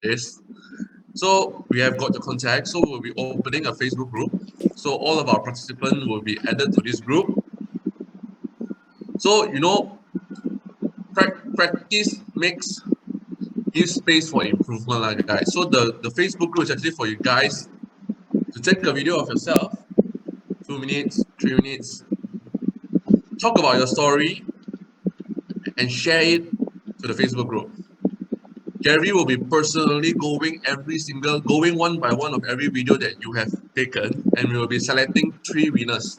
is. So we have got the contact. So we'll be opening a Facebook group. So all of our participants will be added to this group. So practice makes give space for improvement, like guys. So the Facebook group is actually for you guys to take a video of yourself, 2 minutes, 3 minutes, talk about your story, and share it to the Facebook group. Gary will be personally going one by one of every video that you have taken, and we will be selecting 3 winners.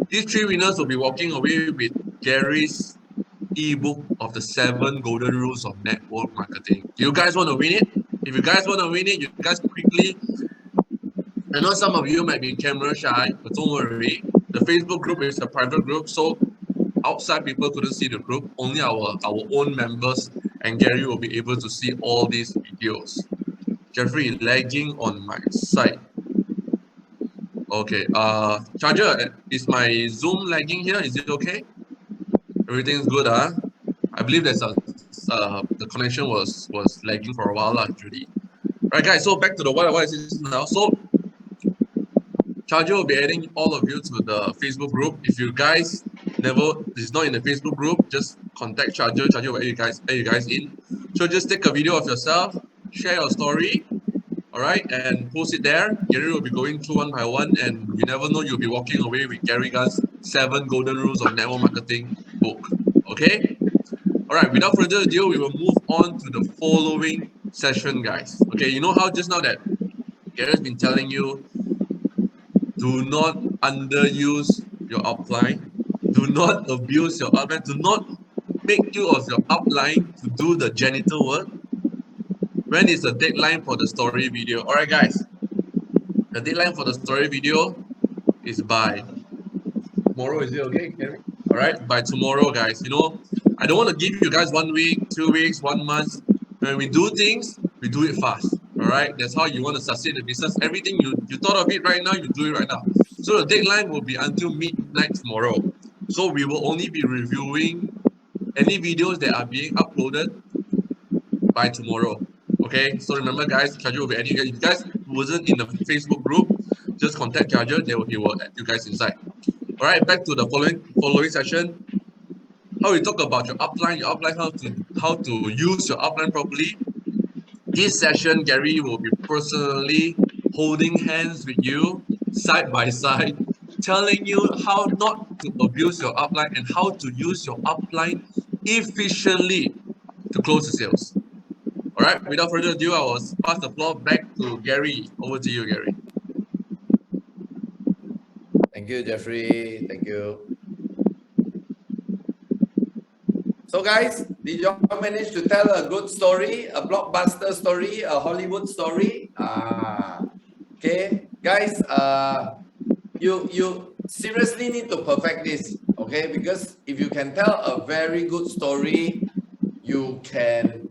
These 3 winners will be walking away with Gary's ebook of the 7 golden rules of network marketing. Do you guys want to win it? If you guys want to win it, you guys quickly. I know some of you might be camera shy, but don't worry. The Facebook group is a private group, so outside people couldn't see the group. Only our own members and Gary will be able to see all these videos. Jeffrey, lagging on my side. Okay, Charger, is my Zoom lagging here? Is it okay? Everything's good, huh? I believe the connection was lagging for a while, actually. Right, guys. So back to the what is this now? So Charger will be adding all of you to the Facebook group. If you guys is not in the Facebook group, just contact Charger. Charger will add you guys in. So just take a video of yourself, share your story, all right, and post it there. Gary will be going through one by one, and you never know, you'll be walking away with Gary Gunn's 7 Golden Rules of Network Marketing book. Okay? All right, without further ado, we will move on to the following session, guys. Okay, you know how just now that Gary's been telling you, do not underuse your upline, do not abuse your upline, do not make use of your upline to do the genital work. When is the deadline for the story video? All right, guys. The deadline for the story video is by tomorrow. Is it okay, Gary? All right, by tomorrow, guys. I don't want to give you guys 1 week, 2 weeks, 1 month. When we do things, we do it fast. All right, that's how you want to succeed in the business. Everything you thought of it right now, you do it right now. So the deadline will be until midnight tomorrow. So we will only be reviewing any videos that are being uploaded by tomorrow. Okay, so remember, guys, Charger will be adding you guys. If you guys wasn't in the Facebook group, just contact Charger. He will add you guys inside. All right, back to the following session. How we talk about your upline, how to use your upline properly. This session, Gary will be personally holding hands with you side by side, telling you how not to abuse your upline and how to use your upline efficiently to close the sales. All right, without further ado, I will pass the floor back to Gary. Over to you, Gary. Thank you, Jeffrey. Thank you. So guys, did you all manage to tell a good story, a blockbuster story, a Hollywood story? Okay, guys, you seriously need to perfect this, okay? Because if you can tell a very good story, you can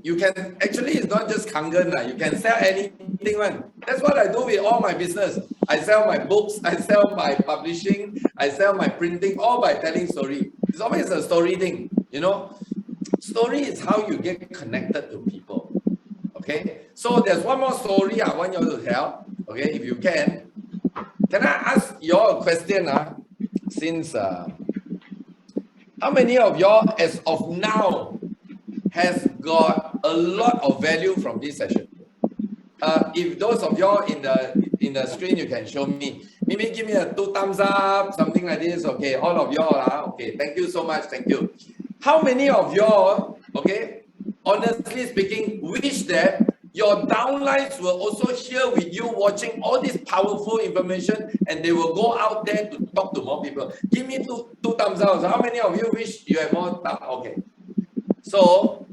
actually, it's not just kangen, you can sell anything, man. That's what I do with all my business. I sell my books, I sell my publishing, I sell my printing, all by telling story. It's always a story thing, Story is how you get connected to people. Okay, so there's one more story I want you to tell. Okay, if you can I ask you all a question? Since how many of y'all as of now has got a lot of value from this session? If those of y'all in the screen, you can show me. Maybe give me a 2 thumbs up, something like this. Okay, all of y'all. Okay, thank you so much. Thank you. How many of y'all, okay, honestly speaking, wish that your downlines will also share with you watching all this powerful information and they will go out there to talk to more people? Give me two thumbs up. So how many of you wish you have more thumbs? Okay. So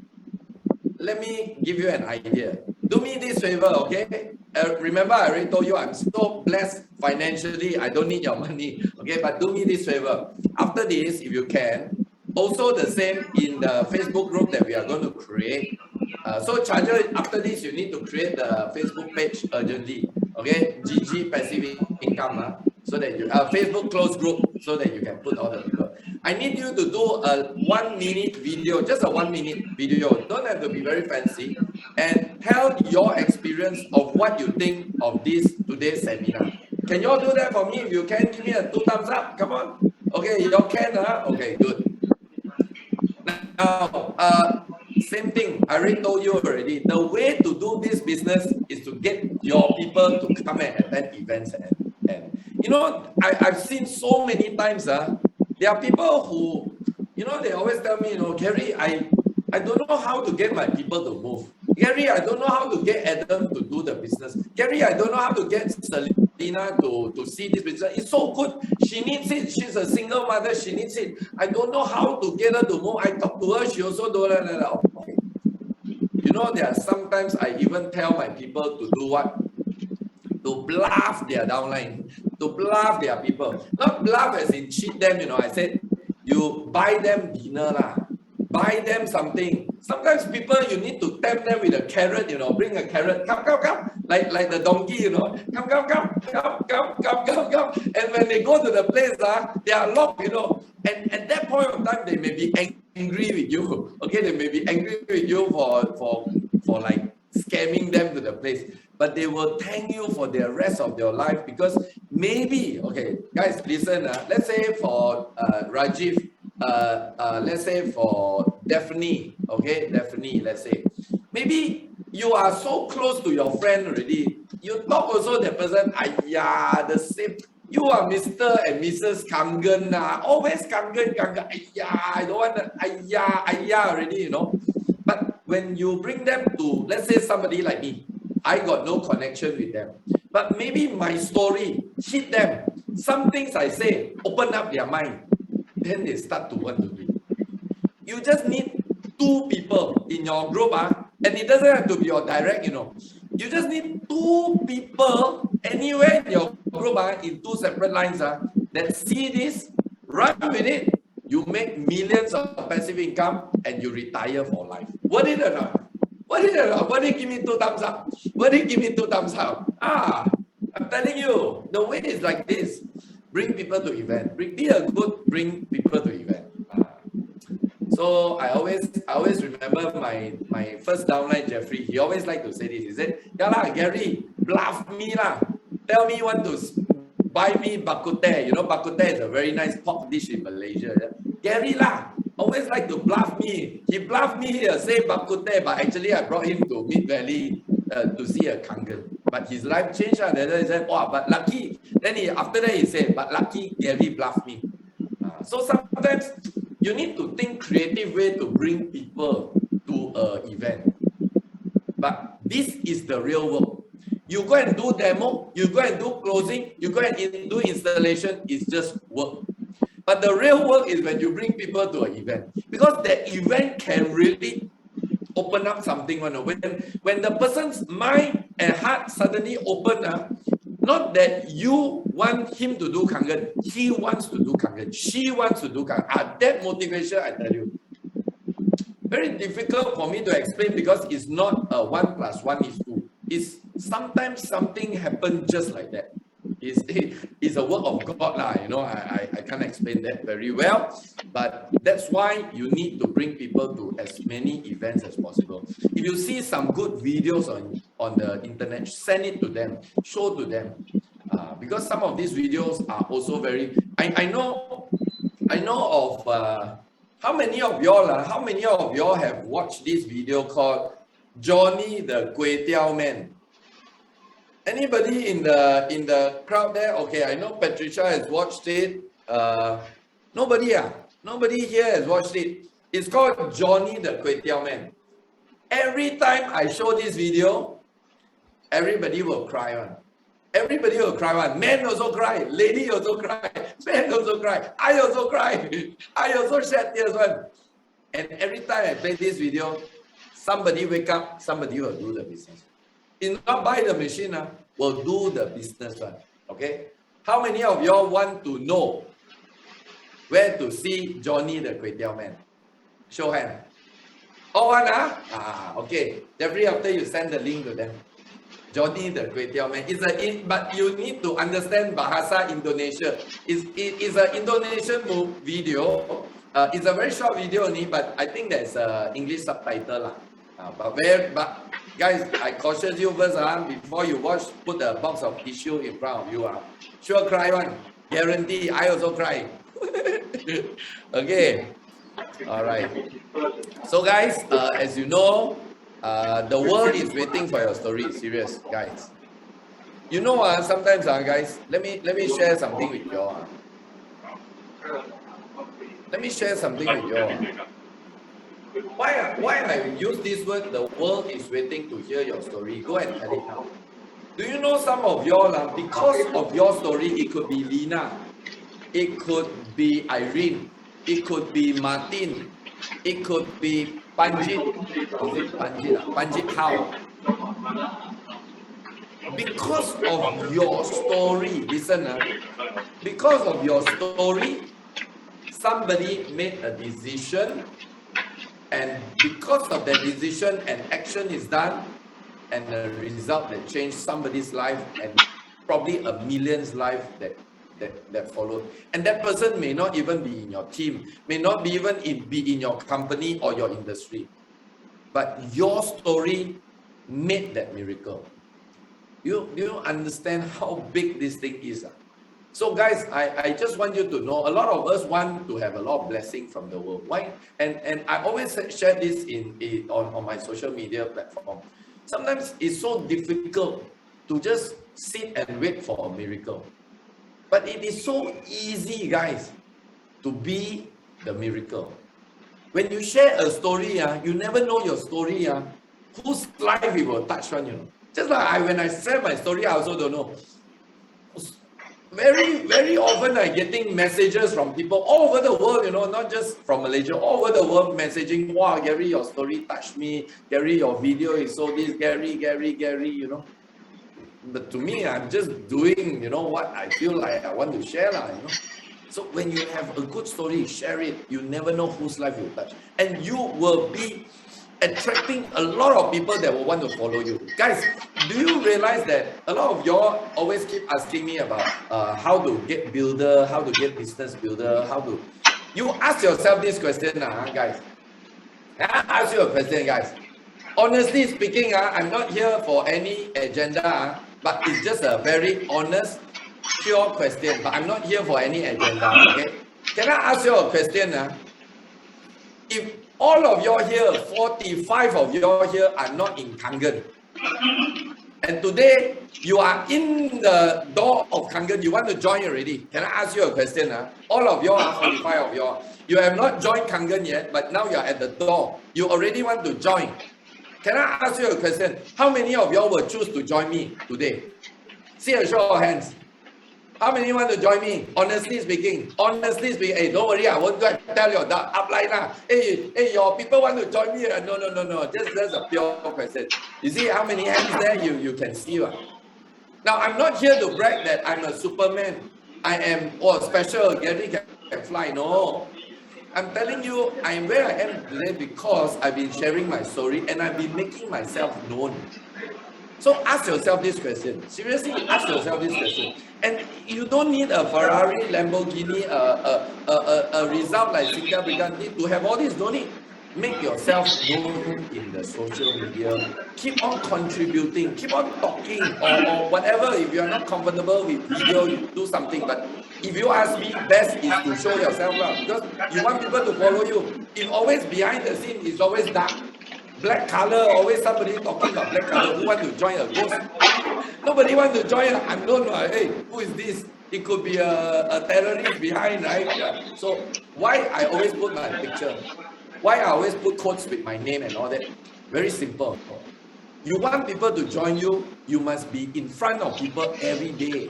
let me give you an idea. Do me this favor, okay? Remember, I already told you I'm so blessed financially. I don't need your money, okay? But do me this favor. After this, if you can, also the same in the Facebook group that we are going to create. So Charger, after this, you need to create the Facebook page urgently, okay? GG Passive Income, so that you Facebook close group, so that you can put all the people. I need you to do a 1 minute video, just a 1 minute video. Don't have to be very fancy. and tell your experience of what you think of this today's seminar. Can you all do that for me? If you can, give me a 2 thumbs up. Come on. Okay, you all can, huh? Okay, good. Now, same thing. I already told you already. The way to do this business is to get your people to come and attend events. And you know, I've seen so many times, there are people who, you know, they always tell me, you know, Gary, I don't know how to get my people to move. Gary, I don't know how to get Adam to do the business. Gary, I don't know how to get Selena to see this business. It's so good. She needs it. She's a single mother. She needs it. I don't know how to get her to move. I talk to her. She also don't. Okay. You know, there are sometimes I even tell my people to do what? To bluff their downline, to bluff their people. Not bluff as in cheat them, you know. I said, you buy them dinner lah. Buy them something. Sometimes people, you need to tempt them with a carrot, you know. Bring a carrot. Come, come, come. Like the donkey, you know. Come, come, come. Come, come, come, come, come. And when they go to the place, they are locked, you know. And at that point of time, they may be angry with you. Okay, they may be angry with you for like scamming them to the place. But they will thank you for the rest of your life because maybe, okay, guys, listen, let's say for Rajiv, let's say for Daphne, okay, Daphne, let's say, maybe you are so close to your friend already, you talk also the person, the same, you are Mr. and Mrs. Kangen, always Kangen, I don't want that, already, you know. But when you bring them to, let's say somebody like me, I got no connection with them. But maybe my story hit them. Some things I say open up their mind. Then they start to want to do. You just need 2 people in your group, and it doesn't have to be your direct, you know. You just need 2 people anywhere in your group, in 2 separate lines, that see this, run with it. You make millions of passive income and you retire for life. Worth it or not? Worth it or not? Worth it? Give me 2 thumbs up. Worth it? Give me 2 thumbs up. I'm telling you, the way is like this. Bring people to event. Be a good bring people to event. So I always remember my first downline, Jeffrey. He always like to say this. He said, "Yeah lah, Gary, bluff me lah. Tell me you want to buy me bak kut teh. You know, bak kut teh is a very nice pork dish in Malaysia. Gary lah, always like to bluff me. He bluffed me here, say bak kut teh, but actually I brought him to Mid Valley to see a kangen. But his life changed. Then he said, wow, but lucky. Then after that he said, but lucky Gary bluffed me. So sometimes you need to think creative way to bring people to an event. But this is the real work. You go and do demo, you go and do closing, you go and do installation, it's just work. But the real work is when you bring people to an event. Because the event can really open up something. When the person's mind and heart suddenly open up, not that you want him to do Kangen, he wants to do Kangen, she wants to do Kangen. That motivation, I tell you, very difficult for me to explain because it's not a 1 + 1 = 2. It's sometimes something happens just like that. It's a work of God lah, you know. I can't explain that very well, but that's why you need to bring people to as many events as possible. If you see some good videos on the internet, send it to them, show to them, because some of these videos are also very. I know of how many of y'all have watched this video called Johnny the Kway Teow Man? Anybody in the crowd there? Okay, I know Patricia has watched it. Nobody here has watched it. It's called Johnny the Kway Teow Man. Every time I show this video, everybody will cry one. Everybody will cry one. Men also cry. Lady also cry. Men also cry. I also cry. I also shed tears one. And every time I play this video, somebody wake up, somebody will do the business. It's not buy the machine, will do the business one. Okay? How many of y'all want to know where to see Johnny the Kway Teow Man? Show hand. All one, okay. Jeffrey, after you send the link to them. Johnny the Kway Teow Man. But you need to understand Bahasa Indonesia. It's an Indonesian video. It's a very short video only, but I think there's an English subtitle. But Guys, I caution you first, before you watch, put a box of tissue in front of you. Sure cry one. Guarantee, I also cry. Okay. All right. So guys, as you know, the world is waiting for your story. Serious, guys. You know, sometimes, guys, let me share something with you all. Let me share something with you all. Why I use this word, the world is waiting to hear your story. Go and tell it now. Do you know some of y'all, because of your story, it could be Lina, it could be Irene, it could be Martin, it could be Panjit. Is it Panjit? Panjit how? Because of your story, listen, because of your story, somebody made a decision, and because of that decision, an action is done, and a result that changed somebody's life and probably a million's life that followed. And that person may not even be in your team, may not be even be in your company or your industry, but your story made that miracle. Do you understand how big this thing is? So guys, I just want you to know, a lot of us want to have a lot of blessing from the world. Why? And I always share this on my social media platform. Sometimes it's so difficult to just sit and wait for a miracle. But it is so easy, guys, to be the miracle. When you share a story, you never know your story, whose life it will touch on, you know. Just like when I share my story, I also don't know. Very often I'm getting messages from people all over the world, you know, not just from Malaysia, all over the world messaging, wow, Gary, your story touched me. Gary, your video is so this, Gary, you know. But to me, I'm just doing, you know, what I feel like I want to share, you know. So when you have a good story, share it. You never know whose life you touch. And you will be attracting a lot of people that will want to follow you. Guys, do you realize that a lot of y'all always keep asking me about how to get builder, how to get business builder, how to... You ask yourself this question, guys. I ask you a question, guys. Honestly speaking, I'm not here for any agenda, but it's just a very honest, pure question. But I'm not here for any agenda, okay? Can I ask you a question? If all of you here, 45 of you here are not in Kangen, and today you are in the door of Kangen, you want to join already. Can I ask you a question? All of you are 45 of you. You have not joined Kangen yet, but now you are at the door. You already want to join. Can I ask you a question? How many of y'all will choose to join me today? See a show of hands. How many want to join me? Honestly speaking, hey, don't worry, I won't go and tell your upline. Hey, your people want to join me. No. That's a pure question. You see how many hands there you can see. Now, I'm not here to brag that I'm a Superman. I am special, Gary can fly. No. I'm telling you, I am where I am today because I've been sharing my story and I've been making myself known. So ask yourself this question. Seriously, ask yourself this question. And you don't need a Ferrari, Lamborghini, a result like Singha Briganti to have all this. Don't need. Make yourself known in the social media. Keep on contributing. Keep on talking or whatever. If you are not comfortable with video, you do something. But if you ask me, best is to show yourself because you want people to follow you. If always behind the scene, it's always dark. Black color, always somebody talking about black color. Who want to join a ghost? Nobody want to join. I'm known. Hey, who is this? It could be a terrorist behind, right? Yeah. So why I always put my picture? Why I always put quotes with my name and all that? Very simple. You want people to join you, you must be in front of people every day.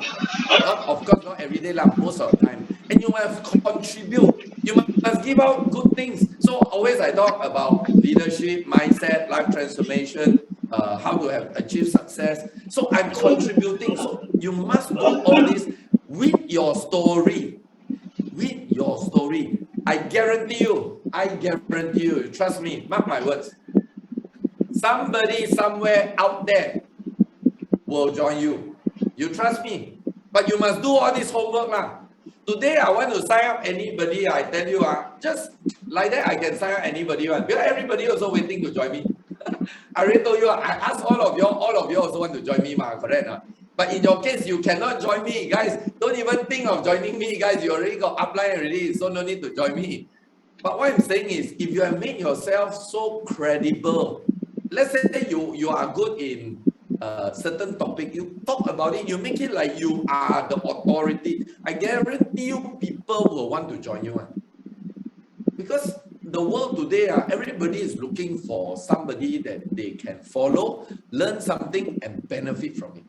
Of course, not every day, most of the time. And you must contribute. You must give out good things. So always I talk about leadership, mindset, life transformation, how to achieve success. So I'm contributing. So you must do all this with your story. With your story. I guarantee you, trust me, mark my words. Somebody somewhere out there will join you. You trust me. But you must do all this homework. Today I want to sign up anybody, I tell you, just like that I can sign up anybody. Because everybody also waiting to join me. I already told you, I asked all of you also want to join me, correct? But in your case, you cannot join me, guys. Don't even think of joining me, guys. You already got upline already, so no need to join me. But what I'm saying is, if you have made yourself so credible, let's say you are good in a certain topic, you talk about it, you make it like you are the authority. I guarantee you, people will want to join you. Because the world today, everybody is looking for somebody that they can follow, learn something, and benefit from it.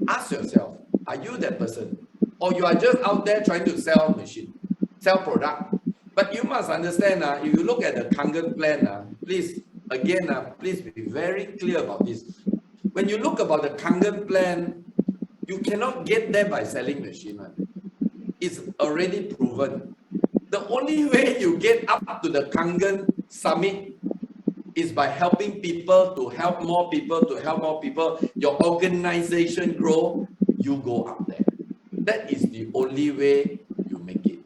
Ask yourself, are you that person? Or you are just out there trying to sell machine, sell product? But you must understand, if you look at the Kangen plan, please, again, please be very clear about this. When you look about the Kangen plan, you cannot get there by selling machine. It's already proven. The only way you get up to the Kangen summit is by helping people to help more people, to help more people. Your organization grow, you go up there. That is the only way you make it.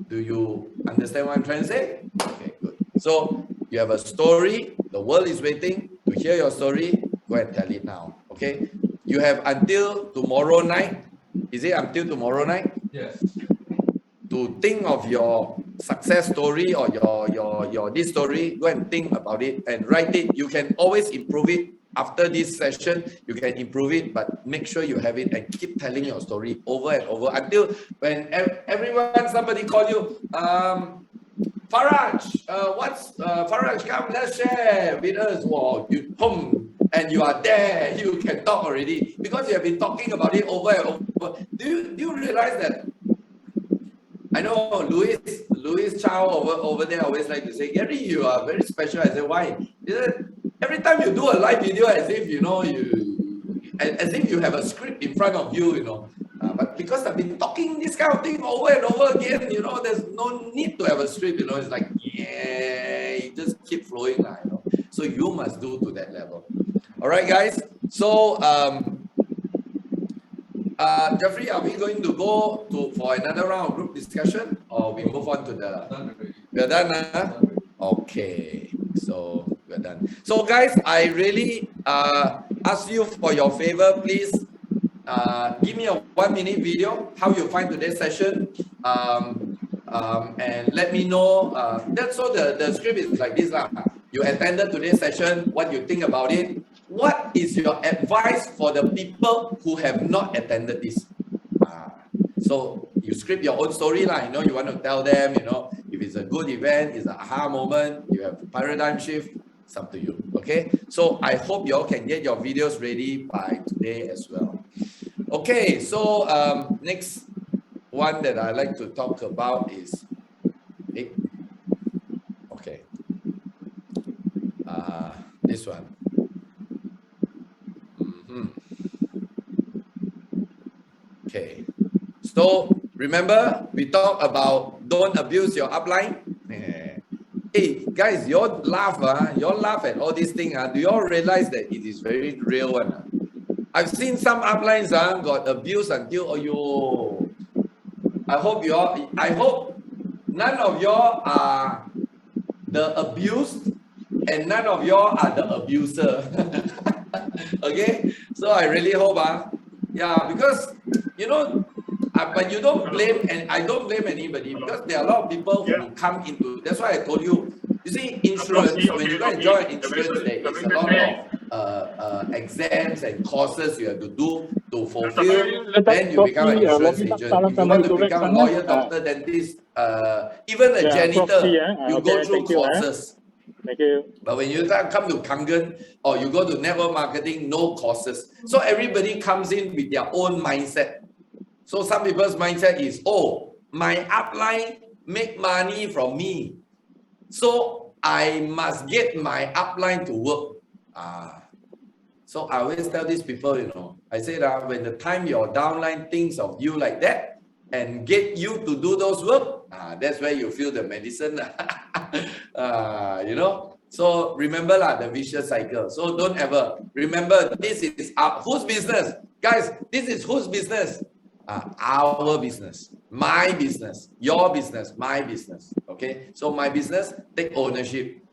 Do you understand what I'm trying to say? Okay, good. So you have a story, the world is waiting to hear your story. Go and tell it now. Okay. You have until tomorrow night. Is it until tomorrow night? Yes. To think of your success story or your this story. Go and think about it and write it. You can always improve it after this session. You can improve it, but make sure you have it and keep telling your story over and over until when somebody call you, Faraj, Faraj, come, let's share with us. Wow, you and you are there, you can talk already because you have been talking about it over and over. Do you realize that? I know Louis Chow over there always like to say, Gary, you are very special. I said, why? Every time you do a live video, as if as if you have a script in front of you, but because I've been talking this kind of thing over and over again, there's no need to have a script. It's like, you just keep flowing, So you must do to that level. All right, guys. So Jeffrey, are we going to go for another round of group discussion, or we move on to the? We're done, huh? Okay, so we're done. So, guys, I really ask you for your favor, please. Give me a 1-minute video how you find today's session, and let me know. That's so the script is like this, lah. You attended today's session. What you think about it? What is your advice for the people who have not attended this? So you script your own story, lah. You want to tell them, if it's a good event, it's an aha moment, you have a paradigm shift, it's up to you. Okay. So I hope you all can get your videos ready by today as well. Okay. So next one that I like to talk about is, okay, this one. Okay, so remember we talked about don't abuse your upline. Hey guys, you all laugh at all these things. Do you all realize that it is very real one? I've seen some uplines got abused until I hope none of y'all are the abused and none of y'all are the abuser. Okay, so I really hope because but you don't blame, and I don't blame anybody, because there are a lot of people who come into. That's why I told you. You see, insurance. When you go and join insurance, there is a lot of exams and courses you have to do to fulfill. Then you become an insurance agent. If you want to become a lawyer, doctor, dentist, even a janitor, you go through courses. Thank you. But when you come to Kangen or you go to network marketing, no courses. So everybody comes in with their own mindset. So some people's mindset is, my upline make money from me, so I must get my upline to work. So I always tell these people, I say that when the time your downline thinks of you like that and get you to do those work, that's where you feel the medicine. So remember the vicious cycle. So don't ever remember, this is whose business, guys. This is whose business? Our business, my business, your business, my business. Okay, so my business, take ownership.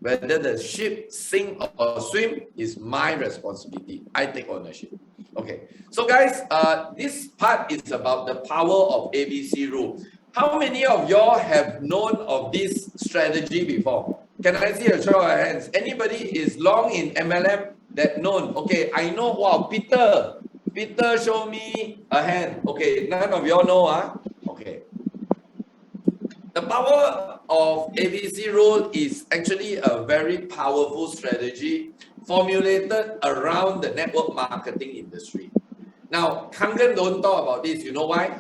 whether the ship sink or swim is my responsibility. I take ownership. Okay, so guys, this part is about the power of ABC rule. How many of y'all have known of this strategy before? Can I see a show of hands? Anybody is long in MLM that known? Okay, I know. Wow, Peter, show me a hand. Okay, none of y'all know, huh? Okay. The power of ABC rule is actually a very powerful strategy formulated around the network marketing industry. Now, Kangen don't talk about this. You know why?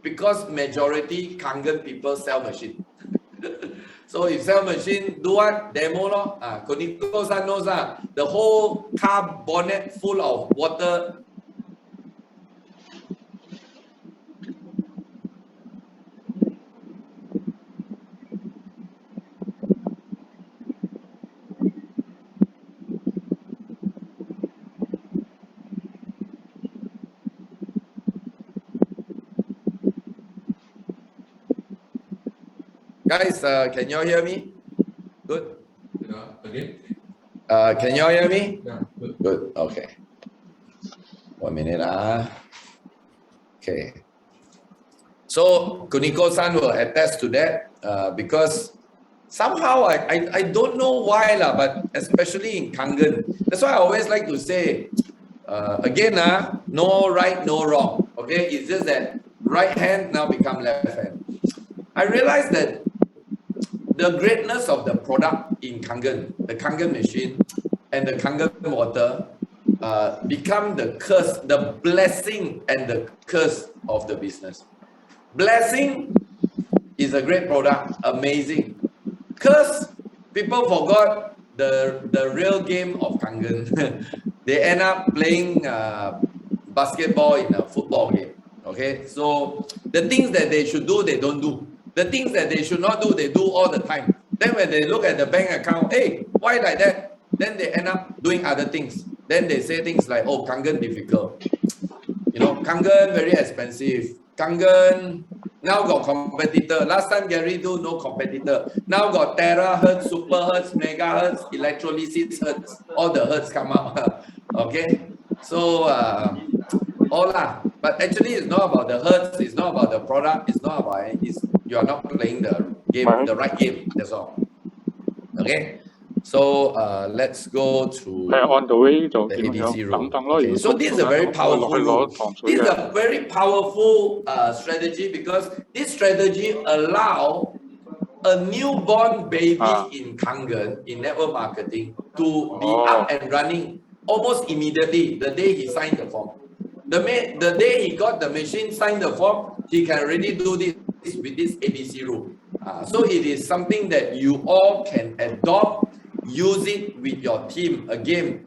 Because majority Kangen people sell machine. So if sell machine, do what? Demo lo. Koniko-san knows the whole car bonnet full of water. Guys, can you all hear me? Good. Again? Can you all hear me? Yeah, good. Good. Okay. 1 minute. Okay. So Kuniko-san will attest to that because somehow I don't know why but especially in Kangen. That's why I always like to say again no right, no wrong. Okay, it's just that right hand now become left hand. I realized that the greatness of the product in Kangen, the Kangen machine and the Kangen water become the curse, the blessing and the curse of the business. Blessing is a great product, amazing. Curse, people forgot the real game of Kangen. They end up playing basketball in a football game. Okay, so the things that they should do, they don't do. The things that they should not do, they do all the time. Then when they look at the bank account, hey, why like that? Then they end up doing other things. Then they say things like, oh, Kangen difficult. You know, Kangen very expensive. Kangen now got competitor. Last time Gary do no competitor. Now got terahertz, super hertz, megahertz, electrolysis hertz. All the hertz come out. Okay, so all lah. But actually, it's not about the hertz. It's not about the product. It's not about it. You are not playing the game, the right game. That's all. Okay. So let's go to on the way就the 點 ABC 樣 rule. 等等咯。 Okay, 如 so 果 this 督 is a 促 very 咧，咁我 powerful 落去 rule. 攞糖水 This is 嘅。 a very powerful strategy because this strategy allow a newborn baby in Kangen, in network marketing, to be up and running almost immediately the day he signed the form. The day he got the machine, signed the form, he can already do this with this ABC rule. So it is something that you all can adopt, use it with your team. Again,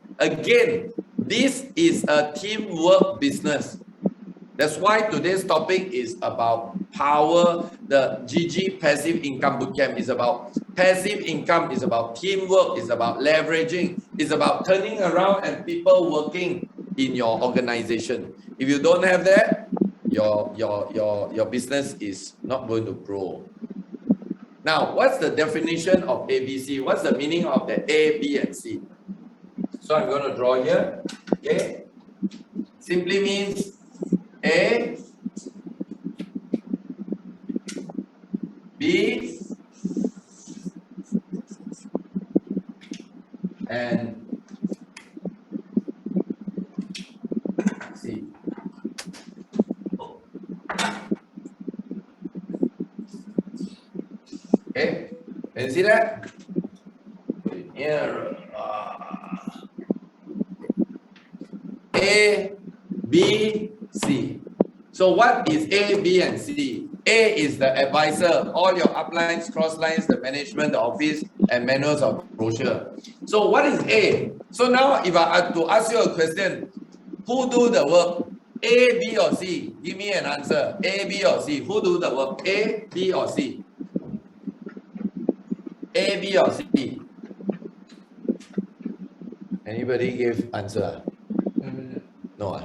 this is a teamwork business. That's why today's topic is about power. The GG passive income bootcamp is about passive income, is about teamwork, is about leveraging, is about turning around and people working in your organization. If you don't have that, your business is not going to grow. Now, what's the definition of ABC? What's the meaning of the A, B, and C? So I'm going to draw here. Okay, simply means A, B, and C. Okay, can you see that? Put it here. A, B, C. So what is A, B, and C? A is the advisor, all your uplines, crosslines, the management, the office, and manuals of brochure. So what is A? So now if I have to ask you a question, who do the work? A, B, or C? Give me an answer. A, B, or C? Who do the work? A, B, or C? A, B, or C? Anybody give answer? No.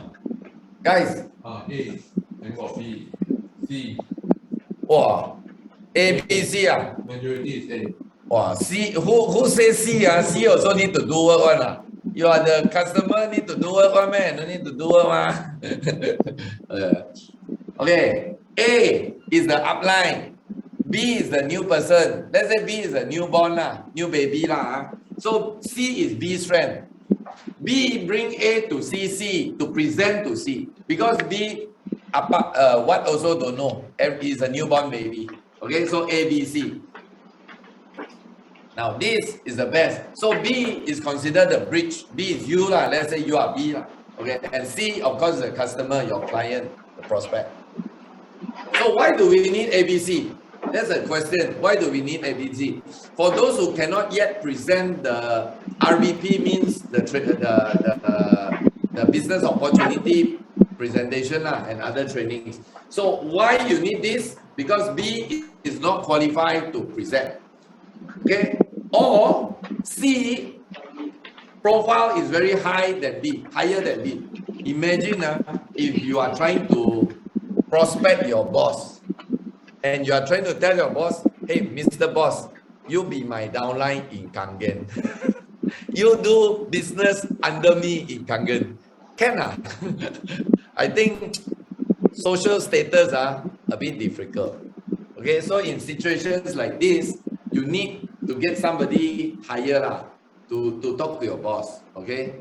Guys. A. Then got B. C. Wow. A, B, C. Majority is A. Wow, C, who says C? C also need to do work one. You are the customer, need to do work one, man. No need to do work one. Okay, A is the upline. B is the new person. Let's say B is a newborn, new baby. So C is B's friend. B bring A to C to present to C. Because B, what also don't know, is a newborn baby. Okay, so A, B, C. Now this is the best. So B is considered the bridge. B is you lah. Let's say you are B lah. Okay, and C of course the customer, your client, the prospect. So why do we need ABC? That's a question. Why do we need ABC? For those who cannot yet present the RBP, means the business opportunity presentation and other trainings. So why you need this? Because B is not qualified to present. Okay, or C profile is very high than B, higher than B. Imagine if you are trying to prospect your boss and you are trying to tell your boss, hey, Mr. Boss, you be my downline in Kangen. You do business under me in Kangen. Can I think social status are a bit difficult. Okay, so in situations like this, you need to get somebody higher to talk to your boss. Okay,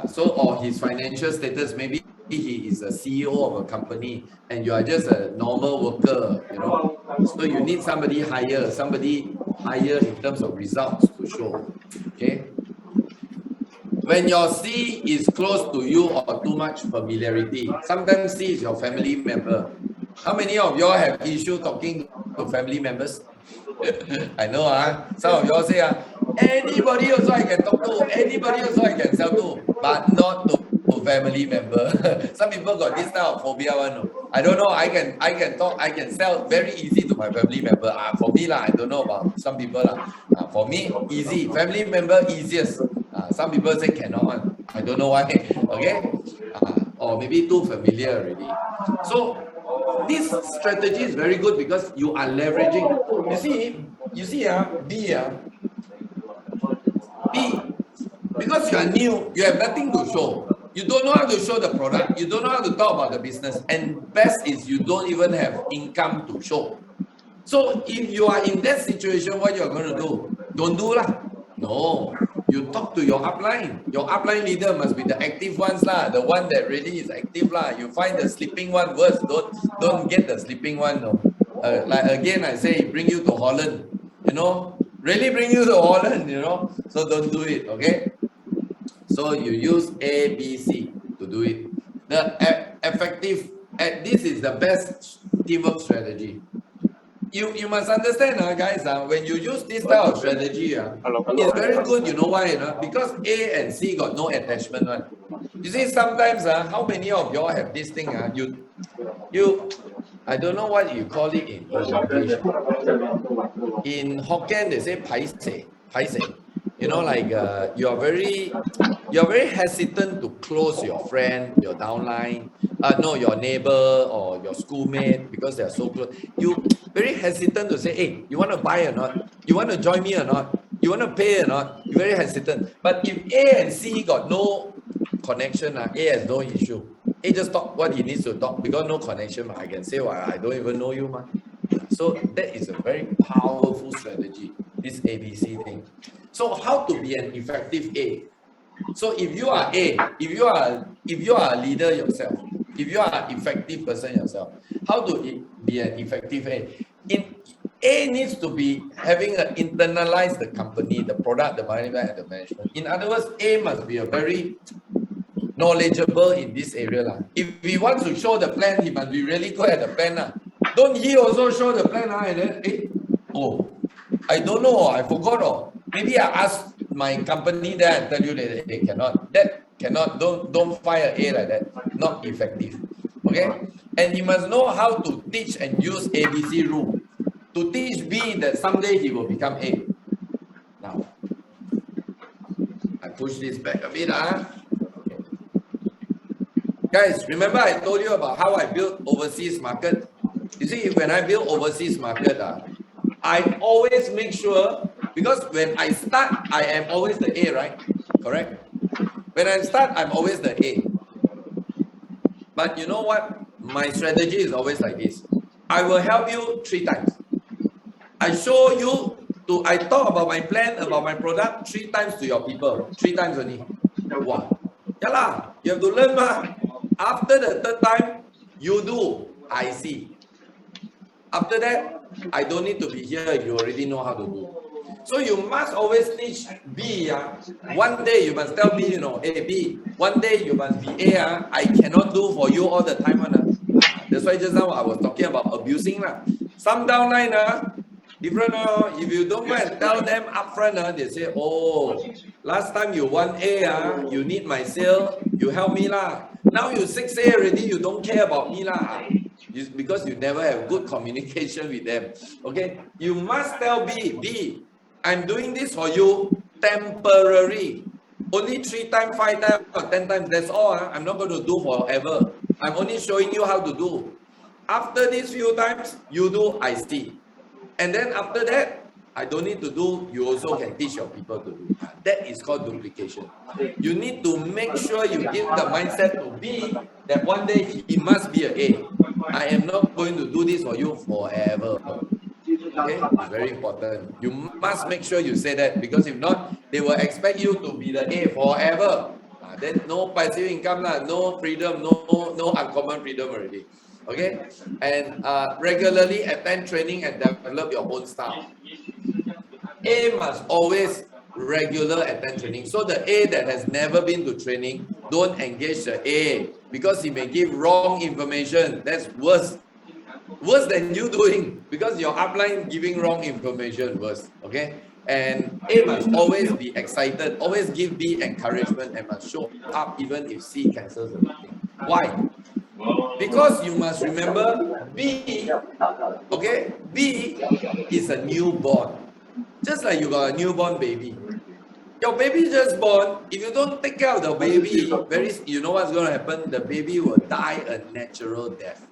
so or his financial status, maybe he is a CEO of a company and you are just a normal worker, you know. So you need somebody higher in terms of results to show. Okay. When your C is close to you or too much familiarity, sometimes C is your family member. How many of y'all have issue talking to family members? I know, some of y'all say, anybody also I can talk to, anybody also I can sell to, but not to family member. Some people got this type of phobia one. I don't know, I can talk, I can sell very easy to my family member. For me, I don't know about some people. For me, easy. Family member, easiest. Some people say cannot one. I don't know why. Okay? Or maybe too familiar already. So this strategy is very good because you are leveraging. You see, B, because you are new, you have nothing to show. You don't know how to show the product. You don't know how to talk about the business. And best is you don't even have income to show. So if you are in that situation, what you are going to do? Don't do lah. No. You talk to your upline. Your upline leader must be the active ones lah. The one that really is active lah. You find the sleeping one worse. Don't get the sleeping one. No. Like again, I say, bring you to Holland. You know, really bring you to Holland. You know, so don't do it. Okay. So you use A, B, C to do it. The effective. This is the best teamwork strategy. You must understand, guys, when you use this type of strategy, it's very good. You know why? Because A and C got no attachment. You see, sometimes, how many of y'all have this thing? You, I don't know what you call it in English. In Hokkien, they say paise. You know, like you're very hesitant to close your friend, your downline, your neighbor or your schoolmate because they are so close. You very hesitant to say, hey, you want to buy or not? You want to join me or not? You want to pay or not? You're very hesitant. But if A and C got no connection, A has no issue. A just talk what he needs to talk because no connection. I can say, well, I don't even know you, man. So that is a very powerful strategy, this ABC thing. So how to be an effective A? So if you are A, if you are a leader yourself, if you are an effective person yourself, how to be an effective A? A needs to be having internalize the company, the product, the management, and the management. In other words, A must be a very knowledgeable in this area. If he wants to show the plan, he must be really good at the plan. Don't he also show the plan and then, I don't know, I forgot. Maybe I ask my company there and tell you that they cannot, don't fire A like that. Not effective. Okay? And he must know how to teach and use ABC rule. To teach B that someday he will become A. Now, I push this back a bit. Okay. Guys, remember I told you about how I built overseas market? You see, when I build overseas market, I always make sure Because when I start, I am always the A, right? Correct? When I start, I'm always the A. But you know what? My strategy is always like this. I will help you 3 times. I show you I talk about my plan, about my product 3 times to your people. 3 times only. Wow. Yeah lah, you have to learn ma. After the 3rd time, you do, I see. After that, I don't need to be here if you already know how to do. So you must always teach B. One day you must tell B, you know, hey B, one day you must be A. I cannot do for you all the time. That's why just now I was talking about abusing. Some downline, different. If you don't go and tell them upfront, they say, oh, last time you want A, you need my sale, you help me lah. Now you 6A already, you don't care about me lah. Because you never have good communication with them. Okay, you must tell B, I'm doing this for you temporary. Only 3 times, 5 times, or 10 times, that's all. I'm not going to do forever. I'm only showing you how to do. After these few times, you do, I see. And then after that, I don't need to do, you also can teach your people to do. That is called duplication. You need to make sure you give the mindset to B that one day he must be an A. I am not going to do this for you forever. Okay, it's very important. You must make sure you say that, because if not, they will expect you to be the A forever. Then no passive income, no freedom, no uncommon freedom already. Okay, and regularly attend training and develop your own style. A must always regular attend training. So the A that has never been to training, don't engage the A, because he may give wrong information. That's worse than you doing, because your upline giving wrong information worse. Okay, and A must always be excited, always give B encouragement, and must show up even if C cancels the meeting. Why? Because you must remember B, okay, B is a newborn. Just like you got a newborn baby. Your baby just born. If you don't take care of the baby, you know what's going to happen? The baby will die a natural death.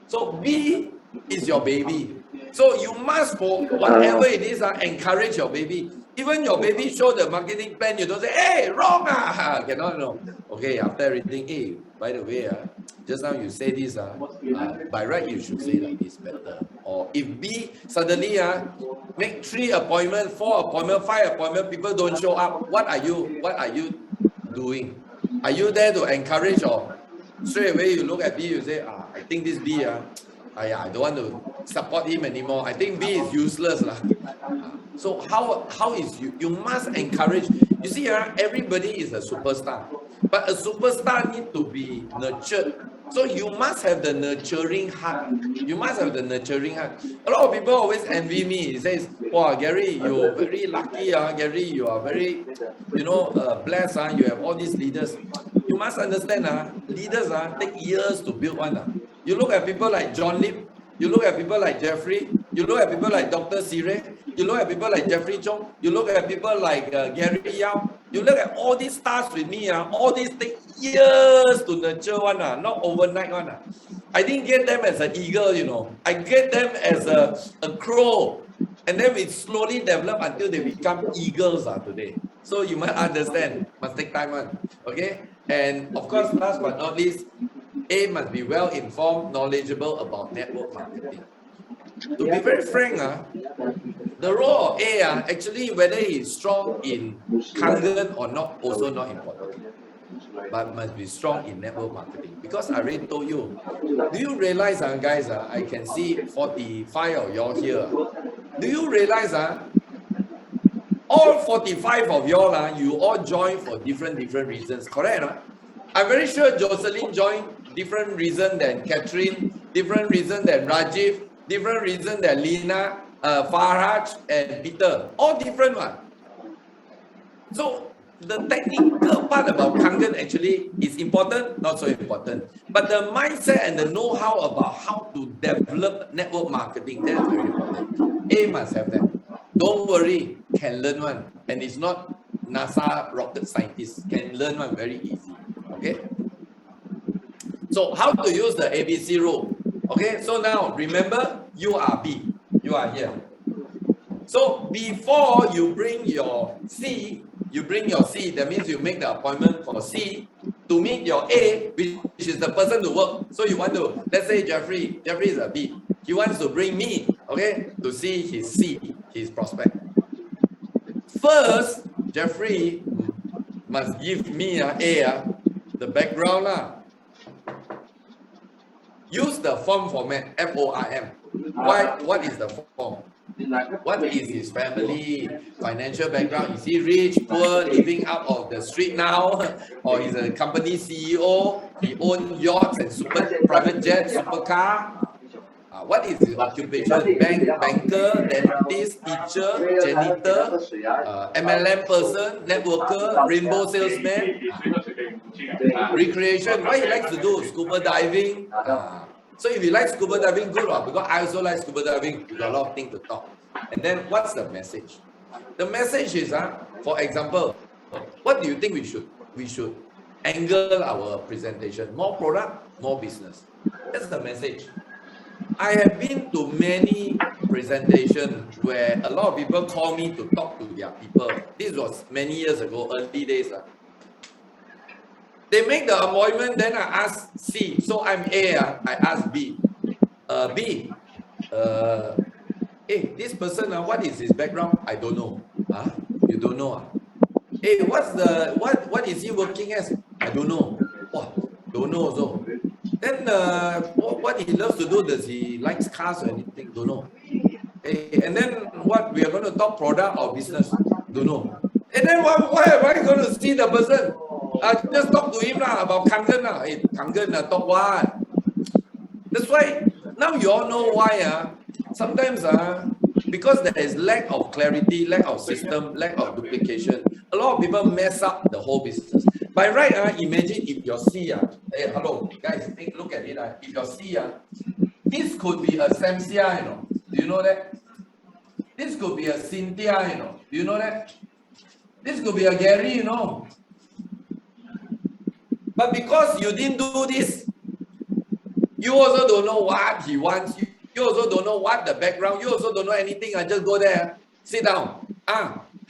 So B is your baby. So you must, for whatever it is, encourage your baby. Even your baby show the marketing plan, you don't say, hey, wrong cannot, no. Okay, after everything, hey, by the way, just now you say this, by right you should say like this better. Or if B suddenly make 3 appointments, 4 appointments, 5 appointments, people don't show up, what are you doing? Are you there to encourage, or straight away you look at B, you say, I think this B, I don't want to support him anymore. I think B is useless. So how is you must encourage. You see, everybody is a superstar. But a superstar need to be nurtured. So you must have the nurturing heart. You must have the nurturing heart. A lot of people always envy me. He says, wow, Gary, you're very lucky. Gary, you are very, blessed. You have all these leaders. You must understand, leaders take years to build one. You look at people like John Lip, you look at people like Jeffrey, you look at people like Dr. Sire, you look at people like Jeffrey Chong, you look at people like Gary Yao, you look at all these stars with me, all these take years to nurture one, not overnight one. I didn't get them as an eagle, I get them as a crow. And then it slowly develop until they become eagles today. So you must understand, must take time one. Okay? And of course, last but not least, A must be well informed, knowledgeable about network marketing. To be very frank, the role of A, actually whether he's strong in Kangen or not, also not important. But must be strong in network marketing. Because I already told you, do you realize, guys, I can see 45 of y'all here. Do you realize, all 45 of y'all, you all join for different reasons, correct? I'm very sure Jocelyn joined different reason than Catherine, different reason than Rajiv, different reason than Lina, Farhaj, and Peter. All different one. So the technical part about Kangen actually is important, not so important. But the mindset and the know-how about how to develop network marketing, that is very important. A must have that. Don't worry, can learn one. And it's not NASA rocket scientists, can learn one very easy. Okay? So how to use the ABC rule? Okay, so now remember, you are B. You are here. So before you bring your C, that means you make the appointment for C to meet your A, which is the person to work. So you want to, let's say Jeffrey is a B. He wants to bring me, okay, to see his C, his prospect. First, Jeffrey must give me the background Use the form format, FORM. What is the form? What is his family, financial background? Is he rich, poor, living out of the street now? Or he's a company CEO? He owns yachts and private jets, supercar? What is his occupation? Banker, dentist, teacher, janitor, MLM person, networker, rainbow salesman, recreation. What he likes to do? Scuba diving. So if you like scuba diving, good, because I also like scuba diving. We got a lot of things to talk. And then what's the message? The message is, for example, what do you think we should angle our presentation? More product, more business. That's the message. I have been to many presentations where a lot of people call me to talk to their people. This was many years ago, early days. They make the appointment, then I ask C. So I'm A, I ask B. B, hey, this person, what is his background? I don't know. You don't know? Hey, what is he working as? I don't know. Don't know also. Then what he loves to do? Does he likes cars or anything? Don't know. Hey, and then what we are going to talk product or business? Don't know. And then why am I going to see the person? Just talk to him about Kangen. Hey, Kangen, talk what? That's why now you all know why. Sometimes because there is lack of clarity, lack of system, lack of duplication, a lot of people mess up the whole business. By right, imagine if your C, hey, hello, guys, take a look at it. If your C, this could be a Samsia, you know. Do you know that? This could be a Cynthia, you know. Do you know that? This could be a Gary, you know. But because you didn't do this, you also don't know what he wants. You also don't know what the background. You also don't know anything. I just go there, sit down.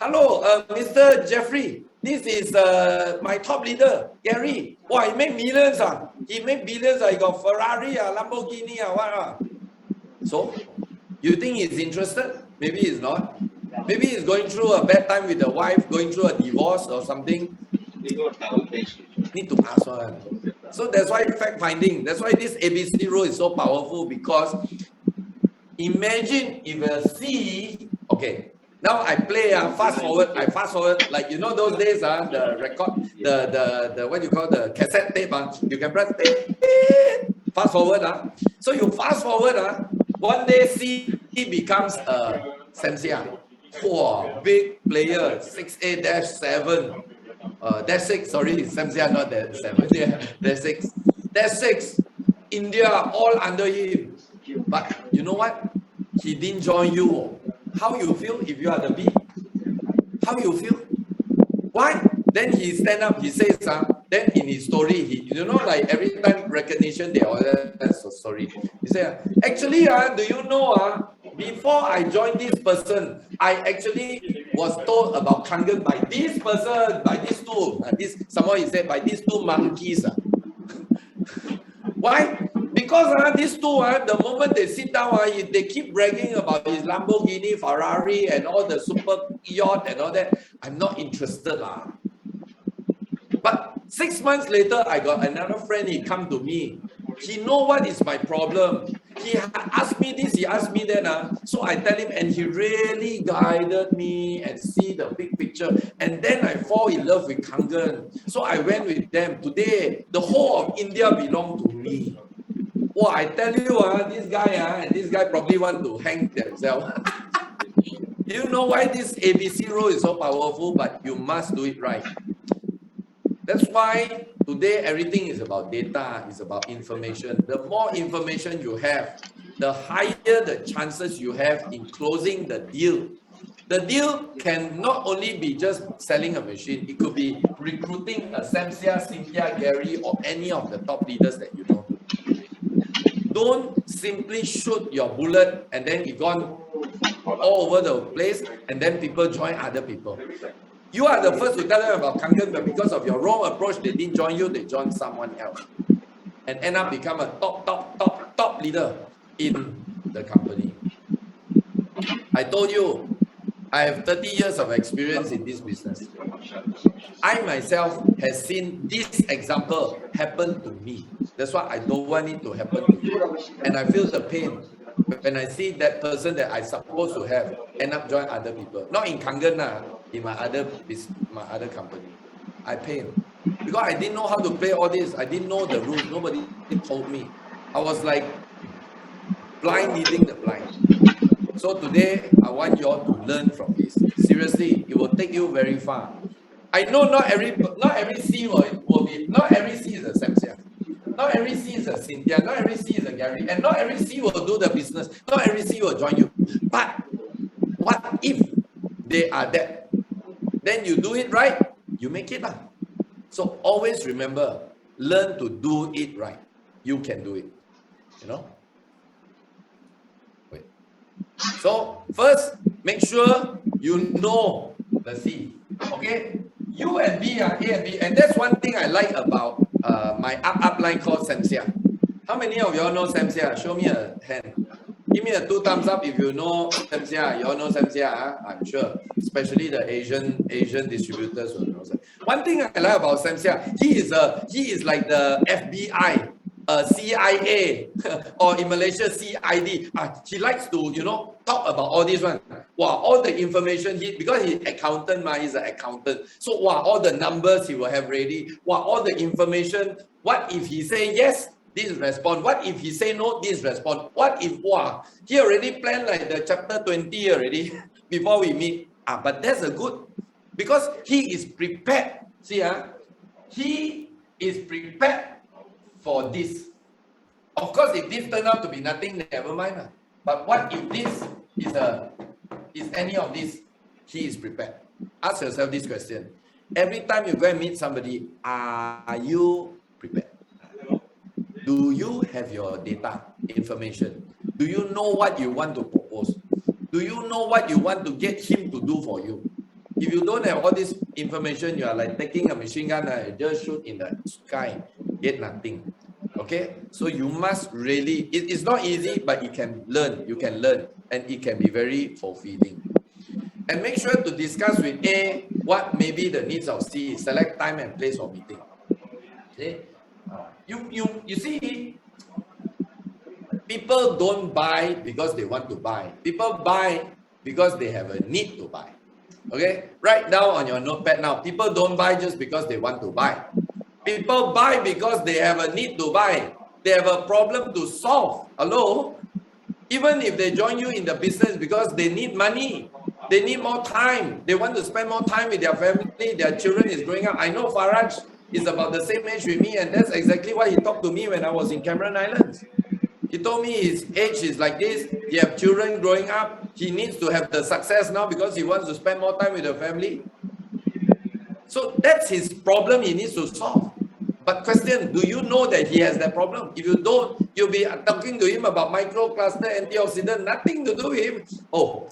Hello, Mr. Jeffrey. This is my top leader, Gary. Wow, he made millions. He made billions. He got Ferrari, Lamborghini, what? So, you think he's interested? Maybe he's not. Maybe he's going through a bad time with the wife, going through a divorce or something. Need to ask one. So that's why fact finding. That's why this ABC rule is so powerful, because imagine if a C, okay, now I play fast forward, like you know those days the record, the what you call the cassette tape, you can press fast forward. So you fast forward, one day C becomes Samsia. Wow, big player, 6A-7. That's 6, sorry, Samsia, not that 7. Yeah, that's 6. That's 6. India, all under him. But you know what? He didn't join you. How you feel if you are the B? How you feel? Why? Then he stand up, he says, then in his story, you know, like every time recognition, they all, that's so sorry. He said, actually, do you know, before I joined this person, I actually was told about Kangen by this person, by these two. Someone he said, by these two monkeys. Why? Because these two, the moment they sit down, they keep bragging about his Lamborghini, Ferrari, and all the super yacht and all that. I'm not interested. But 6 months later, I got another friend, he come to me. He know what is my problem. He asked me this, he asked me that. So I tell him, and he really guided me and see the big picture. And then I fall in love with Kangen. So I went with them. Today, the whole of India belong to me. Oh, I tell you, this guy, and this guy probably want to hang themselves. You know why this ABC rule is so powerful, but you must do it right. That's why today everything is about data, it's about information. The more information you have, the higher the chances you have in closing the deal. The deal can not only be just selling a machine, it could be recruiting a Samsia, Cynthia, Gary, or any of the top leaders that you know. Don't simply shoot your bullet and then it gone all over the place, and then people join other people. You are the first to tell them about Kangen, but because of your wrong approach, they didn't join you, they joined someone else. And end up become a top leader in the company. I told you, I have 30 years of experience in this business. I myself has seen this example happen to me. That's why I don't want it to happen to you. And I feel the pain when I see that person that I supposed to have end up join other people. Not in Kangen, in my other company. I pain. Because I didn't know how to play all this. I didn't know the rules. Nobody told me. I was like blind leading the blind. So today, I want you all to learn from this. Seriously, it will take you very far. I know not every C will be, not every C is a Samsia. Not every C is a Cynthia. Not every C is a Gary. And not every C will do the business. Not every C will join you. But what if they are that? Then you do it right, you make it. So always remember, learn to do it right. You can do it. You know? Wait. So first, make sure you know the C. Okay? U and B are A and B. And that's one thing I like about my upline called Samsia. How many of y'all know Samsia? Show me a hand. Give me a 2 thumbs up if you know Samsia. You all know Samsia, I'm sure. Especially the Asian distributors will know. One thing I like about Samsia, he is like the FBI, CIA, or in Malaysia CID. He likes to talk about all this one. Wow, all the information because he's accountant, he's an accountant. So wow, all the numbers he will have ready. Wow, all the information. What if he say yes? This respond. What if he say no? This respond. What if he already planned like the chapter 20 already before we meet? But that's a good, because he is prepared. See, he is prepared for this. Of course, if this turn out to be nothing, never mind. But what if this is any of this? He is prepared. Ask yourself this question. Every time you go and meet somebody, are you prepared? Do you have your data information? Do you know what you want to propose? Do you know what you want to get him to do for you? If you don't have all this information, you are like taking a machine gun and just shoot in the sky, get nothing. Okay? So you must really, it's not easy, but you can learn, and it can be very fulfilling. And make sure to discuss with A what may be the needs of C. Select time and place for meeting. Okay? You see, people don't buy because they want to buy. People buy because they have a need to buy. Okay? Write down on your notepad now. People don't buy just because they want to buy. People buy because they have a need to buy. They have a problem to solve. Hello? Even if they join you in the business because they need money, they need more time, they want to spend more time with their family, their children is growing up. I know Faraj is about the same age with me, and that's exactly what he talked to me when I was in Cameron Islands. He told me his age is like this, he have children growing up, he needs to have the success now because he wants to spend more time with the family. So that's his problem he needs to solve. But question, do you know that he has that problem? If you don't, you'll be talking to him about microcluster, antioxidant, nothing to do with him. Oh,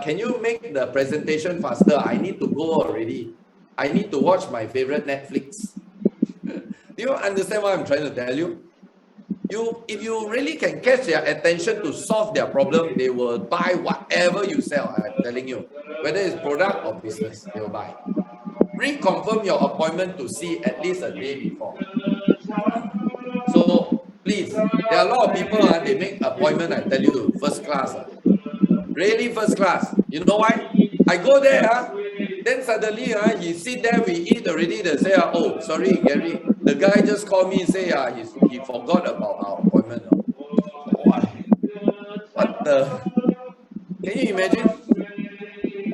can you make the presentation faster? I need to go already. I need to watch my favorite Netflix. Do you understand what I'm trying to tell you? If you really can catch their attention to solve their problem, they will buy whatever you sell. I'm telling you, whether it's product or business, they will buy. Reconfirm your appointment to see at least a day before. So please, there are a lot of people, they make appointment, I tell you, first class. Really first class. You know why? I go there, then suddenly he sit there, we eat already, they say, oh, sorry, Gary, the guy just called me and say he forgot about our appointment. What the? Can you imagine?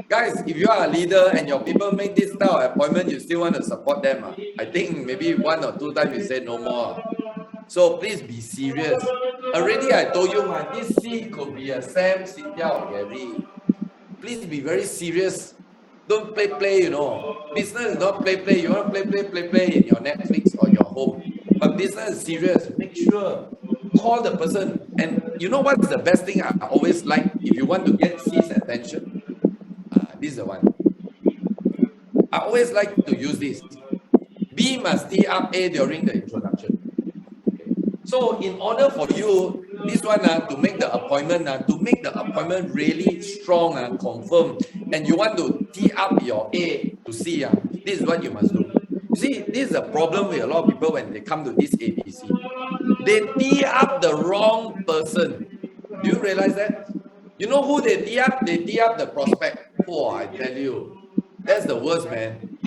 Guys, if you are a leader and your people make this style of appointment, you still want to support them. I think maybe 1 or 2 times you say no more. So please be serious. Already I told you, this C could be a Sam, Cynthia, or Gary. Please be very serious. Don't play, Business is not play. You want to play in your Netflix or your home. But business is serious. Make sure call the person, and you know what's the best thing I always like if you want to get C's attention? This is the one. I always like to use this. B must tee up A during the introduction. Okay. So in order for you, this one to make the appointment really strong and confirm, and you want to tee up your A to C, this is what you must do. You see, this is a problem with a lot of people when they come to this ABC. They tee up the wrong person. Do you realize that? You know who they tee up? They tee up the prospect. Oh, I tell you, that's the worst, man.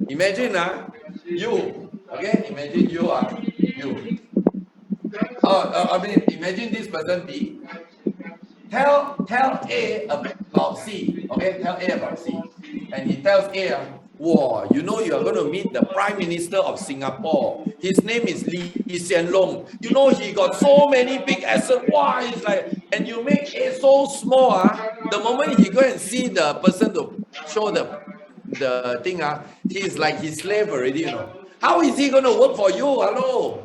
Imagine you, okay? Imagine you you. Imagine this person B. Tell A about C, okay? Tell A about C, and he tells A, wow, you know you are going to meet the Prime Minister of Singapore. His name is Lee Hsien Loong. You know he got so many big assets. Wow, it's like, and you make A so small. The moment he go and see the person to show the thing, he's like his slave already. You know how is he going to work for you? Hello.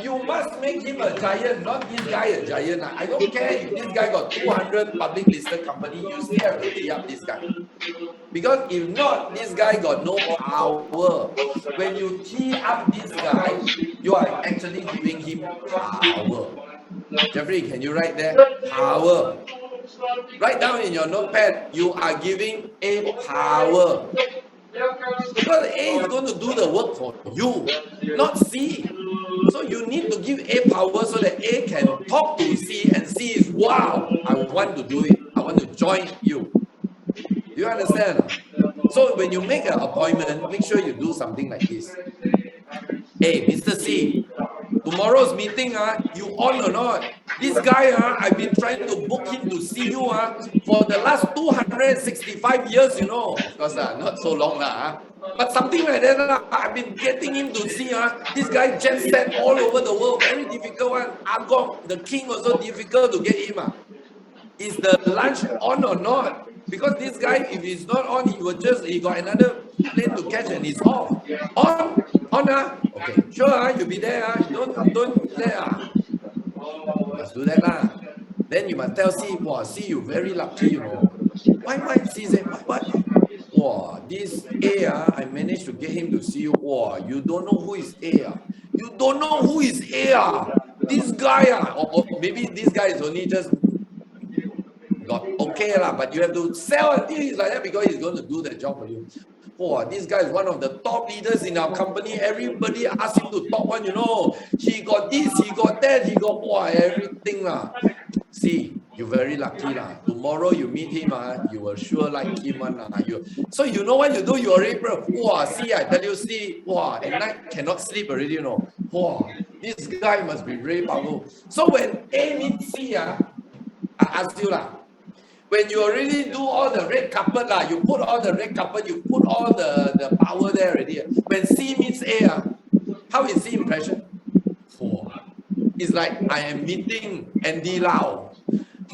You must make him a giant, not this guy a giant. I don't care if this guy got 200 public listed company, you still have to tee up this guy. Because if not, this guy got no power. When you tee up this guy, you are actually giving him power. Jeffrey, can you write there? Power. Write down in your notepad, you are giving A power. Because A is going to do the work for you, not C. So you need to give A power so that A can talk to C, and C is, wow, I want to do it. I want to join you. Do you understand? So when you make an appointment, make sure you do something like this. Hey, Mr. C, tomorrow's meeting, you on or not? This guy, I've been trying to book him to see you for the last 265 years, you know. Of course, not so long. But something like that, I've been getting him to see. This guy jet set all over the world, very difficult one. Agong, the king, also difficult to get him. Is the lunch on or not? Because this guy, if he's not on, he got another plane to catch and he's off. On, okay, sure, you'll be there. Don't there. Must do that lah. Then you must tell C, wow, C, you very lucky, you know. Why? C say, what? Wow, this A, I managed to get him to see you. Wow, you don't know who is A. You don't know who is A. This guy, or maybe this guy is only just got okay lah, but you have to sell until he's like that because he's going to do the job for you. Oh, this guy is one of the top leaders in our company. Everybody asks him to top one, you know. He got this, he got that, he got everything lah. See, you're very lucky lah. Tomorrow you meet him, you will sure like him one. So you know what you do? You already, bro. Wow, see, I tell you, see, wow, at night cannot sleep already, you know. Wow, this guy must be very powerful. So when A meets C, I ask you lah. When you already do all the red carpet, you put all the red carpet, you put all the power there already. When C meets A, how is C impression? Oh, it's like I am meeting Andy Lau.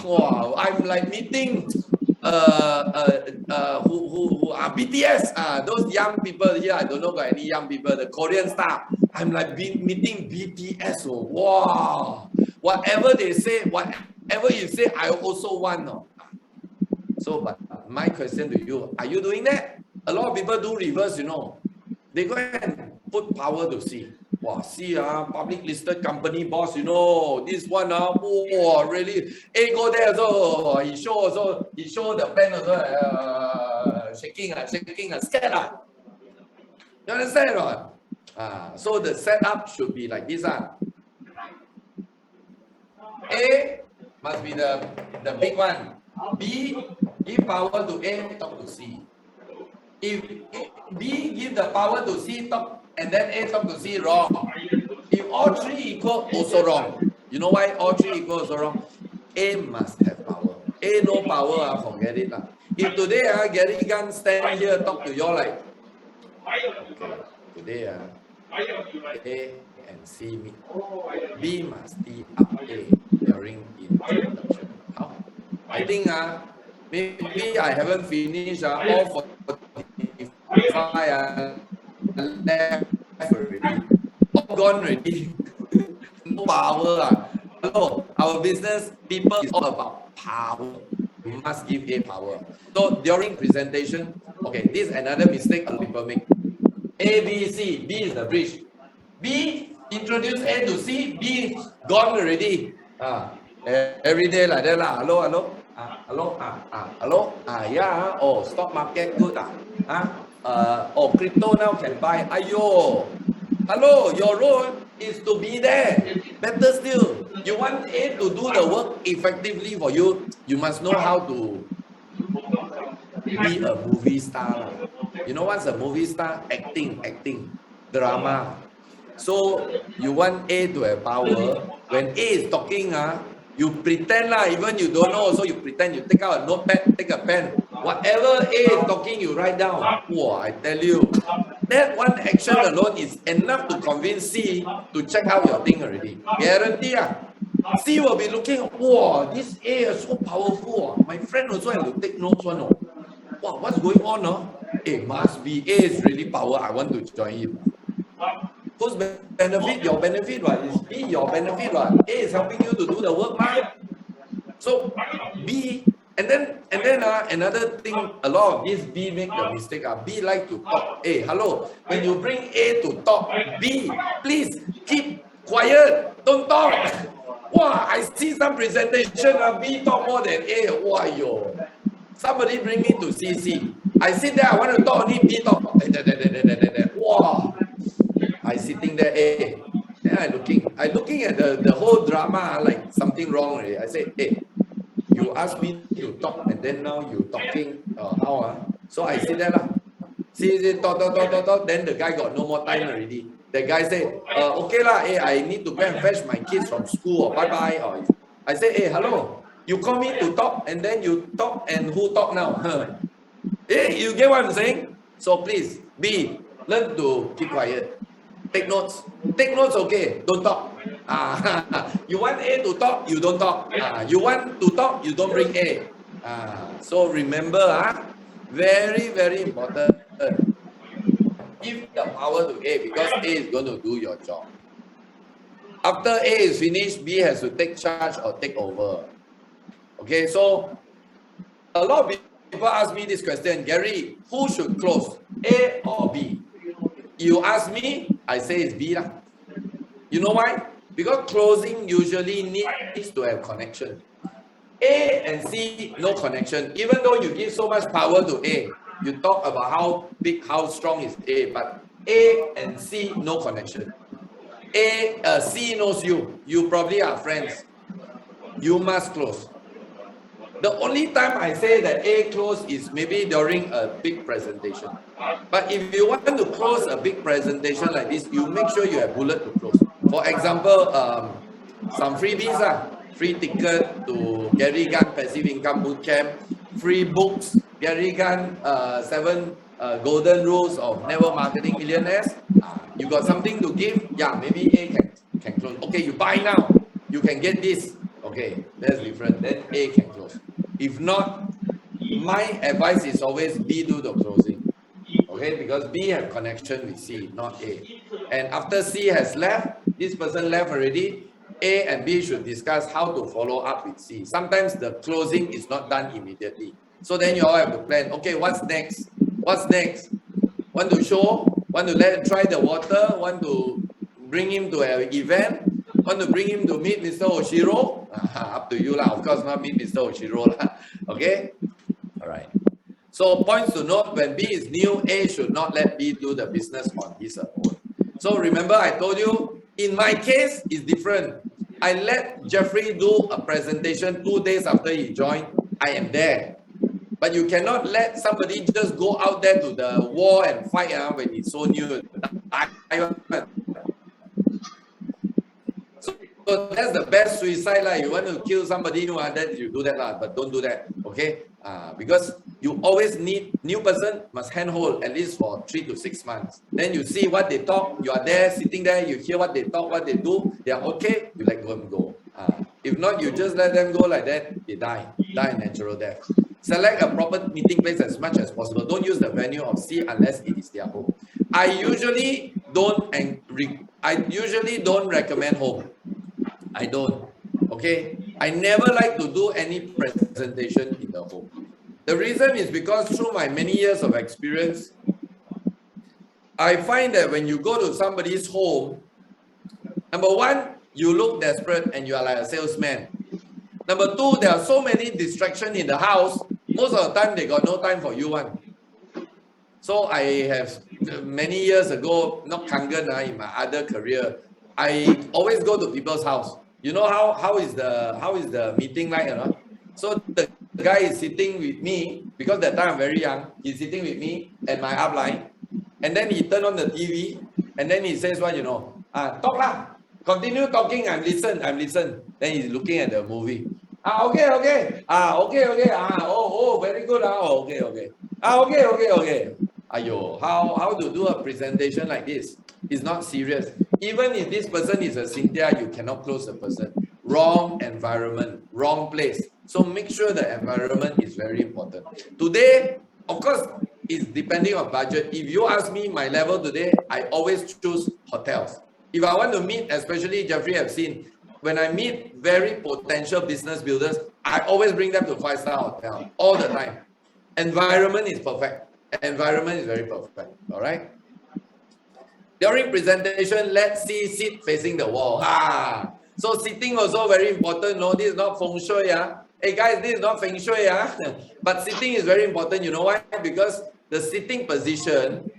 Oh, I'm like meeting who are BTS, those young people here. I don't know got any young people, the Korean star. I'm like meeting BTS. Oh, wow. Whatever they say, whatever you say, I also want. So, but my question to you, are you doing that? A lot of people do reverse, you know. They go and put power to C. Wow, C, public listed company boss, you know, this one, really, A go there, so he show the pen also, shaking, scared. You understand or not? So the setup should be like this. A must be the big one. B, give power to A, talk to C. If B give the power to C, talk, and then A talk to C, wrong. If all three equal, also wrong. You know why all three equal also wrong? A must have power. A no power, forget it. If today Gary Gunn stand here talk to you all like, okay, today A and C meet. B must tee up A during introduction. How? I think maybe I haven't finished all 45 left already. All gone already. power. Hello, our business people is all about power. You must give A power. So during presentation, okay, this is another mistake a lot of people make. A, B, C. B is the bridge. B introduce A to C. B gone already. Every day like that lah. Hello, hello. Hello. Yeah. Oh, stock market good. Oh, crypto now can buy. Ayo. Hello, your role is to be there. Better still, you want A to do the work effectively for you. You must know how to be a movie star. You know what's a movie star? Acting, drama. So you want A to have power. When A is talking, you pretend lah, even you don't know, so you pretend, you take out a notepad, take a pen. Whatever A is talking, you write down. Wow, I tell you, that one action alone is enough to convince C to check out your thing already. Guarantee. C will be looking, wow, this A is so powerful. My friend also have to take notes one. Wow, what's going on? It must be A is really power. I want to join him. Whose benefit? Your benefit, right? Is B your benefit, right? A is helping you to do the work, right? So B, and then another thing, a lot of these B make the mistake. B like to talk. Hey, hello. When you bring A to talk, B, please keep quiet. Don't talk. Wow, I see some presentation. B talk more than A. Wow, yo. Somebody bring me to CC. I sit there. I want to talk. Only B talk. Wow. I sitting there, then I looking at the whole drama like something wrong already. I say, you asked me to talk and then now you talking how? So I sit there lah. See, talk. Then the guy got no more time already. The guy say, okay lah, I need to go and fetch my kids from school or bye. Or I say, hello, you call me to talk and then you talk and who talk now? You get what I'm saying? So please, B, learn to keep quiet. Take notes. Take notes, okay. Don't talk. You want A to talk, you don't talk. You want to talk, you don't bring A. So remember, very, very important. Give the power to A because A is going to do your job. After A is finished, B has to take charge or take over. Okay, so a lot of people ask me this question, Gary, who should close, A or B? You ask me, I say it's B lah. You know why? Because closing usually needs to have connection. A and C, no connection. Even though you give so much power to A, you talk about how big, how strong is A, but A and C, no connection. C knows you. You probably are friends. You must close. The only time I say that A close is maybe during a big presentation. But if you want to close a big presentation like this, you make sure you have bullet to close. For example, some freebies, free ticket to Gary Gunn Passive Income Bootcamp, free books, Gary Gunn 7 Golden Rules of Network Marketing Millionaires. You got something to give? Yeah, maybe A can close. Okay, you buy now. You can get this. Okay, that's different. Then A can close. If not, my advice is always B do the closing. Okay, because B have connection with C, not A. And after C has left, this person left already, A and B should discuss how to follow up with C. Sometimes the closing is not done immediately. So then you all have to plan, okay, what's next? What's next? Want to show? Want to let him try the water? Want to bring him to an event? Want to bring him to meet Mr. Oshiro? Up to you lah. Of course, not meet Mr. Oshiro lah. Okay? All right. So points to note, when B is new, A should not let B do the business on his own. So remember I told you, in my case, it's different. I let Jeffrey do a presentation 2 days after he joined. I am there. But you cannot let somebody just go out there to the war and fight when it's so new. So that's the best suicide lah. You want to kill somebody new, then you do that lah. But don't do that, okay? Because you always need new person must handhold at least for 3 to 6 months. Then you see what they talk. You are there sitting there. You hear what they talk, what they do. They are okay. You let them go. If not, you just let them go like that. They die natural death. Select a proper meeting place as much as possible. Don't use the venue of C unless it is their home. I usually don't recommend home. I don't. Okay, I never like to do any presentation in the home. The reason is because through my many years of experience, I find that when you go to somebody's home, number one, you look desperate and you are like a salesman. Number two, there are so many distractions in the house. Most of the time, they got no time for you one. So I have many years ago, not Kangen in my other career, I always go to people's house. You know how is the meeting like, you know? So the guy is sitting with me because that time I'm very young. He's sitting with me and my upline, and then he turn on the TV and then he says, "What talk lah, continue talking. I'm listen." Then he's looking at the movie. Okay, okay. Okay, okay. Very good. Okay, okay. Okay, okay, okay. Ayo, how to do a presentation like this? It's not serious. Even if this person is a Cynthia, you cannot close the person. Wrong environment, wrong place. So make sure the environment is very important. Today, of course, it's depending on budget. If you ask me my level today, I always choose hotels. If I want to meet, especially Jeffrey have seen, when I meet very potential business builders, I always bring them to 5-star hotel all the time. Environment is perfect. Environment is very perfect. All right. During presentation, let's see sit facing the wall. So sitting also very important. No, this is not feng shui. Hey guys, this is not feng shui. But sitting is very important. You know why? Because the sitting position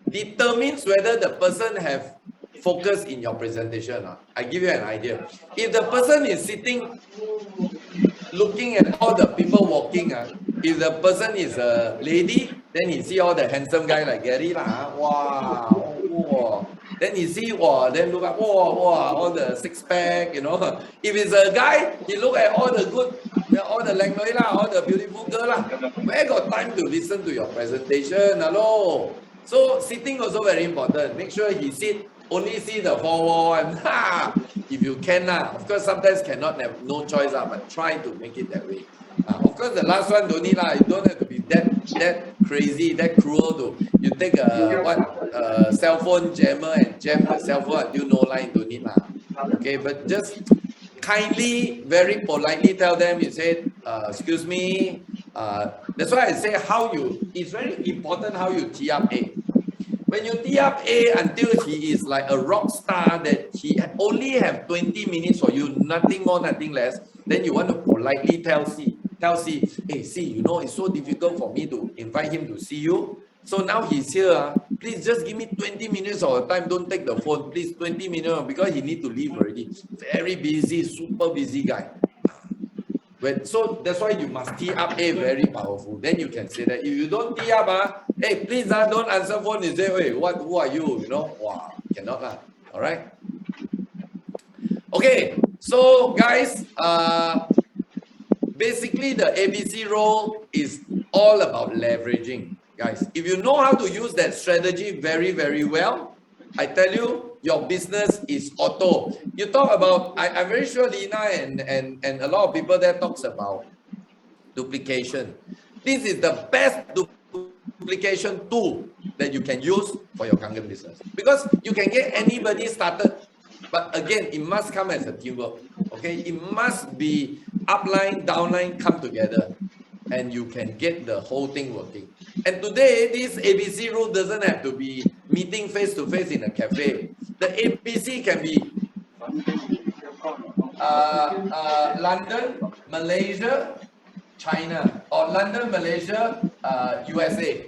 determines whether the person have focus in your presentation. I give you an idea. If the person is sitting looking at all the people walking, if the person is a lady, then he see all the handsome guy like Gary wow. Then he see then look at all the six pack, If it's a guy, he look at all the good, all the language all the beautiful girl Where got time to listen to your presentation? Hello. So sitting also very important. Make sure he sit only see the four wall and if you can of course sometimes cannot have no choice but try to make it that way. Of course the last one don't need you don't have to be that crazy, that cruel to you take a cell phone jammer and jam the cell phone until no line, don't need okay, but just kindly, very politely tell them, you say, excuse me, that's why I say it's very important how you tee up A. When you tee up A until he is like a rock star that he only have 20 minutes for you, nothing more, nothing less, then you want to politely tell C, hey C, it's so difficult for me to invite him to see you. So now he's here, please just give me 20 minutes of time, don't take the phone, please, 20 minutes, because he need to leave already. Very busy, super busy guy. So that's why you must tee up A very powerful. Then you can say that. If you don't tee up, hey, please don't answer phone. You say, hey, who are you? Wow, cannot all right. Okay, so guys, basically the ABC role is all about leveraging, guys. If you know how to use that strategy very, very well, I tell you, your business is auto. You talk about, I'm very sure Lina and a lot of people there talks about duplication. This is the best duplication tool that you can use for your Kangen business. Because you can get anybody started, but again, it must come as a teamwork. Okay, it must be upline, downline come together, and you can get the whole thing working. And today, this ABC rule doesn't have to be meeting face to face in a cafe. The ABC can be London, Malaysia, China, or London, Malaysia, USA.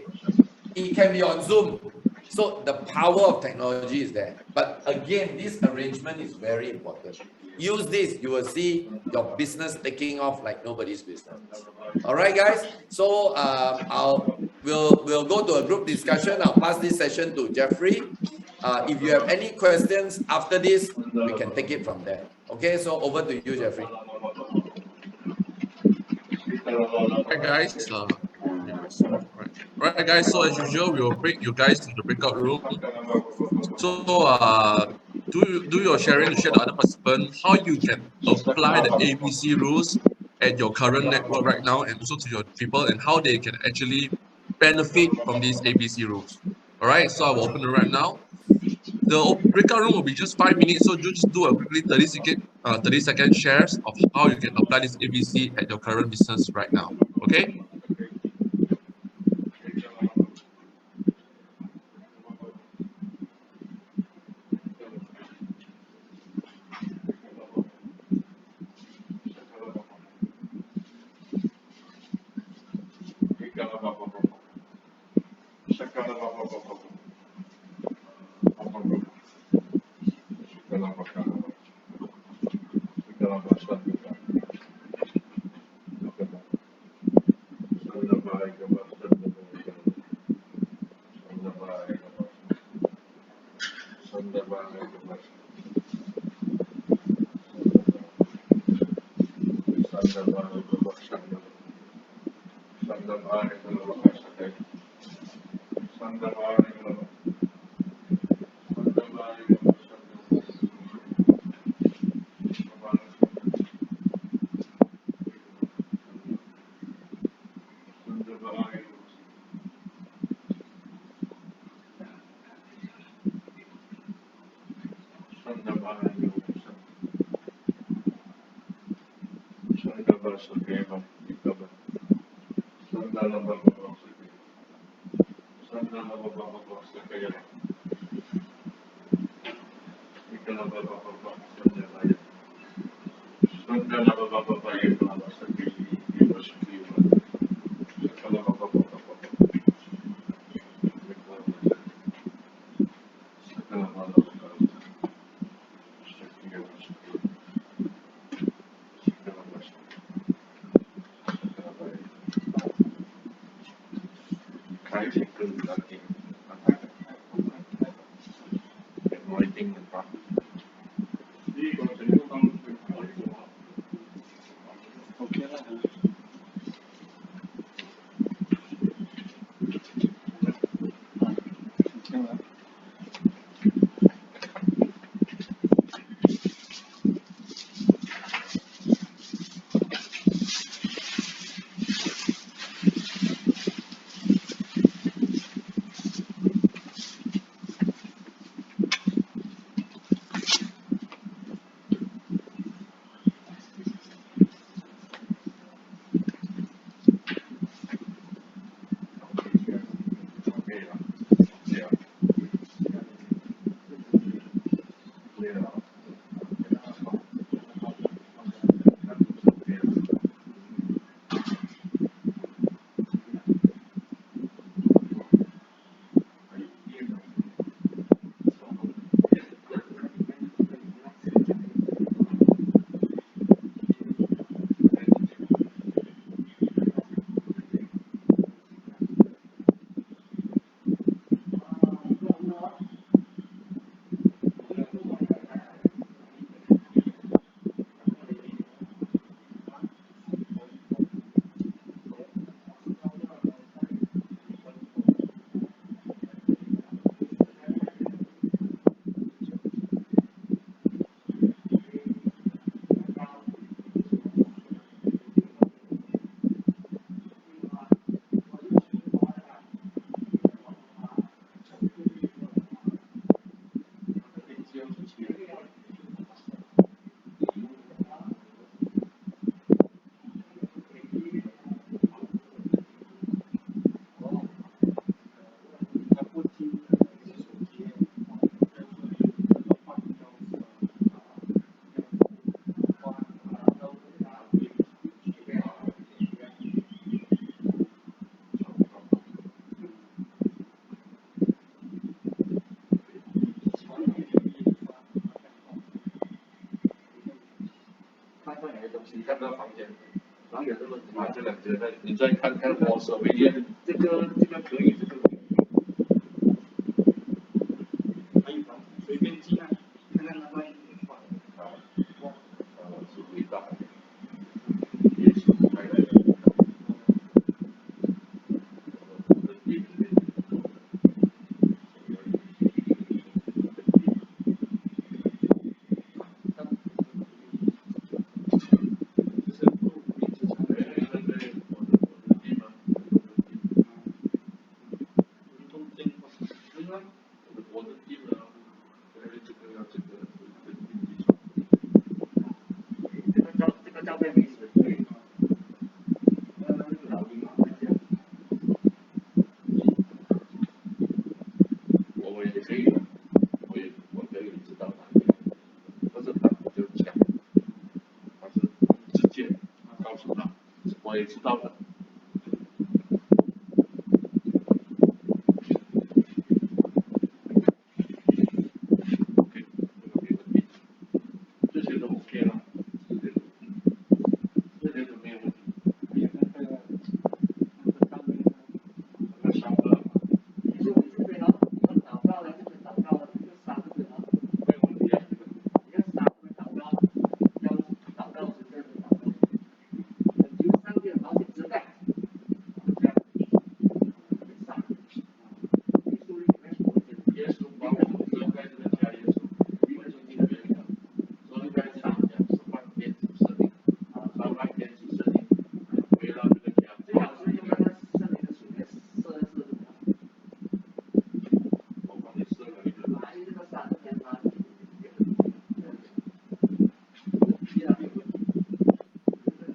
It can be on Zoom. So the power of technology is there. But again, this arrangement is very important. Use this, you will see your business taking off like nobody's business. All right, guys. So we'll go to a group discussion. I'll pass this session to Jeffrey. If you have any questions after this, we can take it from there. Okay, so over to you, Jeffrey. Right, guys. Right, guys. So as usual, we will bring you guys to the breakout room. So do your sharing to share to other participants how you can apply the ABC rules at your current network right now, and also to your people, and how they can actually benefit from these ABC rules. All right. So I will open it right now. The breakout room will be just 5 minutes, so you just do a quickly 30-second shares of how you can apply this ABC at your current business right now. Okay?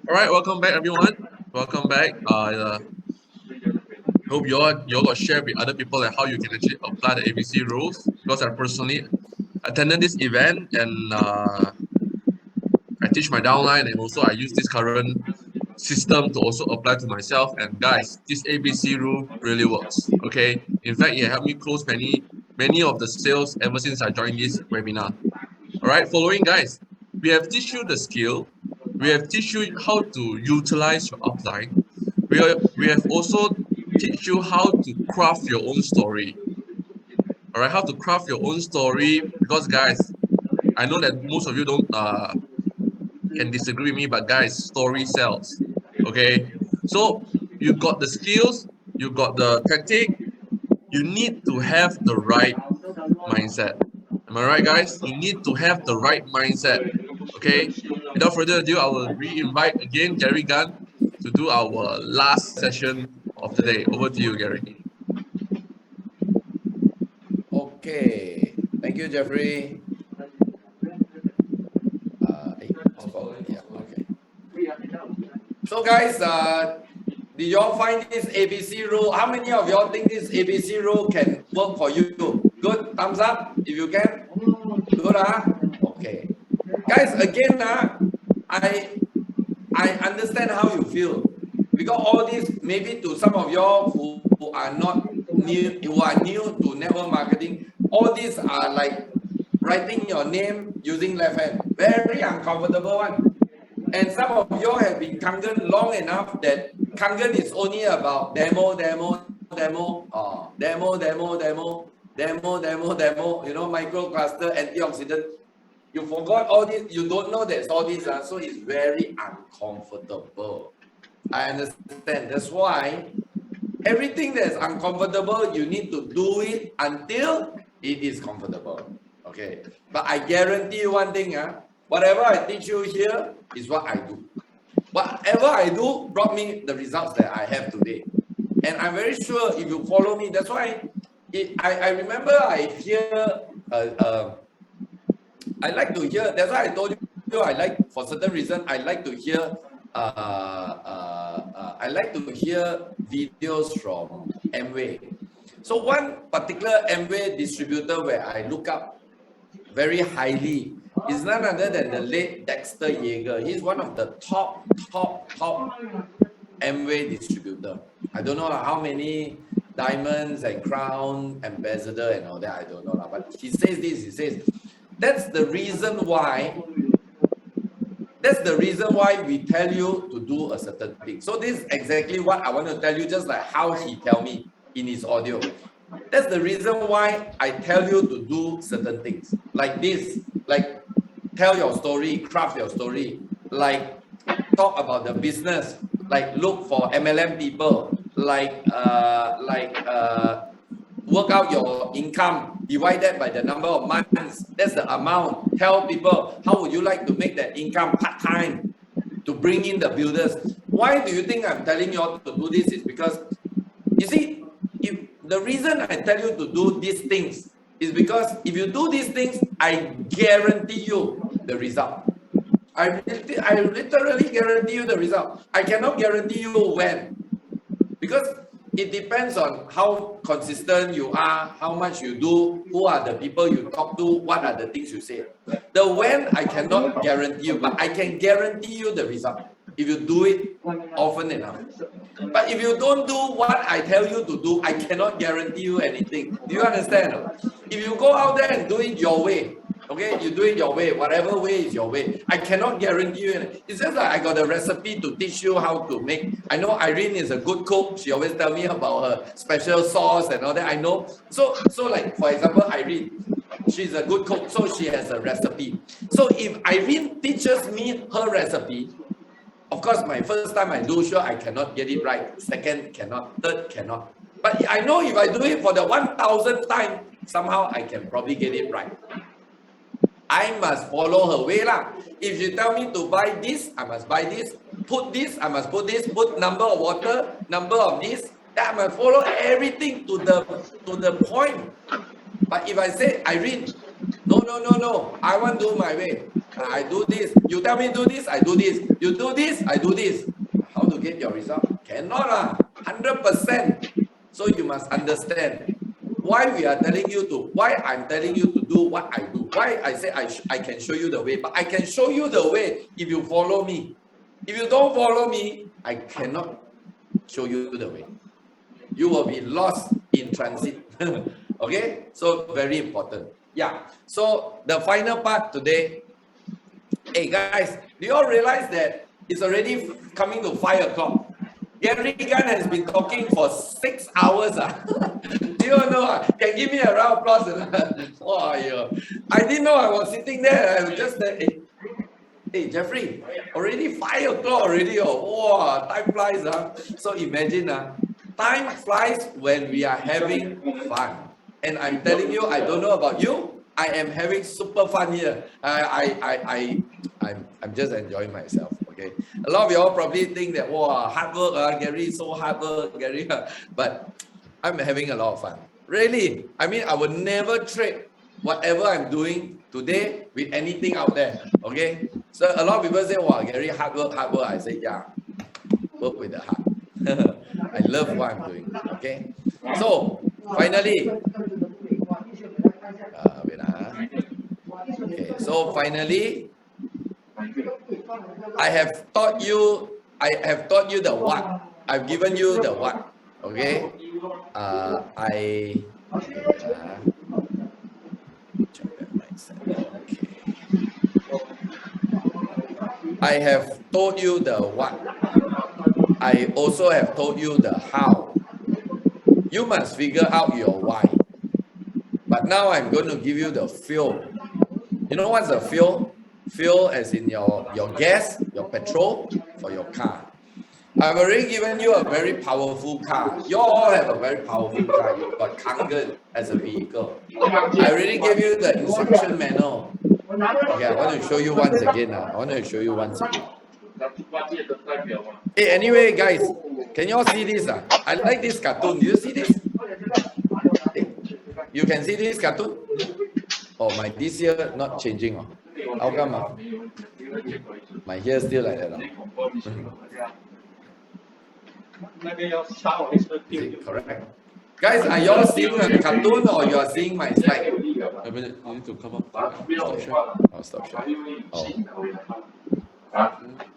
All right, welcome back, everyone. Welcome back. Hope you all got share with other people like how you can actually apply the ABC rules. Because I personally attended this event and I teach my downline and also I use this current system to also apply to myself. And guys, this ABC rule really works. Okay. In fact, it helped me close many of the sales ever since I joined this webinar. All right, following guys, we have teach you the skill. We have teach you how to utilize your upline. We have also teach you how to craft your own story. All right, how to craft your own story because guys, I know that most of you don't can disagree with me, but guys, story sells. Okay, so you got the skills, you got the tactic. You need to have the right mindset. Am I right, guys? You need to have the right mindset. Okay. Without further ado, I will re-invite again Gary Gunn to do our last session of the day. Over to you, Gary. Okay. Thank you, Jeffrey. Yeah, okay. So guys, did y'all find this ABC rule? How many of y'all think this ABC rule can work for you? Good, thumbs up if you can. Good, okay. Guys, again, I understand how you feel because all this maybe to some of y'all who are not new, who are new to network marketing, all these are like writing your name using left hand, very uncomfortable one. And some of y'all have been Kangen long enough that Kangen is only about demo, you know, microcluster, antioxidant. You forgot all this, you don't know there's all this, so it's very uncomfortable. I understand. That's why everything that's uncomfortable, you need to do it until it is comfortable. Okay. But I guarantee you one thing, whatever I teach you here is what I do. Whatever I do brought me the results that I have today. And I'm very sure if you follow me, that's why I remember I hear I like to hear, that's why I told you I like, for certain reason, I like to hear videos from Amway. So one particular Amway distributor where I look up very highly is none other than the late Dexter Yeager. He's one of the top Amway distributor. I don't know how many diamonds and crown ambassador and all that, I don't know. But he says this, he says, that's the reason why we tell you to do a certain thing. So this is exactly what I want to tell you, just like how he tell me in his audio. That's the reason why I tell you to do certain things. Like this, like tell your story, craft your story, like talk about the business, like look for MLM people, like work out your income, divide that by the number of months. That's the amount. Tell people how would you like to make that income part-time to bring in the builders. Why do you think I'm telling you all to do this is because, you see, if the reason I tell you to do these things is because if you do these things, I guarantee you the result. I literally guarantee you the result. I cannot guarantee you when, because it depends on how consistent you are, how much you do, who are the people you talk to, what are the things you say. The when I cannot guarantee you, but I can guarantee you the result if you do it often enough. But if you don't do what I tell you to do, I cannot guarantee you anything. Do you understand? If you go out there and do it your way, okay, you do it your way, whatever way is your way, I cannot guarantee you anything. It's just like I got a recipe to teach you how to make. I know Irene is a good cook. She always tell me about her special sauce and all that. I know. So like, for example, Irene, she's a good cook, so she has a recipe. So if Irene teaches me her recipe, of course, my first time I do, sure, I cannot get it right. Second, cannot. Third, cannot. But I know if I do it for the 1000th time, somehow I can probably get it right. I must follow her way lah. If she tell me to buy this, I must buy this. Put this, I must put this. Put number of water, number of this. That I must follow everything to the point. But if I say, Irene, no, I want to do my way. I do this. You tell me do this, I do this. You do this, I do this. How to get your result? Cannot lah. 100%. So you must understand why we are telling you to, why I'm telling you to do what I do. Why I say I can show you the way, but I can show you the way if you follow me. If you don't follow me, I cannot show you the way. You will be lost in transit. Okay, so very important. Yeah, so the final part today. Hey guys, do you all realize that it's already coming to 5 o'clock? Gary Gunn has been talking for 6 hours. Do you all know? Can give me a round of applause? Oh, yeah. I didn't know I was sitting there. I was just there. Hey, Jeffrey, already 5 o'clock already. Oh, wow, time flies. So imagine, time flies when we are having fun. And I'm telling you, I don't know about you, I am having super fun here. I'm just enjoying myself. Okay, a lot of y'all probably think that wow, hard work, Gary, so hard work, Gary. But I'm having a lot of fun. Really, I mean, I would never trade whatever I'm doing today with anything out there. Okay, so a lot of people say, wow, Gary, hard work, hard work. I say, yeah, work with the heart. I love what I'm doing. Okay, so finally. Okay, so finally, I have taught you the what. I've given you the what. Okay. I have told you the what. I also have told you the how. You must figure out your why. But now I'm going to give you the fuel. You know what's the fuel? Fuel as in your gas, your petrol for your car. I've already given you a very powerful car. You all have a very powerful car. You've got Kangen as a vehicle. I already gave you the instruction manual. Okay, I want to show you once again. Hey, anyway, guys, can you all see this? I like this cartoon. Do you see this? Hey, you can see this cartoon? Oh, my this year not changing. How come? My hair still like that. Is it correct? Guys, are you all seeing a cartoon or you are seeing my slide? You need to come up. Stop share. Oh, stop share. Oh.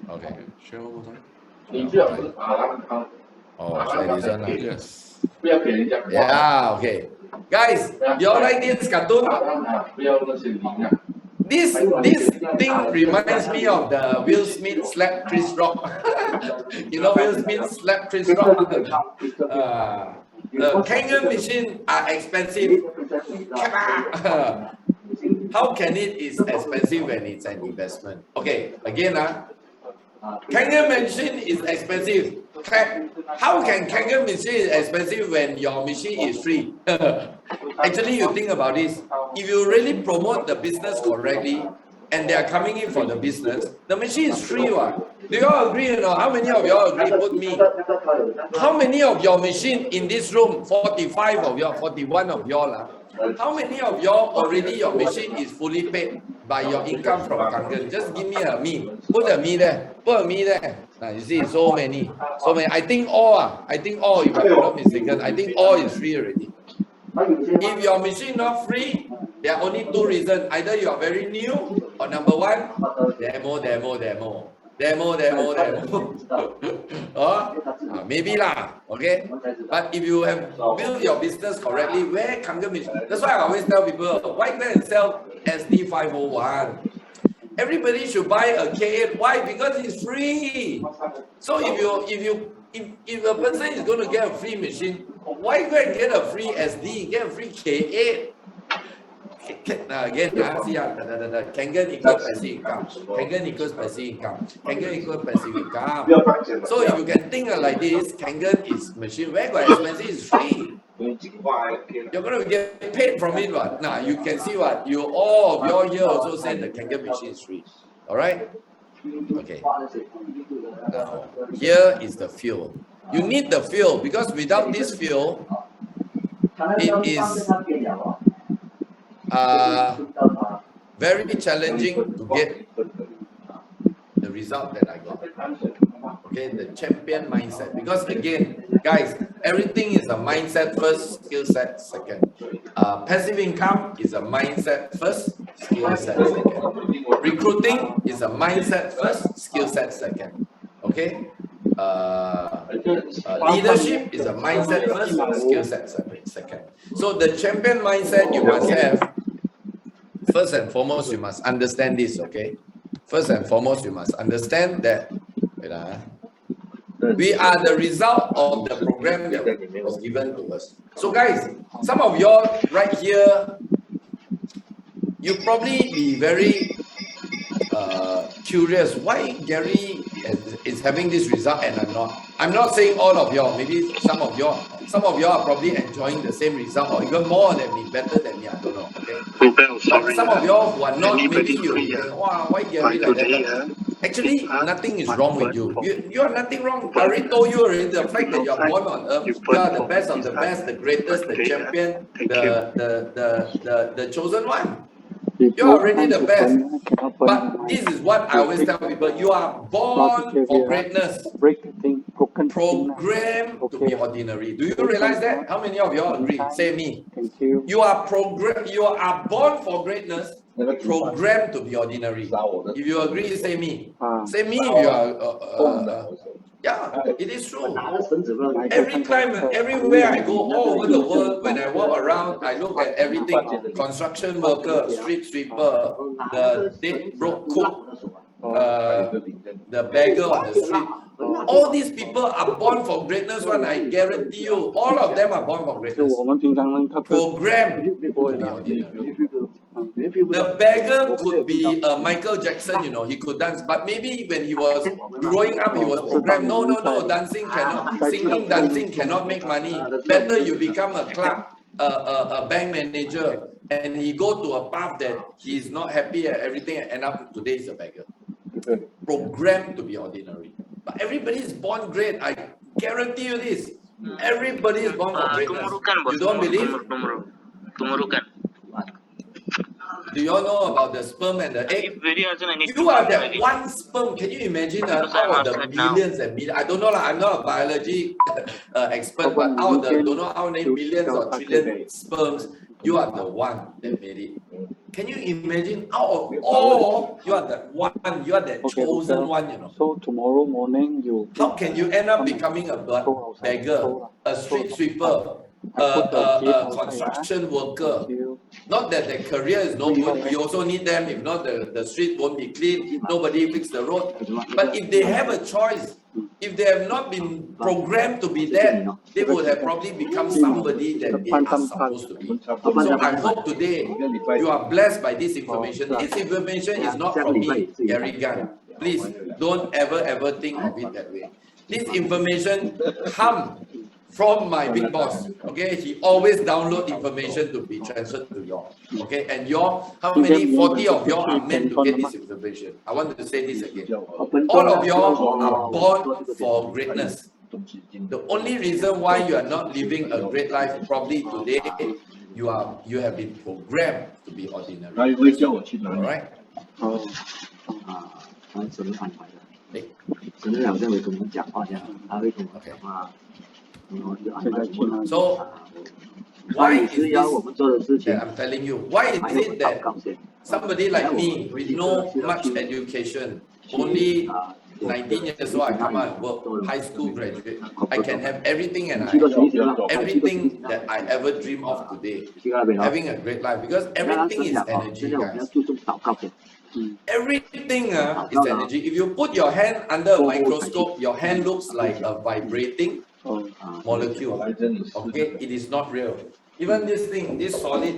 Okay. Share one more time. Oh, share this one. Yes. Yeah, okay. Guys, you all like this cartoon? This thing reminds me of the Will Smith slap Chris Rock. You know Will Smith slap Chris Rock? The Kangen machine are expensive. How can it is expensive when it's an investment? Okay, again, Kangen machine is expensive. How can Kangen machine is expensive when your machine is free? Actually, you think about this. If you really promote the business correctly, and they are coming in for the business, the machine is free. Do you all agree or not? How many of you all agree? Put me. How many of your machine in this room, 45 of you, 41 of you all, how many of you already your machine is fully paid by your income from Kangen? Just give me a me. Put a me there. Put a me there. Now you see, so many. So many. I think all, if I'm not mistaken, I think all is free already. If your machine not free, there are only two reasons. Either you are very new, or number one, demo. Maybe lah, okay? But if you have built your business correctly, where Kangen machine? That's why I always tell people, why go and sell SD501? Everybody should buy a K8. Why? Because it's free. So if a person is going to get a free machine, why go and get a free SD? Get a free K8. Again, see, Kangen equals passive income. Kangen equals passive income. Kangen equals passive income. So if you can think like this, Kangen is machine. Where got expensive is free. You're going to get paid from it. What? Now you can see what you all of your here also say the Kangen machine is free. All right. Okay. Now here is the fuel. You need the fuel because without this fuel, it is very challenging to get the result that I got. Okay, the champion mindset. Because again, guys, everything is a mindset first, skill set second. Passive income is a mindset first, skill set second. Recruiting is a mindset first, skill set second. Okay. Leadership is a mindset first, skill set second. So the champion mindset you must have. First and foremost, you must understand this, okay? First and foremost, you must understand that we are the result of the program that was given to us. So guys, some of y'all right here, you probably be very curious why Gary is having this result and I'm not. I'm not saying all of y'all, maybe some of y'all are probably enjoying the same result or even more than me, better than me, I don't know. Okay. But some of y'all who are not, maybe you think, wow, why Gary like that? Actually, nothing is wrong with you. You are nothing wrong. I already told you already, the fact that you are born on earth, you are the best of the best, the greatest, the champion, the chosen one. You're already the best. But this is what I always tell people. You are born for greatness. Programmed to be ordinary. Do you realize that? How many of you all agree? Say me. You are born for greatness, programmed to be ordinary. If you agree, say me. Say me if you are yeah, it is true. Every time, everywhere I go all over the world, when I walk around, I look at everything. Construction worker, street sweeper, the dead broke cook, the beggar on the street. All these people are born for greatness, one, I guarantee you. All of them are born for greatness. Programmed to be ordinary. The beggar could be Michael Jackson, you know, he could dance, but maybe when he was growing up, he was programmed, no, dancing cannot, singing, dancing cannot make money. Better you become a clerk, a bank manager, and he go to a path that he's not happy at everything and end up today is a beggar. Programmed to be ordinary. But everybody is born great, I guarantee you this. Everybody is born for greatness. You don't believe? Do you all know about the sperm and the egg? You are that one sperm. Can you imagine out of the millions and millions? I don't know, I'm not a biology expert, but out of the don't know how many millions or trillions sperms, you are the one that made it. Can you imagine out of all, you are that one, you are that chosen one, you know. So tomorrow morning how can you end up becoming a beggar, a street sweeper, a construction worker? Not that their career is no good, we also need them. If not, the street won't be clean, nobody fix the road. But if they have a choice, if they have not been programmed to be that, they would have probably become somebody that they are supposed to be. So I hope today you are blessed by this information. This information is not from me, Gary Gunn. Please don't ever think of it that way. This information comes from my big boss. Okay, he always download information to be transferred to you. Okay, and how many 40 of you are meant to get this information? I want to say this again. All of you are born for greatness. The only reason why you are not living a great life probably today, you have been programmed to be ordinary. All right? 神安排的，神好像会跟我们讲话这样，他会跟我讲话，就安排什么。So why is this that I'm telling you? Why is it that somebody like me with no much education, only 19 years old, I come out and work, high school graduate, I can have everything and everything that I ever dream of today, having a great life, because everything is energy, guys. Everything is energy. If you put your hand under a microscope, your hand looks like a vibrating molecule. Okay, it is not real. Even this thing, this solid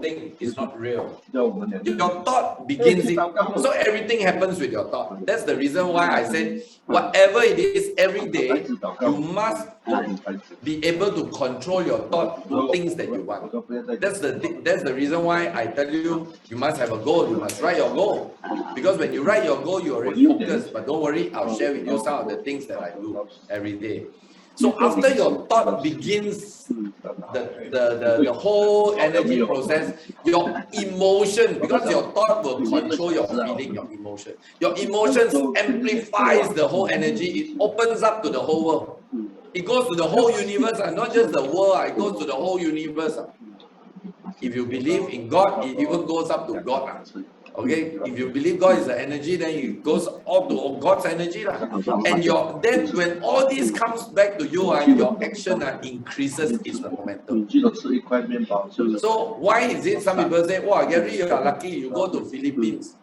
thing is not real. Your thought begins it. So everything happens with your thought. That's the reason why I said, whatever it is, every day, you must be able to control your thought to things that you want. That's the reason why I tell you, you must have a goal. You must write your goal. Because when you write your goal, you already focus. But don't worry, I'll share with you some of the things that I do every day. So after your thought begins the whole energy process, your emotion, because your thought will control your feeling, your emotion. Your emotions amplifies the whole energy. It opens up to the whole world. It goes to the whole universe, and not just the world, it goes to the whole universe. If you believe in God, it even goes up to God. Okay, if you believe God is the energy, then it goes up to God's energy. And then when all this comes back to you, your action increases its momentum. So why is it some people say, wow, Gary, you are lucky, you go to Philippines.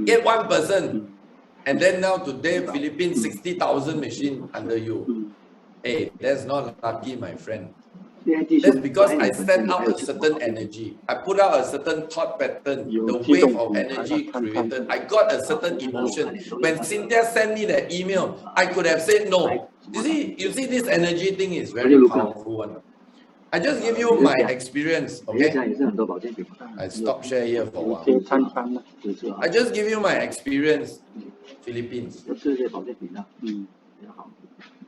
Get one person. And then now today, Philippines, 60,000 machines under you. Hey, that's not lucky, my friend. That's because I set out a certain energy. I put out a certain thought pattern, the wave of energy created. I got a certain emotion. When Cynthia sent me the email, I could have said no. You see, this energy thing is very powerful one. I just give you my experience, okay? I stop share here for a while. I just give you my experience, Philippines.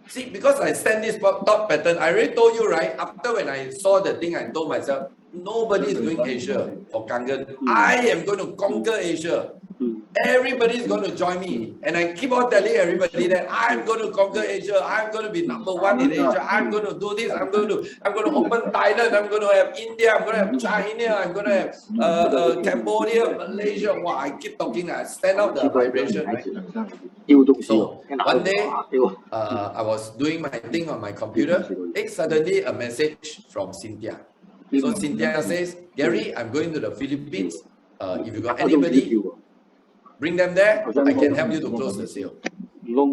See, because I sent this thought pattern, I already told you, right? After when I saw the thing, I told myself, nobody is doing Asia for Kangen. I am going to conquer Asia. Everybody is going to join me. And I keep on telling everybody that I'm going to conquer Asia. I'm going to be #1 in Asia. I'm going to do this. I'm going to open Thailand. I'm going to have India. I'm going to have China. I'm going to have Cambodia, Malaysia. Wow, I keep talking. I stand out the vibration, right? So one day, I was doing my thing on my computer. Suddenly a message from Cynthia. So Cynthia says, Gary, I'm going to the Philippines. If you got anybody, bring them there. I can help you to close the sale.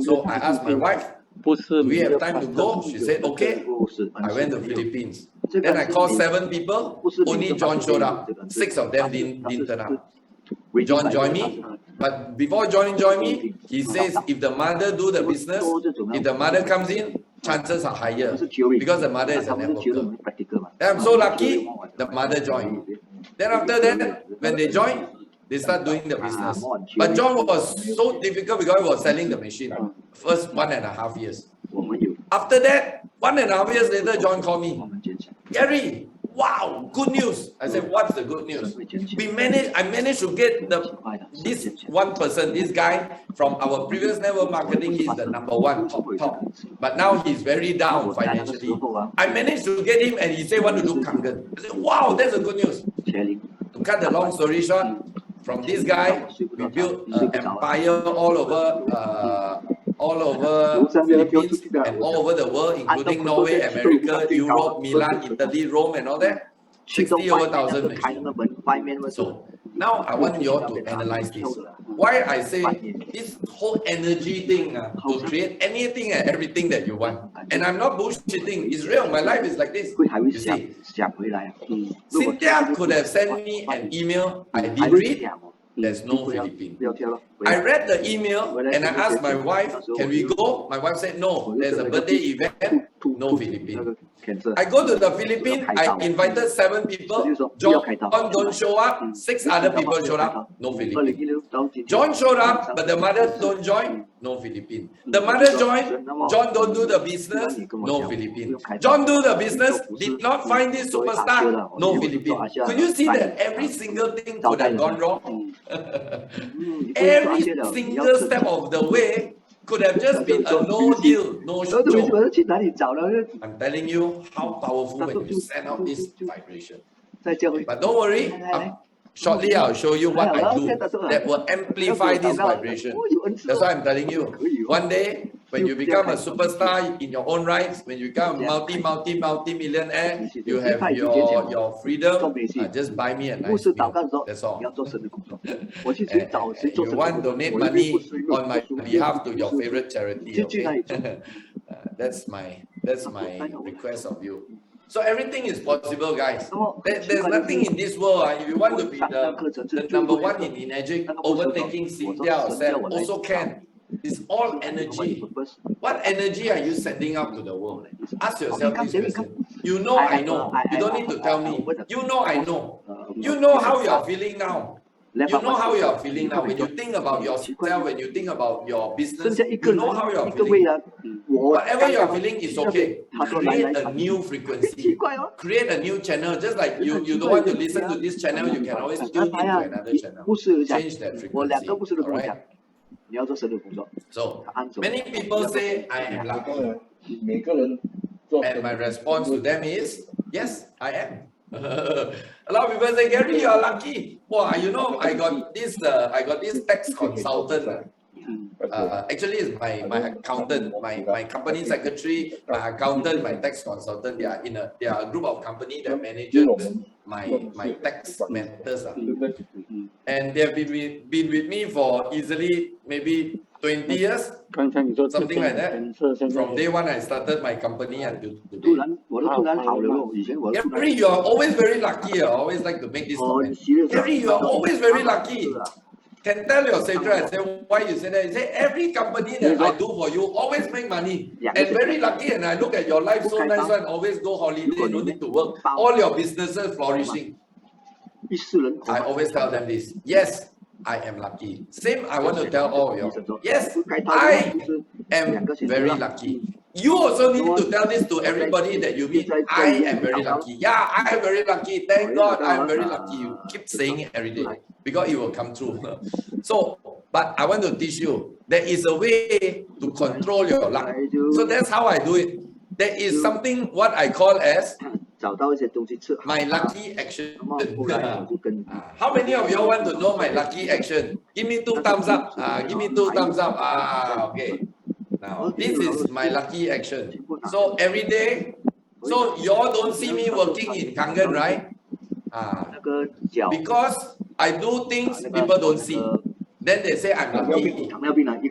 So I asked my wife, do we have time to go? She said, okay. I went to Philippines. Then I called 7 people. Only John showed up. 6 of them didn't turn up. John joined me. But before John joined me, he says, if the mother do the business, if the mother comes in, chances are higher. Because the mother is a networker. And I'm so lucky, the mother joined. Then after that, when they joined, they start doing the business. But John was so difficult because he was selling the machine. First 1.5 years. After that, 1.5 years later, John called me. Gary, wow, good news. I said, what's the good news? I managed to get this one person, this guy from our previous network marketing. He's the #1 top. But now he's very down financially. I managed to get him and he said, want to do Kangen. I said, wow, that's a good news. To cut the long story short, from this guy, we built an empire all over Philippines and all over the world, including Norway, America, Europe, Milan, Italy, Rome, and all that. 60,000 machines. So now I want you all to analyze this. Why I say this whole energy thing to create anything and everything that you want. And I'm not bullshitting. It's real. My life is like this. You see, Cynthia could have sent me an email. I did read. There's no Philippines. I read the email and I asked my wife, can we go? My wife said, no, there's a birthday event. no Philippines. I go to the Philippines, I invited 7 people. John don't show up, 6 other people showed up, no Philippines. John showed up, but the mother don't join, no Philippines. The mother joined, John don't do the business, no Philippines. John do the business, did not find this superstar, no Philippines. Could you see that every single thing could have gone wrong? Every single step of the way could have just been a no deal, no show. I'm telling you how powerful when you send out this vibration. But don't worry, shortly I'll show you what I do that will amplify this vibration. That's why I'm telling you. One day, when you become a superstar in your own rights, when you become a multi-millionaire, you have your freedom, just buy me a nice meal. That's all. And you want to donate money on my behalf to your favorite charity, okay? That's my request of you. So everything is possible, guys. There's nothing in this world. If you want to be the number one in Enagic, overtaking Cynthia or Sam, also can. It's all energy. What energy are you sending out to the world? Ask yourself this question. You know I know. You don't need to tell me. You know I know. You know how you are feeling now. You know how you are feeling now. When you think about yourself, when you think about your business, you know how you are feeling. Whatever you are feeling is okay. Create a new frequency. Create a new channel. Just like you don't want to listen to this channel, you can always tune into another channel. Change that frequency. Alright? So many people say I am lucky. And my response to them is, yes, I am. A lot of people say, Gary, you are lucky. Wow, you know, I got this tax consultant. Actually, it's my accountant, my company secretary, my accountant, my tax consultant. They are a group of company that manages my tax matters. And they have been with me for easily maybe 20 years, something like that. From day one, I started my company until today. Gary, you are always very lucky. I always like to make this comment. Gary, you are always very lucky. Can tell your secretary, I say, why you say that? You say, every company that I do for you always make money. And very lucky, and I look at your life so nice one, always go holiday, no need to work. All your businesses flourishing. I always tell them this. Yes, I am lucky. Same, I want to tell all of you. Yes, I am very lucky. You also need to tell this to everybody that you meet. I am very lucky. Yeah, I am very lucky. Thank God I am very lucky. You keep saying it every day because it will come true. So, but I want to teach you, there is a way to control your luck. So that's how I do it. There is something what I call as my lucky action. How many of you want to know my lucky action? Give me 2 thumbs up. Give me 2 thumbs up. Okay. Now, this is my lucky action. So every day, so you all don't see me working in Kangen, right? Because I do things people don't see. Then they say I'm lucky.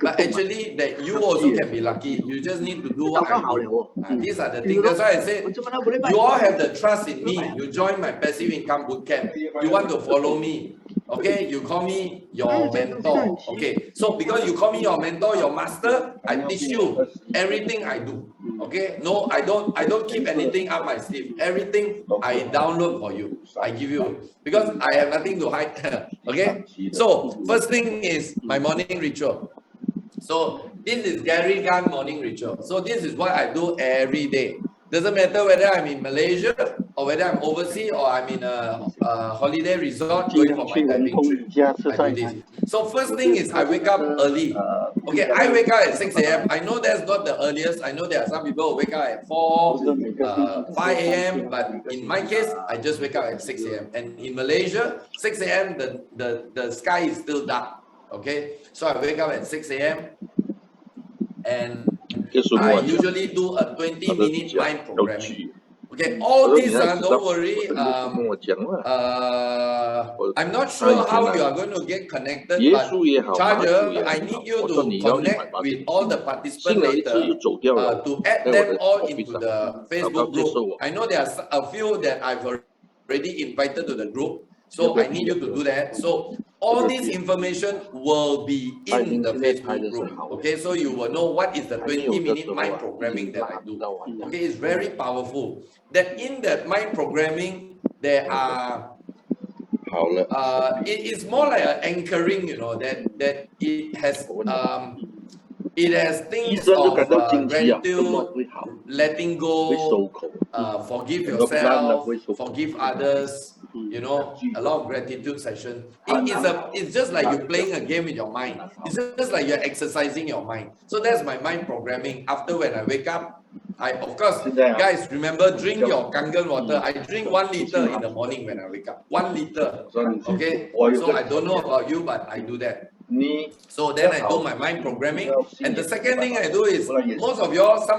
But actually, that you also can be lucky. You just need to do what I do. These are the things. That's why I said, you all have the trust in me. You join my passive income bootcamp. You want to follow me. Okay, you call me your mentor. Okay, so because you call me your mentor, your master, I teach you everything I do. Okay, no, I don't keep anything up my sleeve. Everything I download for you. I give you because I have nothing to hide. Okay, so first thing is my morning ritual. So this is Gary Gan morning ritual. So this is what I do every day. Doesn't matter whether I'm in Malaysia or whether I'm overseas or I'm in a holiday resort going for my diving trip. I do this. So first thing is I wake up early. Okay, I wake up at 6 a.m. I know that's not the earliest. I know there are some people who wake up at 5 a.m. But in my case, I just wake up at 6 a.m. And in Malaysia, 6 a.m. the sky is still dark. Okay, so I wake up at 6 a.m. and I usually do a 20-minute mind programming. Okay, all these, don't worry. I'm not sure how you are going to get connected, but Charger, I need you to connect with all the participants later to add them all into the Facebook group. I know there are a few that I've already invited to the group. So I need you to do that. So all this information will be in the Facebook group. Okay, so you will know what is the 20-minute mind programming that I do. Okay, it's very powerful. That in that mind programming, there are it is more like an anchoring, that it has things of gratitude, letting go, forgive yourself, forgive others, a lot of gratitude session. It's just like you're playing a game with your mind. It's just like you're exercising your mind. So that's my mind programming. After when I wake up, of course, guys, remember, drink your Kangen water. I drink 1 liter in the morning when I wake up. 1 liter. Okay. So I don't know about you, but I do that. So then I do my mind programming. And the second thing I do is, some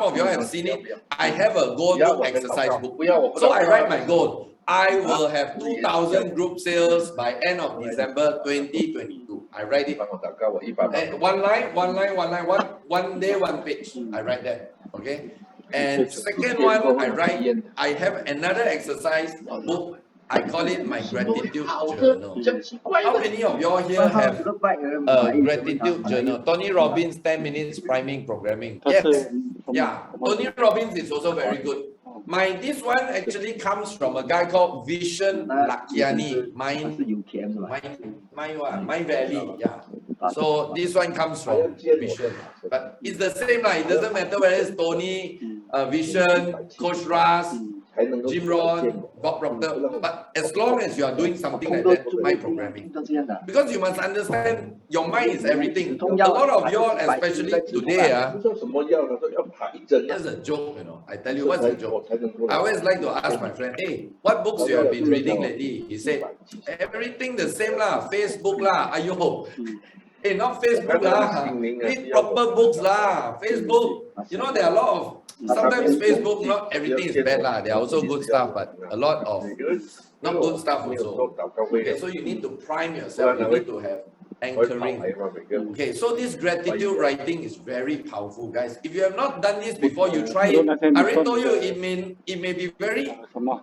of y'all have seen it. I have a goal book, exercise book. So I write my goal. I will have 2,000 group sales by end of December 2022. I write it. One line, one day, one page. I write that. Okay. And second one, I have another exercise book. I call it my gratitude journal. How many of y'all here have a gratitude journal? Tony Robbins, 10 minutes priming programming. Yes. Yeah. Tony Robbins is also very good. This one actually comes from a guy called Vishen Lakiani. Mind Valley. Yeah. So this one comes from Vishen. But it's the same. It doesn't matter whether it's Tony, Vishen, Coach Ras, Jim Rohn, Bob Proctor, but as long as you are doing something like that, mind programming. Because you must understand, your mind is everything. A lot of you all, especially today, here's a joke, I tell you what's a joke. I always like to ask my friend, hey, what books you have been reading lately? He said, everything the same lah, Facebook lah, ayo. Hey, not Facebook lah, read proper books lah, Facebook. There are a lot of, sometimes Facebook, not everything is bad lah. There are also good stuff, but a lot of not good stuff also. Okay, so you need to prime yourself. You need to have anchoring. Okay, so this gratitude writing is very powerful, guys. If you have not done this before, you try it. I already told you it may be very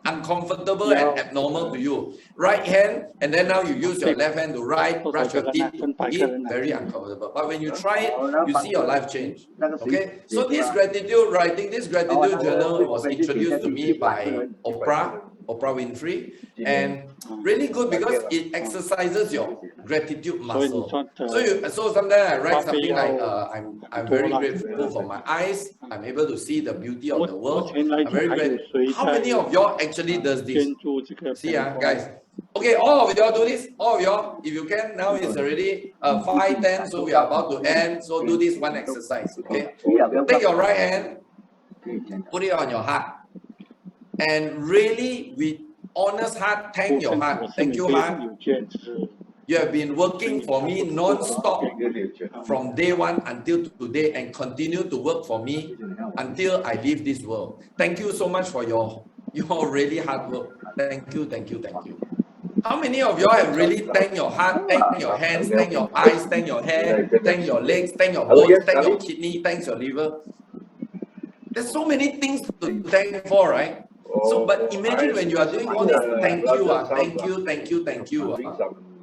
uncomfortable and abnormal to you. Right hand, and then now you use your left hand to write, brush your teeth, eat, very uncomfortable. But when you try it, you see your life change. Okay, so this gratitude writing, this gratitude journal was introduced to me by Oprah Winfrey, and really good because it exercises your gratitude muscle. So sometimes I write something like, I'm very grateful for my eyes. I'm able to see the beauty of the world. I'm very grateful. How many of y'all actually does this? See, guys. Okay, all of y'all do this. All of y'all, if you can, now it's already 5:10, so we are about to end. So do this one exercise. Okay, take your right hand, put it on your heart. And really, with honest heart, thank your heart. Thank you, heart. You have been working for me non-stop from day one until today and continue to work for me until I leave this world. Thank you so much for your really hard work. Thank you, thank you, thank you. How many of y'all have really thanked your heart, thanked your hands, thanked your eyes, thanked your hair, thanked your legs, thanked your bones, thanked your kidney, thanked your liver? There's so many things to thank for, right? So, but imagine when you are doing all this, thank you, thank you.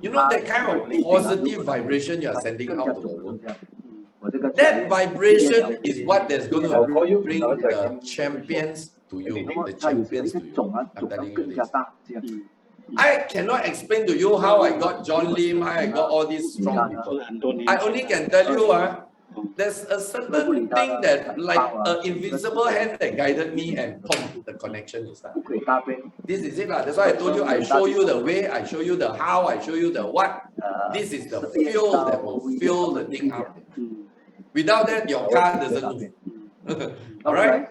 That kind of positive vibration you are sending out to the world. That vibration is what is going to bring the champions to you. The champions to you. I'm telling you this. I cannot explain to you how I got John Lim, how I got all these strong people. I only can tell you, there's a certain thing that, like an invisible hand that guided me, and boom, the connection is done. This is it. That's why I told you, I show you the way, I show you the how, I show you the what. This is the fuel that will fill the thing up. Without that, your car doesn't move. All right?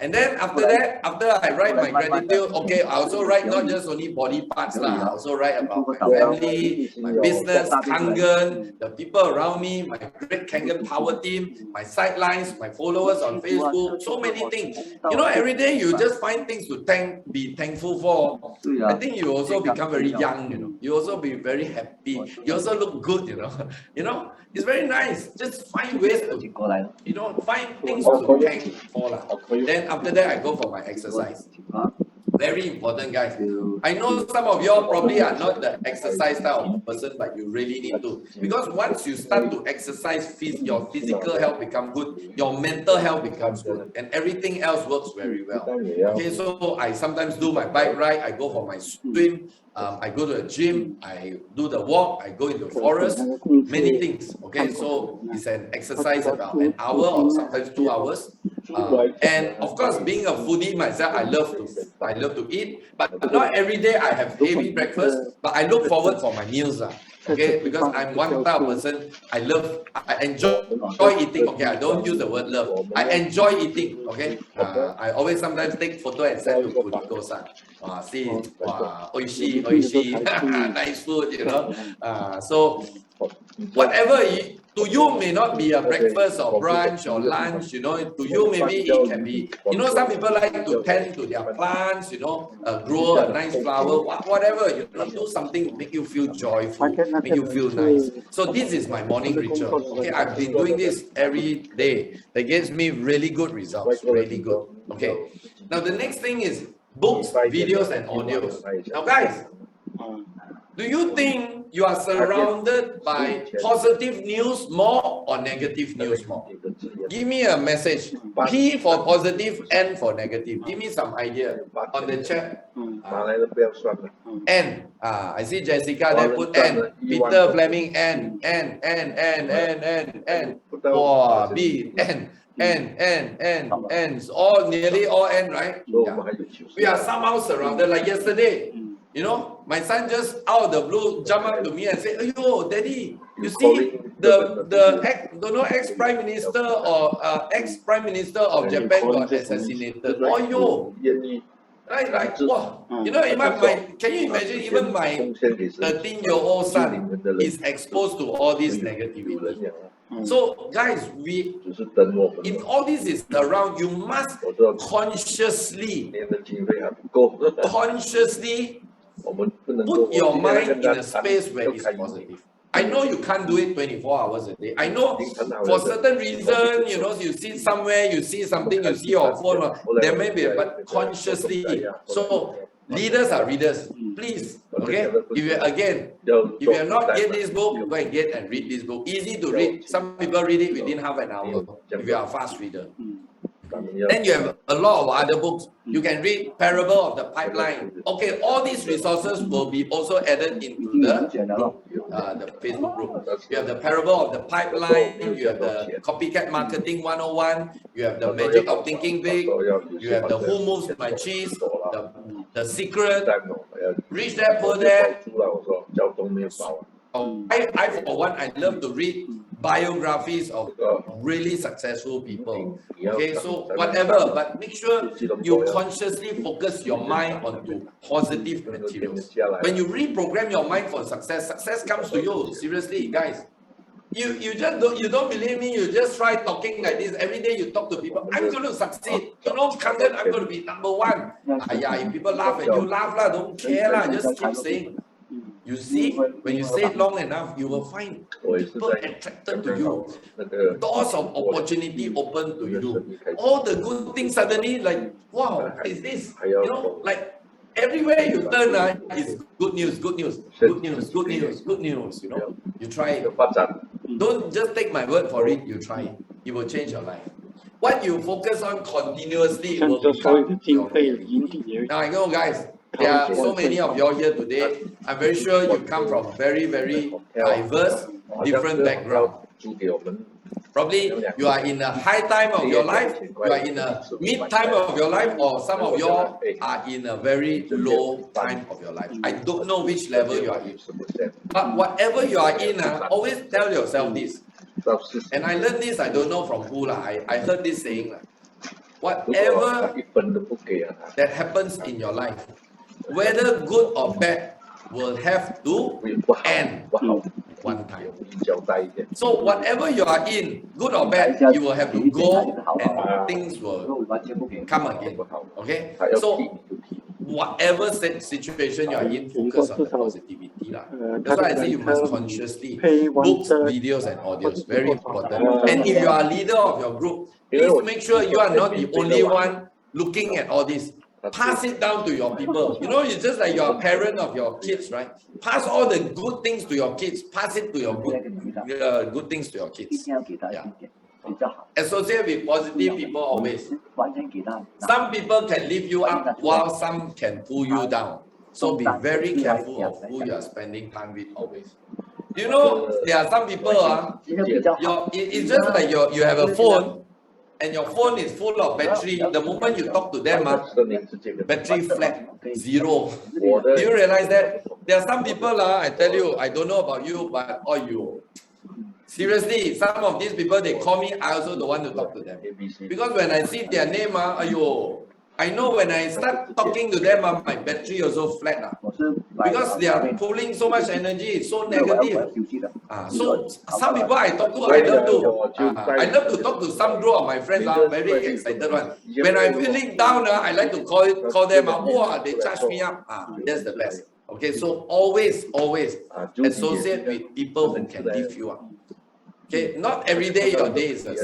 And then after that, after I write my gratitude, okay, I also write not just only body parts, I also write about my family, my business, Kangen, the people around me, my great Kangen power team, my sidelines, my followers on Facebook, so many things. Every day you just find things to be thankful for. I think you also become very young, you also be very happy. You also look good, it's very nice. Just find ways to, find things to thank for. Then after that, I go for my exercise. Very important, guys. I know some of y'all probably are not the exercise style of person, but you really need to. Because once you start to exercise, your physical health becomes good, your mental health becomes good, and everything else works very well. Okay, so I sometimes do my bike ride, I go for my swim, I go to the gym, I do the walk, I go into the forest, many things. Okay, so it's an exercise about an hour or sometimes 2 hours. And of course, being a foodie myself, I love to eat, but not every day I have heavy breakfast, but I look forward for my meals. Okay, because I'm one type of person, I enjoy eating. Okay, I don't use the word love. I enjoy eating. Okay, I always sometimes take photo and send to Kuriko-san. See, oishi, nice food, you know. So whatever to you may not be a breakfast or brunch or lunch, you know. To you maybe it can be, you know, some people like to tend to their plants, you know, grow a nice flower, whatever, you know, do something make you feel joyful, make you feel nice. So this is my morning ritual. Okay, I've been doing this every day. That gives me really good results, really good. Okay, now the next thing is books, videos, and audios. Now, guys, do you think you are surrounded by positive news more or negative news more? Give me a message. P for positive, N for negative. Give me some idea on the chat. N. I see Jessica there put N. Peter Fleming N. Wow, B. N. N. All nearly all N, right? Yeah. We are somehow surrounded. Like yesterday, you know, my son just out of the blue jumped up to me and said, "Ayo, Daddy, you see the ex-prime minister or ex-prime minister of Japan got assassinated. Oh yo, right, wow. You know, can you imagine? Even my 13-year-old son is exposed to all this negativity. So, guys, if all this is around, you must consciously put your mind in a space where it's positive. I know you can't do it 24 hours a day. I know for certain reason, you know, you see somewhere, you see something, you see your phone, there may be, but consciously. So leaders are readers. Please, okay? If you have not get this book, go and get and read this book. Easy to read. Some people read it within half an hour if you are a fast reader. Then you have a lot of other books. You can read Parable of the Pipeline. Okay, all these resources will be also added into the Facebook group. You have the Parable of the Pipeline. You have the Copycat Marketing 101. You have the Magic of Thinking Big. You have the Who Moves My Cheese. The Secret. Rich Dad Poor Dad. I for one, I love to read biographies of really successful people. Okay, so whatever, but make sure you consciously focus your mind onto positive materials. When you reprogram your mind for success comes to you. Seriously, guys. You just don't believe me, you just try talking like this. Every day you talk to people, I'm going to succeed. You know, Kangen, I'm going to be number one. If people laugh at you, laugh lah, don't care lah, just keep saying. You see, when you say it long enough, you will find people attracted to you. Doors of opportunity open to you. All the good things suddenly like, wow, what is this? You know, like everywhere you turn, is good news. You know, you try it. Don't just take my word for it, you try it. It will change your life. What you focus on continuously will become your reality. Now I know, guys, there are so many of you all here today. I'm very sure you come from very, very diverse, different background. Probably you are in a high time of your life, you are in a mid time of your life, or some of you all are in a very low time of your life. I don't know which level you are in. But whatever you are in, always tell yourself this. And I learned this, I don't know from who. I heard this saying, whatever that happens in your life, whether good or bad, will have to end one time. So whatever you are in, good or bad, you will have to go and things will come again. Okay? So whatever situation you are in, focus on the positivity. That's why I say you must consciously books, videos, and audios. Very important. And if you are a leader of your group, please make sure you are not the only one looking at all this. pass it down to your people. You know, it's just like you're a parent of your kids, right? Pass all the good things to your kids. Pass it to your good things to your kids. Yeah. Associate with positive people always. Some people can lift you up while some can pull you down. So be very careful of who you are spending time with always. You know, there are some people, it's just like you have a phone and your phone is full of battery. The moment you talk to them, battery flat, zero. Do you realize that? There are some people, I tell you, I don't know about you, but seriously, some of these people, they call me, I also don't want to talk to them. Because when I see their name, I know when I start talking to them, my battery also flat. Because they are pulling so much energy, it's so negative. So some people I talk to, I love to talk to some group of my friends, very excited one. When I'm feeling down, I like to call them, they charge me up. That's the best. Okay, so always associate with people who can lift you up. Okay, not every day your day is a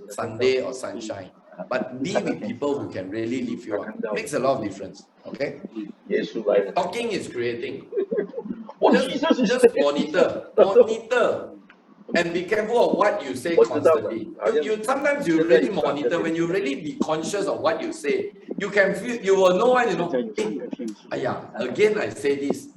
Sunday or sunshine, but be with people who can really lift you up. Makes a lot of difference. Okay, talking is creating. Just monitor, and be careful of what you say constantly. Sometimes you really monitor when you really be conscious of what you say. You can feel, you will know when again I say this.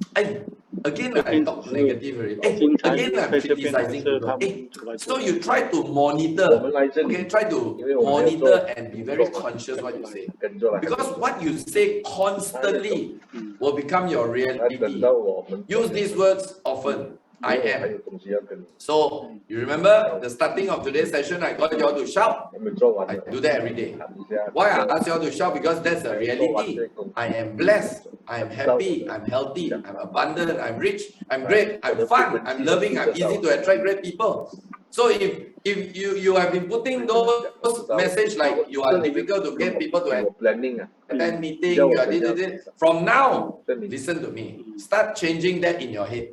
Again I talk negative already. Again I'm criticizing people. So you try to monitor. Okay, try to monitor and be very conscious what you say. Because what you say constantly will become your reality. Use these words often. I am. So you remember the starting of today's session, I got you all to shout. I do that every day. Why I ask you all to shout? Because that's the reality. I am blessed. I am happy. I'm healthy. I'm abundant. I'm rich. I'm great. I'm fun. I'm loving. I'm easy to attract great people. So if you have been putting those messages like you are difficult to get people to attend meeting, from now, listen to me. Start changing that in your head.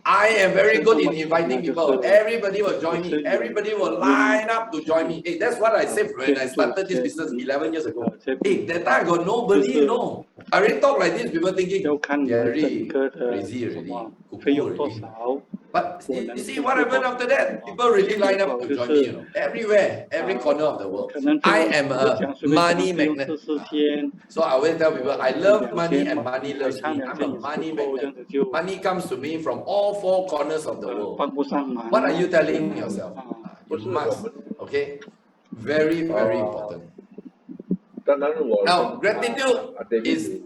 I am very good in inviting people. Everybody will join me. Everybody will line up to join me. Hey, that's what I said when I started this business 11 years ago. Hey, that time I got nobody, you know. I already talk like this, people thinking, Gary, crazy already, cuckoo already. But you see what happened after that? People really line up to join me, you know. Everywhere, every corner of the world. I am a money magnet. So I always tell people, I love money and money loves me. I'm a money magnet. Money comes to me from all four corners of the world. What are you telling yourself? You must, okay? Very, very important. Now, gratitude is,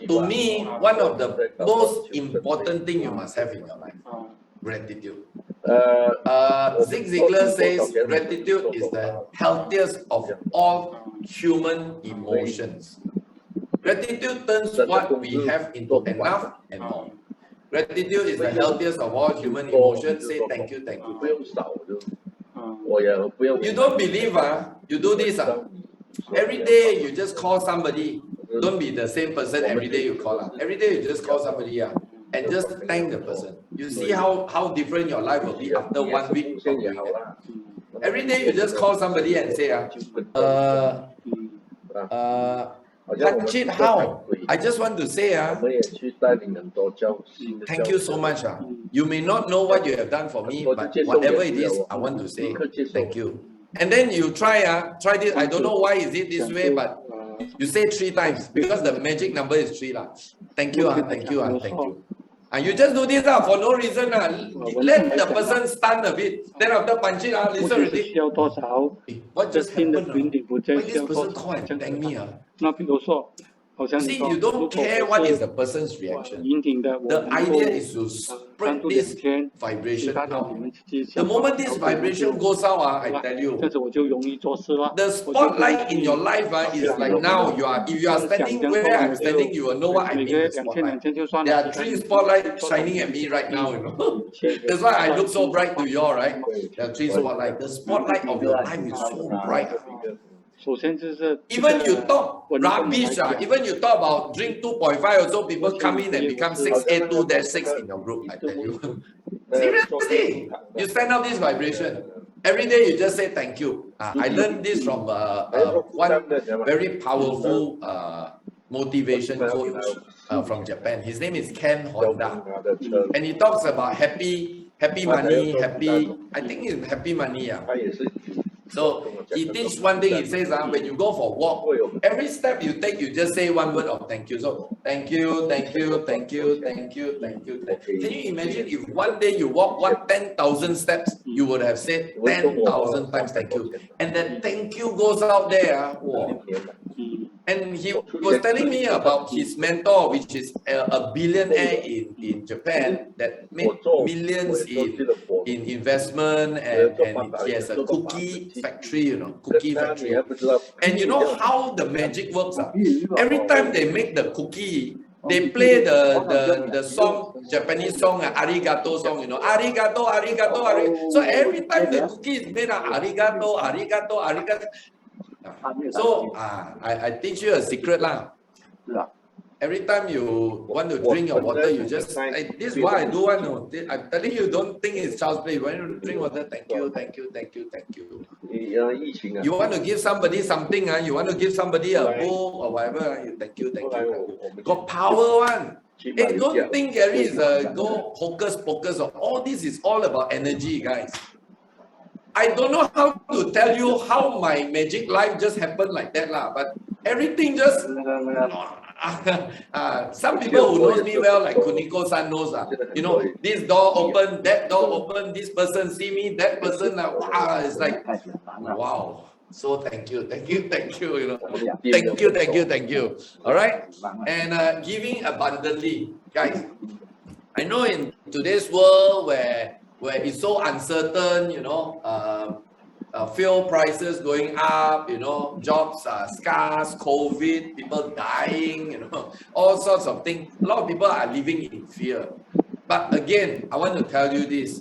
to me, one of the most important things you must have in your life. Gratitude. Zig Ziglar says gratitude is the healthiest of all human emotions. Gratitude turns what we have into enough and more. Gratitude is the healthiest of all human emotions. Say thank you, thank you. You don't believe, you do this. Every day you just call somebody. Don't be the same person every day you call. Every day you just call somebody and just thank the person. You see how different your life will be after 1 week of doing that. Every day you just call somebody and say, Panchit, how? I just want to say, thank you so much. You may not know what you have done for me, but whatever it is, I want to say thank you. And then you try this. I don't know why is it this way, but you say 3 times because the magic number is 3. Thank you, thank you, thank you. And you just do this for no reason. Let the person stun a bit. Then after punching, listen already. What just happened? Why this person call and thank me? See, you don't care what is the person's reaction. The idea is to spread this vibration out. The moment this vibration goes out, I tell you, the spotlight in your life is like now. If you are standing where I'm standing, you will know what I mean. The spotlight. There are 3 spotlights shining at me right now. You know, that's why I look so bright to you all, right? There are 3 spotlights. The spotlight of your life is so bright. Even you talk rubbish, even you talk about drink 2.5 or so, people come in and become 6A2-6 in your group, I tell you. Seriously, you send out this vibration. Every day you just say thank you. I learned this from one very powerful motivation coach from Japan. His name is Ken Honda, and he talks about happy money, happy. I think it's happy money. Yeah. So he teaches one thing. He says, when you go for a walk, every step you take, you just say one word of thank you. So thank you, thank you, thank you, thank you, thank you. Can you imagine if one day you walk 10,000 steps, you would have said 10,000 times thank you, and that thank you goes out there. Wow. And he was telling me about his mentor, which is a billionaire in Japan that made millions in investment, and he has a cookie factory, cookie factory. And you know how the magic works? Every time they make the cookie, they play the song, Japanese song, arigato song, arigato, arigato, arigato. So every time the cookie is made, arigato, arigato, arigato. So I teach you a secret lah. Every time you want to drink your water, you just this is what I do. I'm telling you, don't think it's child's play. When you drink water, thank you, thank you, thank you, thank you. You want to give somebody something, you want to give somebody a book or whatever, you thank you, thank you, thank you. Got power one. Hey, don't think Gary is go hocus pocus. All this is all about energy, guys. I don't know how to tell you how my magic life just happened like that lah, but everything just some people who knows me well, like Kuniko-san knows this door open, that door open, this person see me, that person wow, it's like wow. So thank you, thank you, thank you, thank you, thank you, thank you. All right, and giving abundantly, guys. I know in today's world where it's so uncertain, fuel prices going up, jobs are scarce, COVID, people dying, all sorts of things. A lot of people are living in fear. But again, I want to tell you this: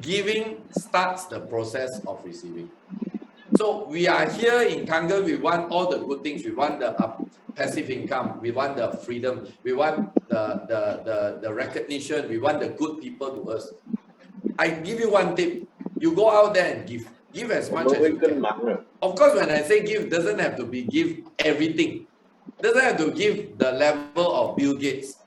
giving starts the process of receiving. So we are here in Kangen, we want all the good things. We want the passive income, we want the freedom, we want the recognition, we want the good people to us. I give you one tip: you go out there and give as much as you can. Of course, when I say give, doesn't have to be give everything. Doesn't have to give the level of Bill Gates.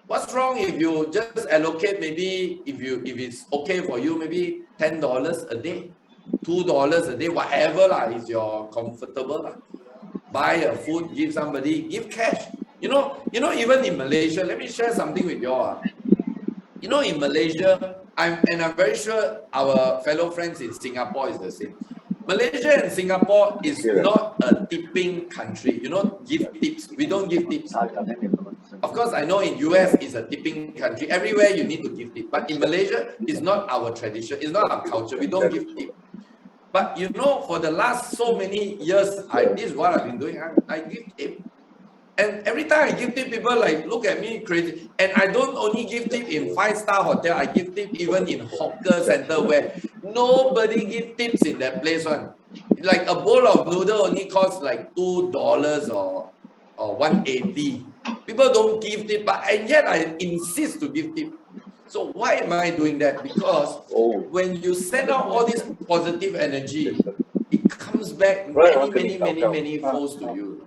What's wrong if you just allocate, maybe if it's okay for you, maybe $10 a day, $2 a day, whatever lah is your comfortable lah. Buy a food, give somebody, give cash. Even in Malaysia, let me share something with you all. In Malaysia, I'm very sure our fellow friends in Singapore is the same. Malaysia and Singapore is not a tipping country. Give tips. We don't give tips. Of course, I know in US it's a tipping country. Everywhere you need to give tips. But in Malaysia, it's not our tradition. It's not our culture. We don't give tips. But for the last so many years, this is what I've been doing. I give tip. And every time I give tip, people look at me crazy. And I don't only give tip in 5-star hotel. I give tip even in hawker center where nobody give tips in that place one. Like a bowl of noodle only costs like $2 or $1.80. People don't give tip, and yet I insist to give tip. So why am I doing that? Because when you send out all this positive energy, it comes back many folds to you.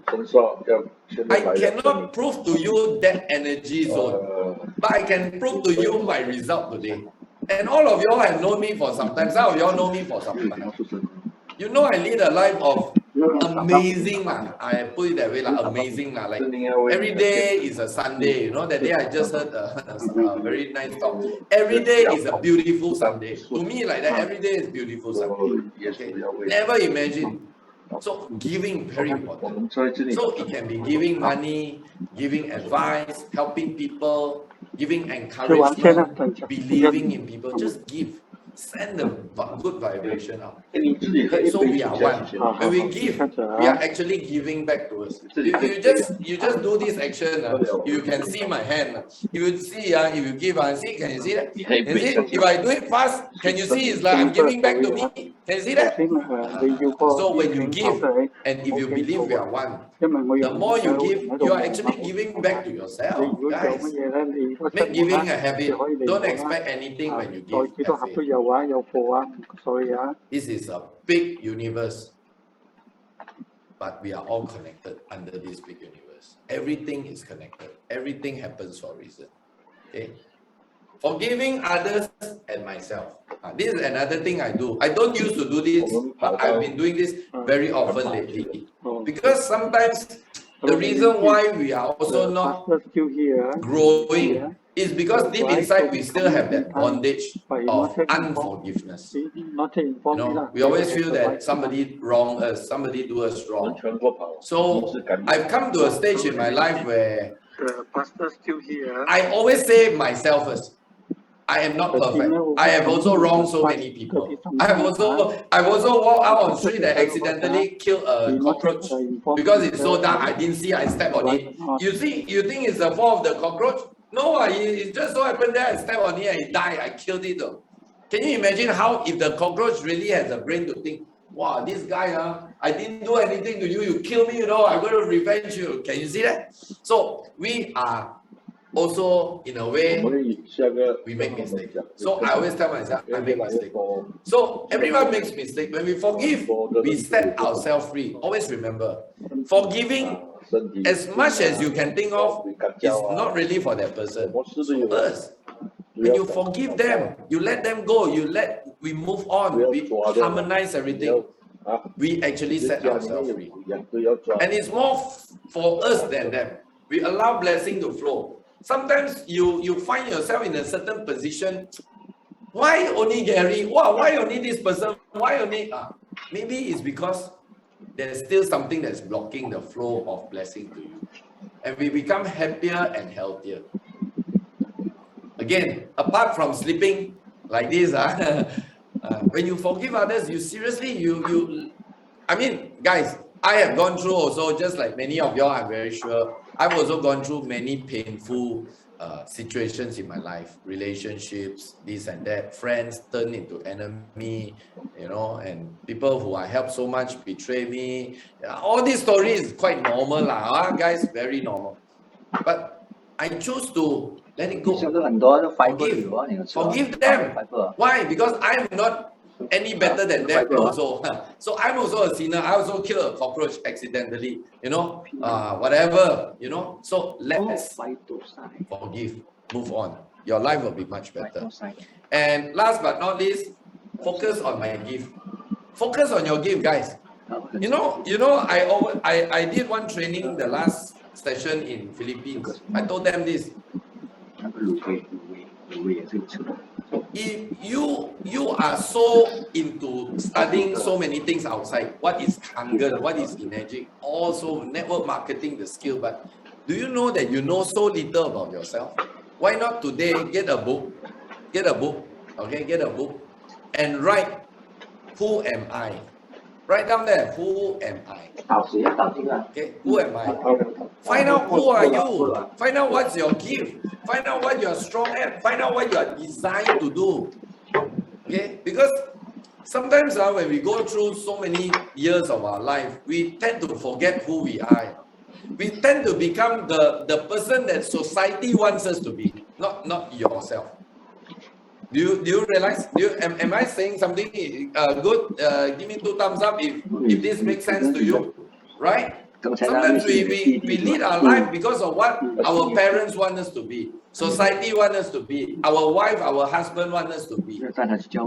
I cannot prove to you that energy zone, but I can prove to you my result today. And all of y'all have known me for some time. Some of y'all know me for some time. I lead a life of amazing I put it that way amazing like every day is a Sunday. That day I just heard a very nice talk. Every day is a beautiful Sunday. To me, like that, every day is beautiful Sunday. Okay? Never imagine. So giving very important. So it can be giving money, giving advice, helping people, giving encouragement, believing in people. Just give. Send the good vibration out. So we are one. When we give, we are actually giving back to us. You just do this action. You can see my hand. You will see. If you give, see, can you see that? Can you see? If I do it fast, can you see? It's like I'm giving back to me. Can you see that? So when you give, and if you believe we are one, the more you give, you are actually giving back to yourself, guys. Make giving a habit. Don't expect anything when you give. This is a big universe. but we are all connected under this big universe. Everything is connected. Everything happens for a reason. Okay? Forgiving others and myself. This is another thing I do. I don't used to do this, but I've been doing this very often lately. Because sometimes the reason why we are also not growing is because deep inside we still have that bondage of unforgiveness. We always feel that somebody wronged us, somebody do us wrong. So I've come to a stage in my life where I always say myself first. I am not perfect. I have also wronged so many people. I've also walked out on the street and accidentally killed a cockroach because it's so dark. I didn't see. I stepped on it. You see, you think it's the fault of the cockroach? No, it just so happened that I stepped on it and it died. I killed it though. Can you imagine how if the cockroach really has a brain to think, wow, this guy, I didn't do anything to you. You kill me, I'm going to revenge you. Can you see that? So we are also, in a way, we make mistakes. So I always tell myself, I make mistakes. So everyone makes mistakes. When we forgive, we set ourselves free. Always remember, forgiving as much as you can think of is not really for that person. It's us. When you forgive them, you let them go, we move on, we harmonize everything. We actually set ourselves free. And it's more for us than them. We allow blessing to flow. Sometimes you find yourself in a certain position. Why only Gary? Why only this person? Why only? Maybe it's because there's still something that's blocking the flow of blessing to you. And we become happier and healthier. Again, apart from sleeping like this, when you forgive others, you seriously, I mean, guys, I have gone through also, just like many of y'all, I'm very sure, I've also gone through many painful situations in my life, relationships, this and that, friends turn into enemy, and people who I helped so much betray me. All these stories is quite normal, guys, very normal. But I choose to let it go. Forgive them. Why? Because I'm not any better than them also. So I'm also a sinner. I also kill a cockroach accidentally, whatever, So let's forgive, move on. Your life will be much better. And last but not least, focus on my gift. Focus on your gift, guys. I did one training the last session in Philippines. I told them this. If you are so into studying so many things outside, what is Kangen, what is Energic, also network marketing, the skill, but do you know that you know so little about yourself? Why not today get a book, and write, who am I? Write down there, who am I? Okay, who am I? Find out who are you. Find out what's your gift. Find out what you're strong at. Find out what you are designed to do. Okay, because sometimes when we go through so many years of our life, we tend to forget who we are. We tend to become the person that society wants us to be, not yourself. Do you realize? Am I saying something good? Give me 2 thumbs up if this makes sense to you, right? Sometimes we lead our life because of what our parents want us to be, society want us to be, our wife, our husband want us to be,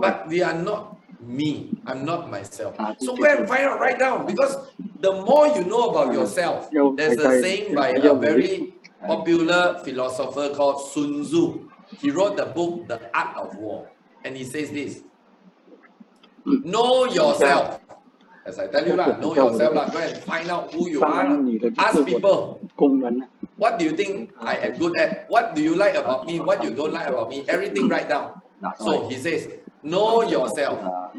but we are not me. I'm not myself. So go and find out right now, because the more you know about yourself, there's a saying by a very popular philosopher called Sun Tzu. He wrote the book, The Art of War. And he says this: know yourself. As I tell you, know yourself. Go and find out who you are. Ask people, what do you think I am good at? What do you like about me? What you don't like about me? Everything write down. So he says, know yourself.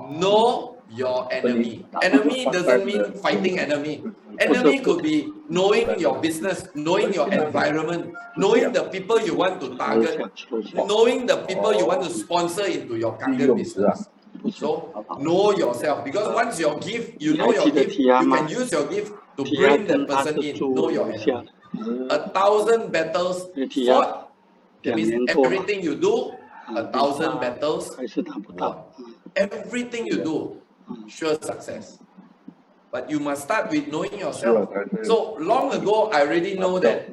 Know your enemy. Enemy doesn't mean fighting enemy. Enemy could be knowing your business, knowing your environment, knowing the people you want to target, knowing the people you want to sponsor into your Kangen business. So know yourself, because once your gift, you know your gift, you can use your gift to bring that person in. Know your enemy. 1,000 battles fought. That means everything you do, 1,000 battles won. Everything you do, sure success. but you must start with knowing yourself. So long ago, I already know that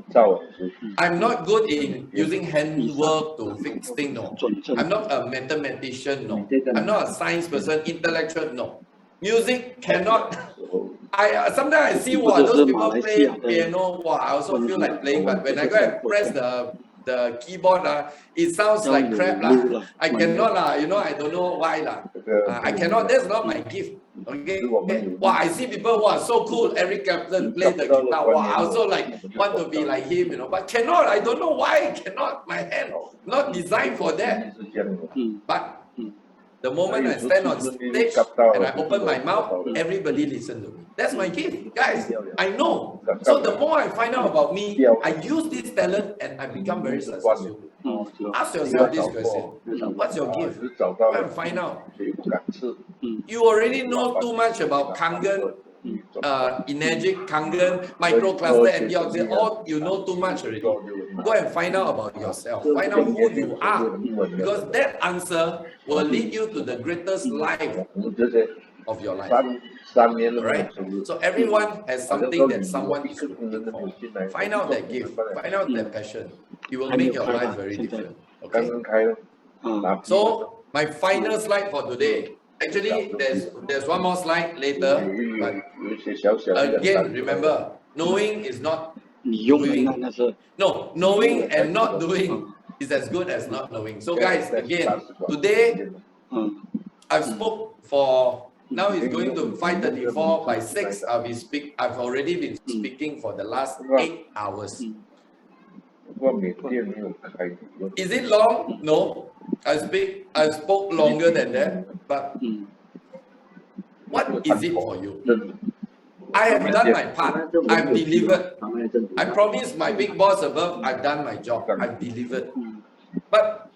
I'm not good in using handwork to fix things. No, I'm not a mathematician. No, I'm not a science person, intellectual. No, music cannot. I sometimes I see those people play piano. I also feel like playing, but when I go and press the keyboard, it sounds like crap I cannot I don't know why I cannot. That's not my gift. Okay. I see people so cool. Eric Clapton play the guitar. I also want to be like him. But cannot. I don't know why I cannot. My hand not designed for that. But the moment I stand on stage and I open my mouth, everybody listen to me. That's my gift, guys. I know. So the more I find out about me, I use this talent and I become very successful. Ask yourself this question: what's your gift? Go and find out. You already know too much about Kangen, Energic, Kangen, microcluster, antioxidant. All you know too much already. Go and find out about yourself. Find out who you are, because that answer will lead you to the greatest life of your life. Right? So everyone has something that someone is looking for. Find out that gift. Find out that passion. It will make your life very different. Okay. So my final slide for today. Actually, there's one more slide later. But again, remember, knowing is not doing. No, knowing and not doing is as good as not knowing. So guys, again, today I've spoke for now it's going to 5:34. By 6 I've already been speaking for the last 8 hours. Is it long? No. I spoke longer than that, but what is it for you? I have done my part. I've delivered. I promised my big boss above, I've done my job. I've delivered. But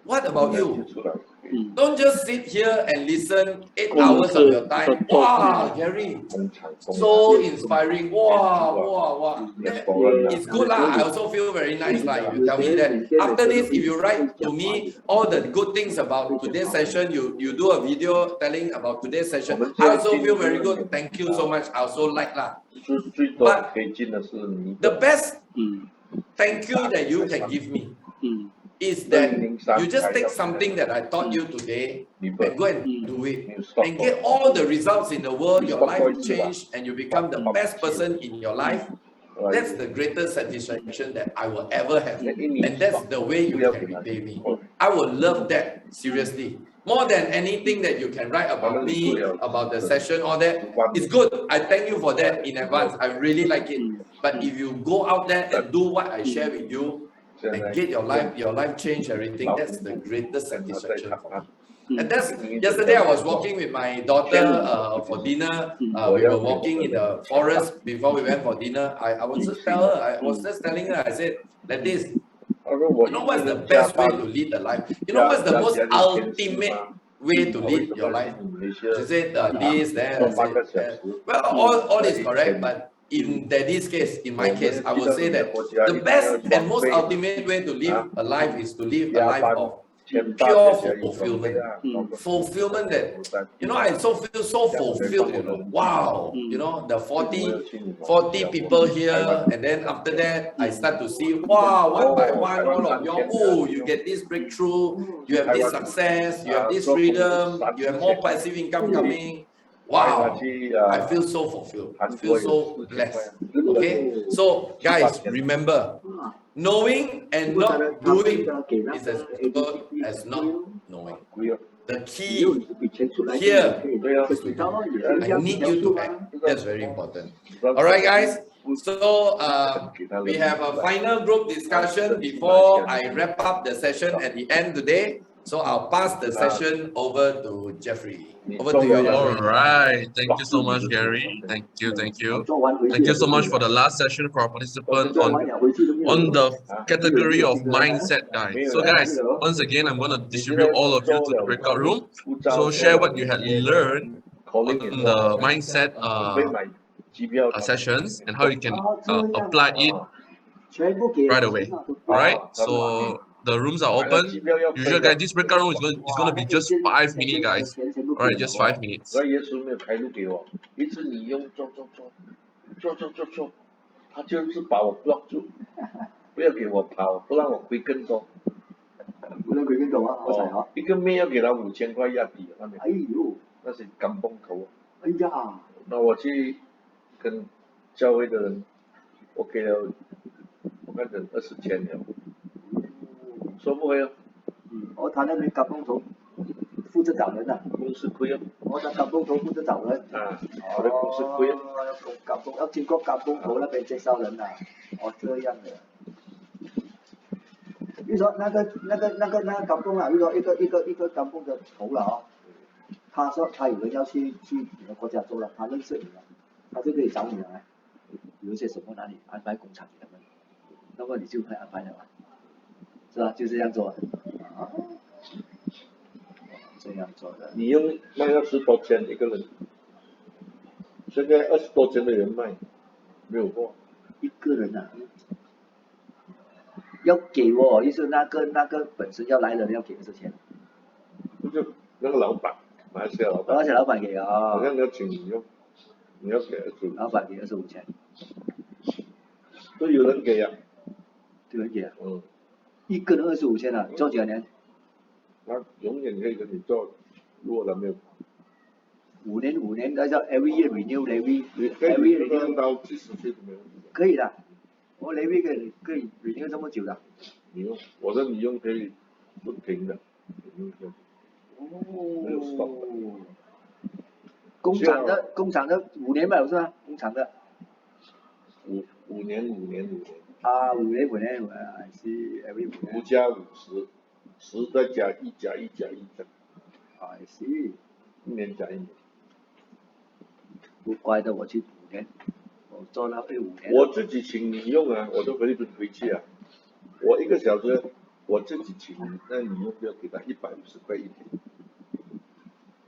what about you? Don't just sit here and listen 8 hours of your time. Wow, Gary, so inspiring. Wow. It's good I also feel very nice if you tell me that. After this, if you write to me all the good things about today's session, you do a video telling about today's session, I also feel very good. Thank you so much. I also like But the best thank you that you can give me is that you just take something that I taught you today and go and do it and get all the results in the world. Your life will change and you become the best person in your life. That's the greatest satisfaction that I will ever have, and that's the way you can repay me. I will love that, seriously, more than anything that you can write about me, about the session, all that. It's good. I thank you for that in advance. I really like it. But if you go out there and do what I share with you and get your life change, everything, that's the greatest satisfaction for me. And that's yesterday I was walking with my daughter for dinner. We were walking in the forest before we went for dinner. I was just telling her, I said, like this, you know what's the best way to lead the life? You know what's the most ultimate way to lead your life? She said this, that, I said that. Well, all is correct, but in Daddy's case, in my case, I would say that the best and most ultimate way to live a life is to live a life of pure fulfillment. Fulfillment that, I feel so fulfilled, wow, the 40 people here, and then after that, I start to see, wow, one by one, all of you, you get this breakthrough, you have this success, you have this freedom, you have more passive income coming. Wow, I feel so fulfilled. I feel so blessed. Okay, so guys, remember, knowing and not doing is as good as not knowing. The key here is to do. I need you to act. That's very important. All right, guys. So we have a final group discussion before I wrap up the session at the end today. So I'll pass the session over to Jeffrey. Over to you, Jeffrey. All right. Thank you so much, Gary. Thank you. Thank you so much for the last session for our participant on the category of mindset, guys. So, guys, once again, I'm going to distribute all of you to the breakout room. So, share what you had learned on the mindset sessions and how you can apply it right away. All right. So the rooms are open. Usually, guys, this breakout room is going to be just 5 minutes, guys. Alright, just 5 minutes. 那耶稣没有开路给我，一直你用做，他就是把我 block 住，不要给我跑，不让我亏更多。不能归更多啊，好彩啊！一个妹要给他5000块押底，那边。哎呦，那是港崩头。哎呀，那我去跟教会的人，我给了，我看整20千了，收不回哦。哦，他那边港崩头负责找人啊，公司亏哦。哦，他港崩头负责找人。啊，我的公司亏哦。要经过港崩头那边介绍人啊，哦这样的。比如说那个港崩啊，比如说一个港崩的头了哦，他说他有人要去你的国家做了，他认识你了，他就可以找你来，有一些什么哪里安排工厂给他们，那么你就会安排了嘛，是吧？就这样做啊，这样做的。你用卖要10多千一个人，现在20多千的人卖，没有货。一个人啊，要给我，意思那个本身要来的人要给20钱。就那个老板，马来西亚老板。马来西亚老板给啊。好像你要请你用，你要给25。老板给25钱。都有人给啊。有人给啊。嗯。一个人25千啊，做几年？他永远可以跟你做，如果他没有。5年，那叫 every year renew，every year 到70岁都没问题。可以的，我 levy 可以 renew 这么久的。你用，我的你用可以不停的。没有 stop 的。工厂的5年吧，是吧？工厂的。5年。啊，5年，是 every 5年。5加5，10再加1加1加1的。I see。1年加1年。不怪得我去5年，我做到5年。我自己请你用啊，我都回去啊。我1个小时我自己请，那你用就要给他150块一天。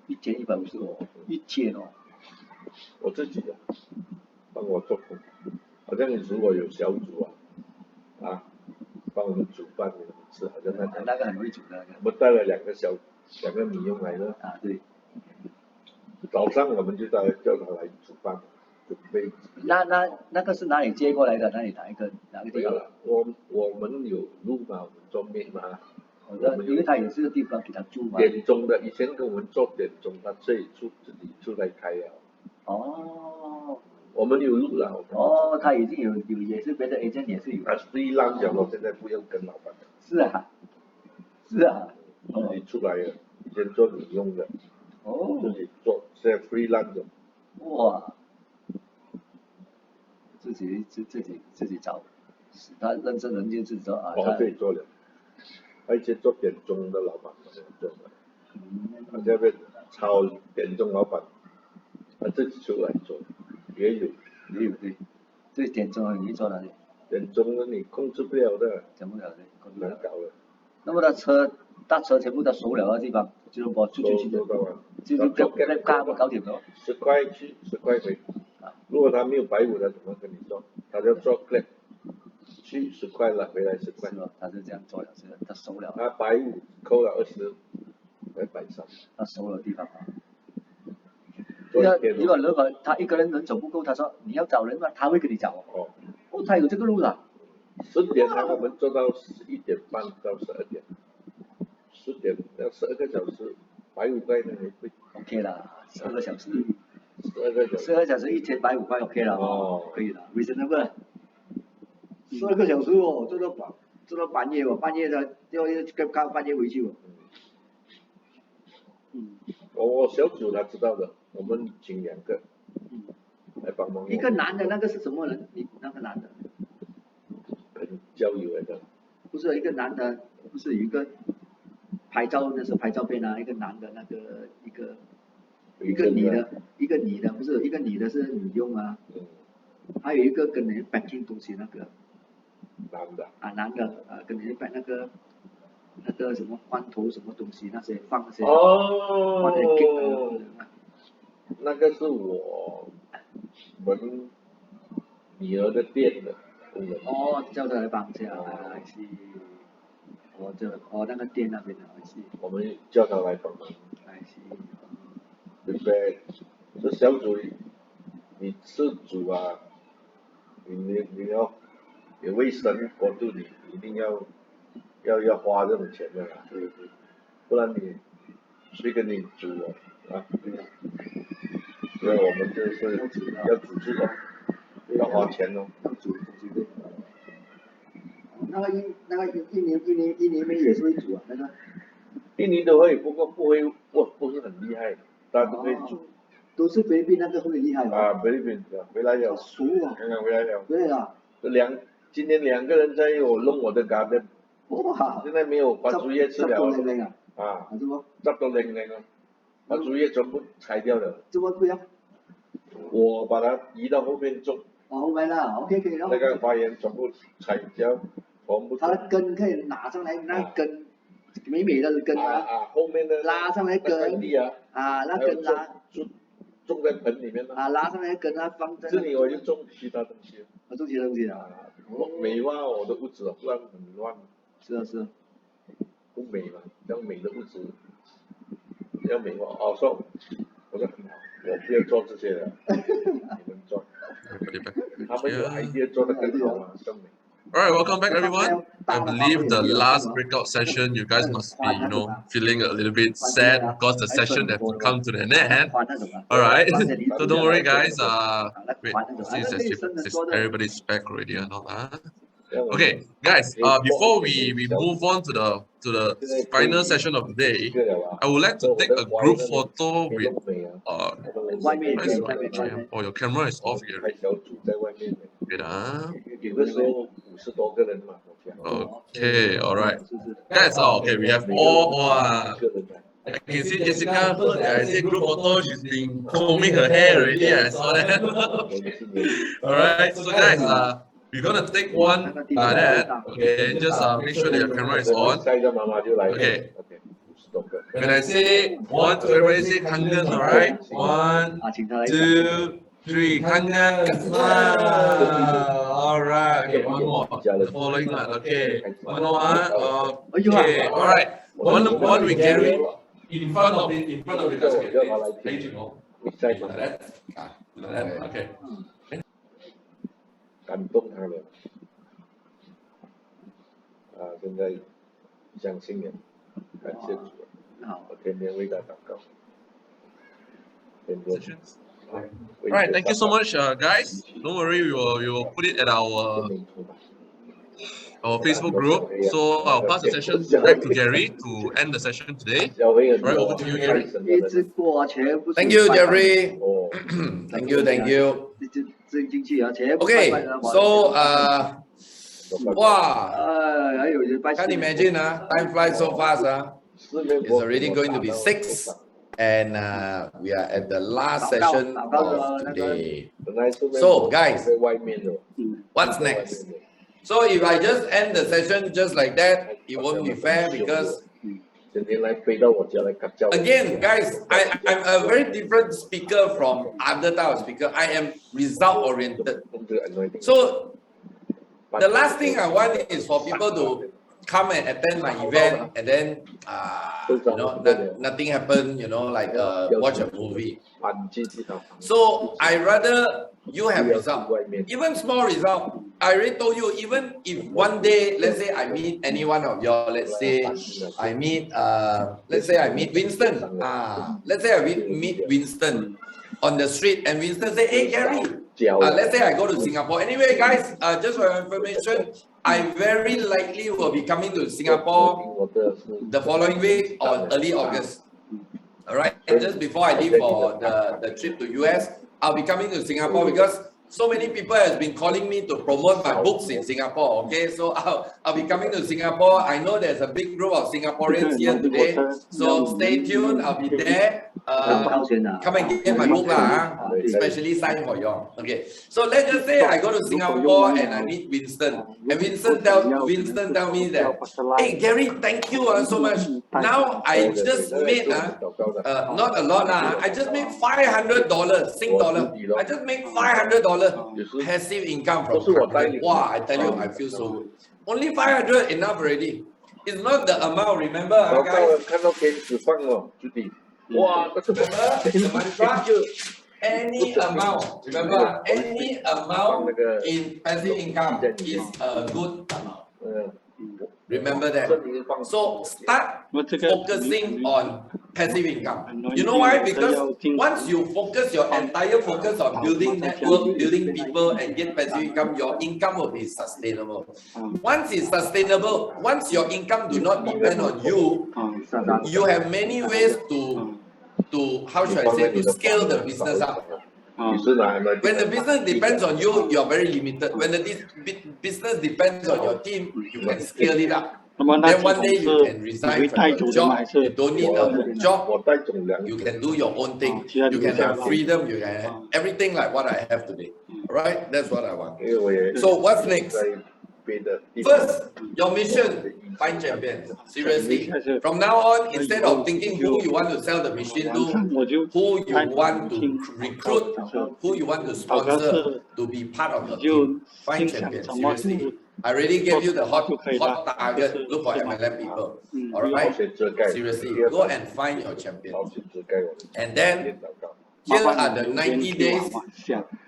一天150哦，一天哦。我自己的，帮我做工。好像你如果有小组啊，帮我们煮饭给我们吃，好像那个很会煮的。我带了2个米用来的。啊，对。早上我们就叫他来煮饭，准备。那个是哪里接过来的？哪一个地方？我们有路嘛，我们做面嘛。因为他有这个地方给他住嘛。点钟的，以前跟我们做点钟，他自己出来开了。哦。我们有路了。哦，他已经有也是别的 agent 也是有。他freelance讲了，现在不用跟老板了。是啊。是啊。自己出来了，以前做你用的。哦。自己做，现在 freelance。哇。自己找，他认真人就自己做啊。我自己做了，而且做点钟的老板做的。他这边炒点钟老板，他自己出来做，也有对，这点钟你做哪里？点钟的你控制不了的，讲不了的，难搞的。那么大车全部都收了的地方，就是我出去的，就是搞点了。10块去，10块回。如果他没有白五，他怎么跟你做？他就做 clip， 去10块了，回来10块。是吧？他是这样做了，是他收了。他白五扣了20，来130。他收了地方啊。如果他一个人手不够，他说你要找人嘛，他会跟你找。哦，他有这个路的。10点呢，我们做到11点半到12点，10点要12个小时，150块呢也会。OK 啦，12个小时。12个小时一天150块 OK 了。哦，可以了 ，reasonable。12个小时哦，做到半夜哦，半夜的要半夜回去哦。我小组他知道的，我们请2个。来帮忙。一个男的，那个是什么人？那个男的。交友来的。不是一个男的，不是有一个拍照，那是拍照片啊，一个男的，那个一个女的，不是一个女的是女佣啊。还有一个跟人 packing 东西那个。男的。男的跟人 pack 那个什么罐头什么东西那些放那些。哦。那个是我们女儿的店的工人。哦，叫他来帮一下，是。那个店那边的，是。我们叫他来帮忙。是。prepare。这小组你吃煮啊，你要有卫生国度，你一定要花这种钱的啦，对不对？不然你谁跟你煮啊？所以我们就是要自助哦，要花钱哦。要煮对。那个印尼妹也是会煮啊，那个。印尼都会，不过不是很厉害，大家都会煮。都是菲律宾那个会厉害啊，菲律宾回来了。熟啊。刚刚回来了。对啊。今天2个人在弄我的 garden。哇。现在没有把竹叶吃了。啊。什么？摘到零啊，把竹叶全部拆掉了。这么贵啊？我把它移到后面种。后面啦 ，OK 可以了。那个花园全部拆掉，全部。它的根可以拿上来，那根美美的根啊。后面的。拉上来根。那根拉。种在盆里面了。拉上来根啊，放在。这里我就种其他东西。种其他东西啊。美化我的屋子，不然很乱。是啊是啊。不美嘛，要美的屋子，要美化。我说很好，我不要做这些了，你们做。他们有 idea 做得更好嘛，更美。Alright, welcome back everyone. I believe the last breakout session, you guys must be, feeling a little bit sad because the session has come to an end. Alright, so don't worry guys, wait, since everybody's back already and all that. Okay, guys, before we move on to the final session of the day, I would like to take a group photo with, oh, your camera is off here. Wait, okay, alright. Guys, okay, we have all, I can see Jessica, I see group photo, she's been combing her hair already, I saw that. Alright, so guys, we're gonna take one like that, okay, and just make sure that your camera is on. Okay. When I say 1, 2, everybody say kangen, alright? 1, 2, 3, kangen. Alright, okay, one more. The following one, okay. One more, okay, alright. One with Gary in front of the guys, okay. Like that, okay. 感动他们现在相信了，感谢主，我天天为他祷告。Alright, thank you so much, guys. Don't worry, we will put it at our Facebook group. So I'll pass the session back to Gary to end the session today. Right, over to you, Gary. Thank you, Jerry. Thank you. Okay, so can't imagine time flies so fast. It's already going to be 6, and we are at the last session of today. So guys, what's next? So if I just end the session just like that, it won't be fair because again, guys, I'm a very different speaker from other type of speaker. I am result oriented. So the last thing I want is for people to come and attend my event and then nothing happen, like watch a movie. So I rather you have result, even small result. I already told you, even if one day, let's say I meet any one of y'all, let's say I meet Winston. Let's say I meet Winston on the street and Winston say, hey Gary, let's say I go to Singapore. Anyway guys, just for your information, I very likely will be coming to Singapore the following week or early August. Alright, just before I leave for the trip to US, I'll be coming to Singapore because so many people have been calling me to promote my books in Singapore. Okay, so I'll be coming to Singapore. I know there's a big group of Singaporeans here today, so stay tuned. I'll be there. Come and get my book especially signed for y'all. Okay, so let's just say I go to Singapore and I meet Winston, and Winston tell me that, hey Gary, thank you so much. Now I just made not a lot I just made $500 Sing dollar. I just made $500 passive income from content. Wow, I tell you, I feel so good. Only 500 enough already. It's not the amount, remember, guys? 哇，这个 Remember the mantra? Any amount, remember, any amount in passive income is a good amount. Remember that. So start focusing on passive income. You know why? Because once you focus your entire focus on building network, building people, and get passive income, your income will be sustainable. Once it's sustainable, once your income do not depend on you, you have many ways to how should I say, to scale the business up. When the business depends on you, you are very limited. When the business depends on your team, you can scale it up. Then one day you can resign from your job. You don't need a job. You can do your own thing. You can have freedom. You can have everything like what I have today. Alright, that's what I want. So what's next? First, your mission, find champions. Seriously. From now on, instead of thinking who you want to sell the machine to, who you want to recruit, who you want to sponsor to be part of your team, find champions. Seriously. I already gave you the hot target. Look for MLM people. Alright? Seriously. Go and find your champions. And then, here are the 90 days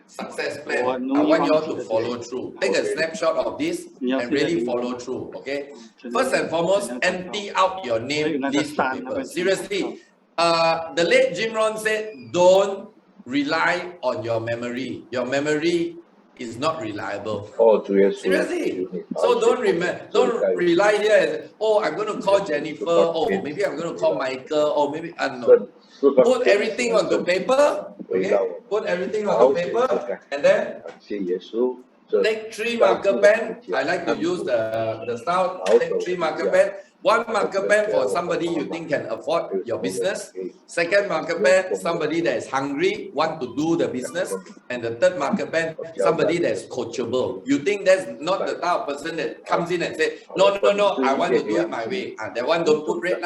success plan. I want you all to follow through. Take a snapshot of this and really follow through. Okay. First and foremost, empty out your name list of people. Seriously. The late Jim Rohn said, don't rely on your memory. Your memory is not reliable. Seriously. So don't rely here as, oh, I'm going to call Jennifer. Oh, maybe I'm going to call Michael. Or maybe I don't know. Put everything onto paper. Okay. Put everything onto paper, and then take 3 marker pen. I like to use the style. Take 3 marker pen. 1 marker pen for somebody you think can afford your business. 2nd marker pen, somebody that is hungry, want to do the business. And the 3rd marker pen, somebody that's coachable. You think that's not the type of person that comes in and say, no, I want to do it my way. That one don't put red.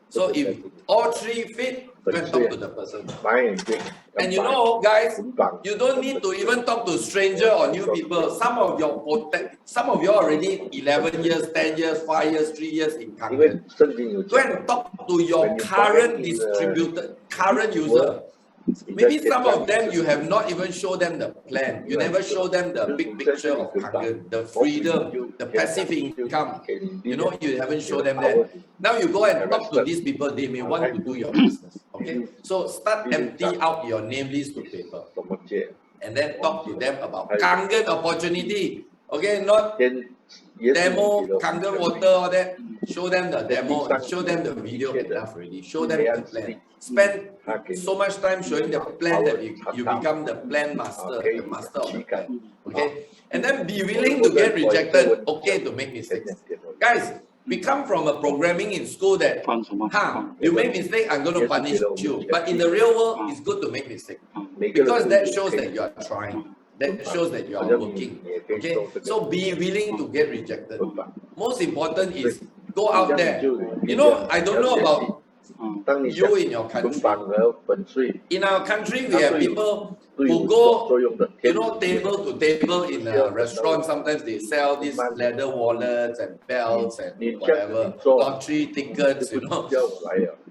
So if all 3 fit, go and talk to the person. And you know, guys, you don't need to even talk to stranger or new people. Some of you already 11 years, 10 years, 5 years, 3 years in Kangen. Go and talk to your current distributor, current user. Maybe some of them you have not even shown them the plan. You never show them the big picture of Kangen, the freedom, the passive income. You know, you haven't shown them that. Now you go and talk to these people, they may want to do your business. Okay? So start empty out your name list to paper. And then talk to them about Kangen opportunity. Okay, not demo, Kangen water, all that. Show them the demo, show them the video enough already. Show them the plan. Spend so much time showing the plan that you become the plan master, the master of the plan. Okay? And then be willing to get rejected, okay to make mistakes. Guys, we come from a programming in school that, you make mistake, I'm going to punish you. But in the real world, it's good to make mistake. Because that shows that you are trying. That shows that you are working. Okay? So be willing to get rejected. Most important is go out there. You know, I don't know about you in your country. In our country, we have people who go, you know, table to table in a restaurant. Sometimes they sell these leather wallets and belts and whatever, lottery tickets, you know.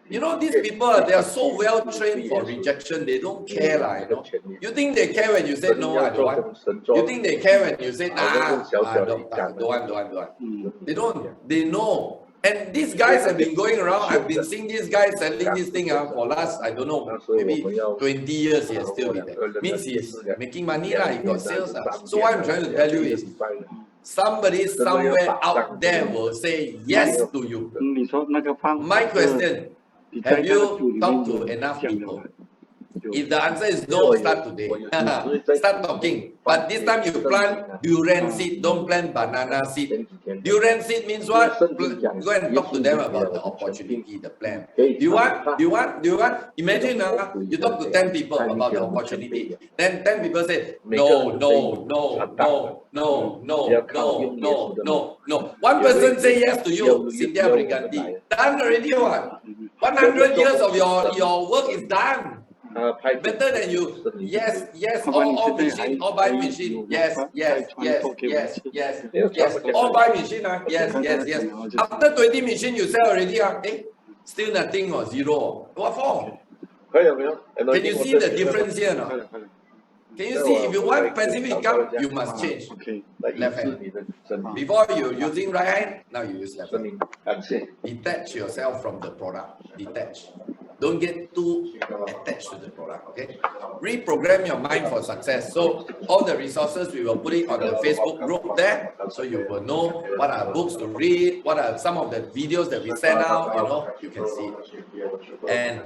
You know, these people, they are so well trained for rejection, they don't care, you know. You think they care when you say, no, I don't want? You think they care when you say, nah, I don't want. They don't. They know. And these guys have been going around. I've been seeing these guys selling this thing for last, I don't know, maybe 20 years he has still been there. Means he's making money, he got sales. So what I'm trying to tell you is, somebody somewhere out there will say yes to you. My question, have you talked to enough people? If the answer is no, start today. Start talking. But this time you plant durian seed, don't plant banana seed. Durian seed means what? Go and talk to them about the opportunity, the plan. Do you want? Imagine you talk to 10 people about the opportunity. Then 10 people say, no. One person say yes to you, Cynthia Briganti. Done already what? 100 years of your work is done. Better than you. Yes, all machine, all buy machine. Yes. All buy machine. Yes. After 20 machine you sell already. still nothing or zero. What for? 可以有没有 Can you see the difference here or not? 快点快点。 Can you see if you want passive income, you must change OK， 来抑 left 制 hand. 你的生命， Before you using right hand, now you use left 生 hand. 命感谢。 Detach yourself from the product. Detach. Don't get too attached to the product. Okay. Reprogram your mind for success. So all the resources we will put it on the Facebook group there, so you will know what are books to read, what are some of the videos that we send out. You know, you can see. And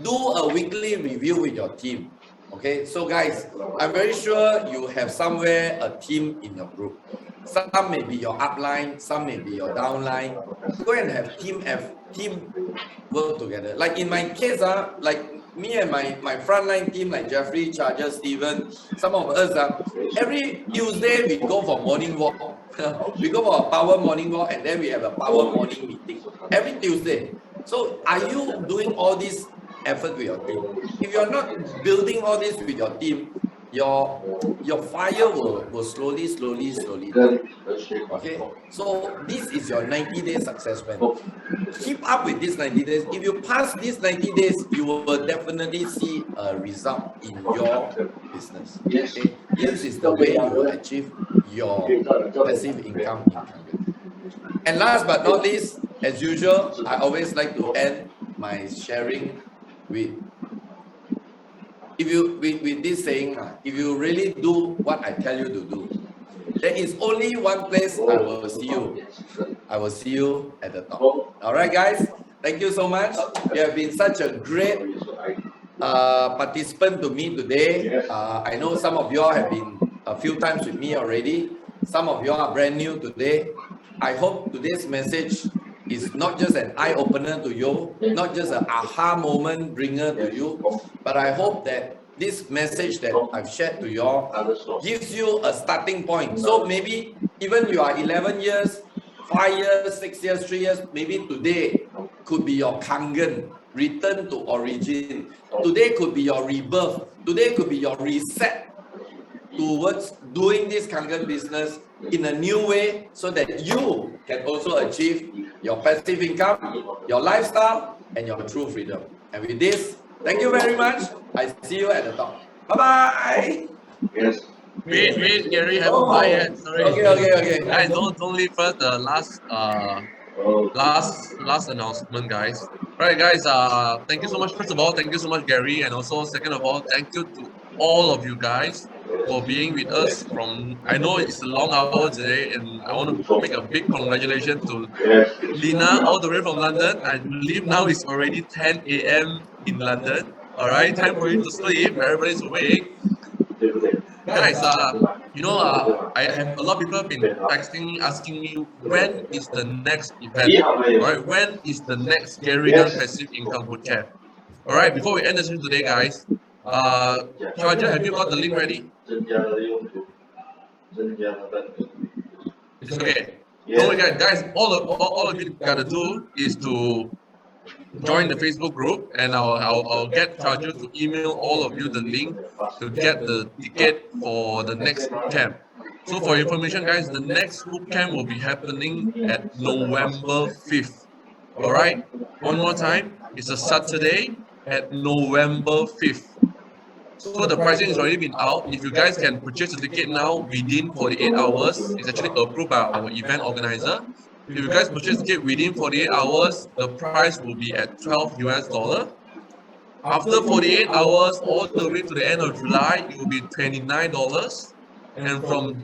do a weekly review with your team. Okay. So guys, I'm very sure you have somewhere a team in your group. Some may be your upline, some may be your downline. Go and have team work together. Like in my case, like me and my frontline team, like Jeffrey, Charger, Steven, some of us, every Tuesday we go for morning walk. We go for a power morning walk and then we have a power morning meeting. Every Tuesday. So are you doing all this effort with your team? If you're not building all this with your team, your fire will slowly die. Okay, so this is your 90-day success plan. Keep up with this 90 days. If you pass these 90 days, you will definitely see a result in your business. Okay, this is the way you will achieve your passive income in Kangen. And last but not least, as usual, I always like to end my sharing with with this saying, if you really do what I tell you to do, there is only one place I will see you. I will see you at the top. All right, guys. Thank you so much. You have been such a great participant to me today. I know some of you all have been a few times with me already. Some of you are brand new today. I hope today's message is not just an eye-opener to you, not just an aha moment bringer to you, but I hope that this message that I've shared to you all gives you a starting point. So maybe even you are 11 years, 5 years, 6 years, 3 years, maybe today could be your Kangen, return to origin. Today could be your rebirth. Today could be your reset towards doing this Kangen business in a new way so that you can also achieve your passive income, your lifestyle, and your true freedom. And with this, thank you very much. I see you at the top. Bye-bye. Yes. Wait, Gary, haven't buy yet. Sorry. Okay. Guys, don't leave first the last announcement, guys. Alright, guys, thank you so much. First of all, thank you so much, Gary, and also second of all, thank you to all of you guys for being with us from, I know it's a long hour today, and I want to make a big congratulations to Lina all the way from London. I believe now it's already 10 a.m. in London. Alright, time for you to sleep. Everybody's awake. Guys, I have a lot of people have been texting me, asking me when is the next event, right? When is the next Gary Gunn Passive Income Bootcamp? All right, before we end the session today, guys, Charger, have you got the link ready? It's okay. Don't worry, guys. All of you gotta do is to join the Facebook group, and I'll get Charger to email all of you the link to get the ticket for the next boot camp. So for information, guys, the next boot camp will be happening at November 5th. All right. One more time. It's a Saturday at November 5th. So the pricing has already been out. If you guys can purchase the ticket now within 48 hours, it's actually approved by our event organizer. If you guys purchase the ticket within 48 hours, the price will be at $12 US. After 48 hours, all the way to the end of July, it will be $29. And from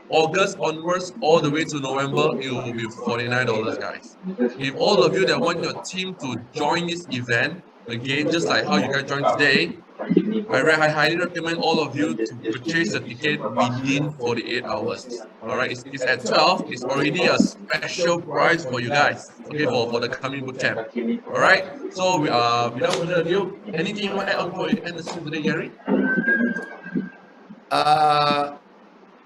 August onwards, all the way to November, it will be $49, guys. If all of you that want your team to join this event, again, just like how you guys joined today, I highly recommend all of you to purchase the ticket within 48 hours. All right, it's at 12. It's already a special price for you guys. Okay, for the coming boot camp. All right. So without further ado, anything you want to add on before we end the session today, Gary?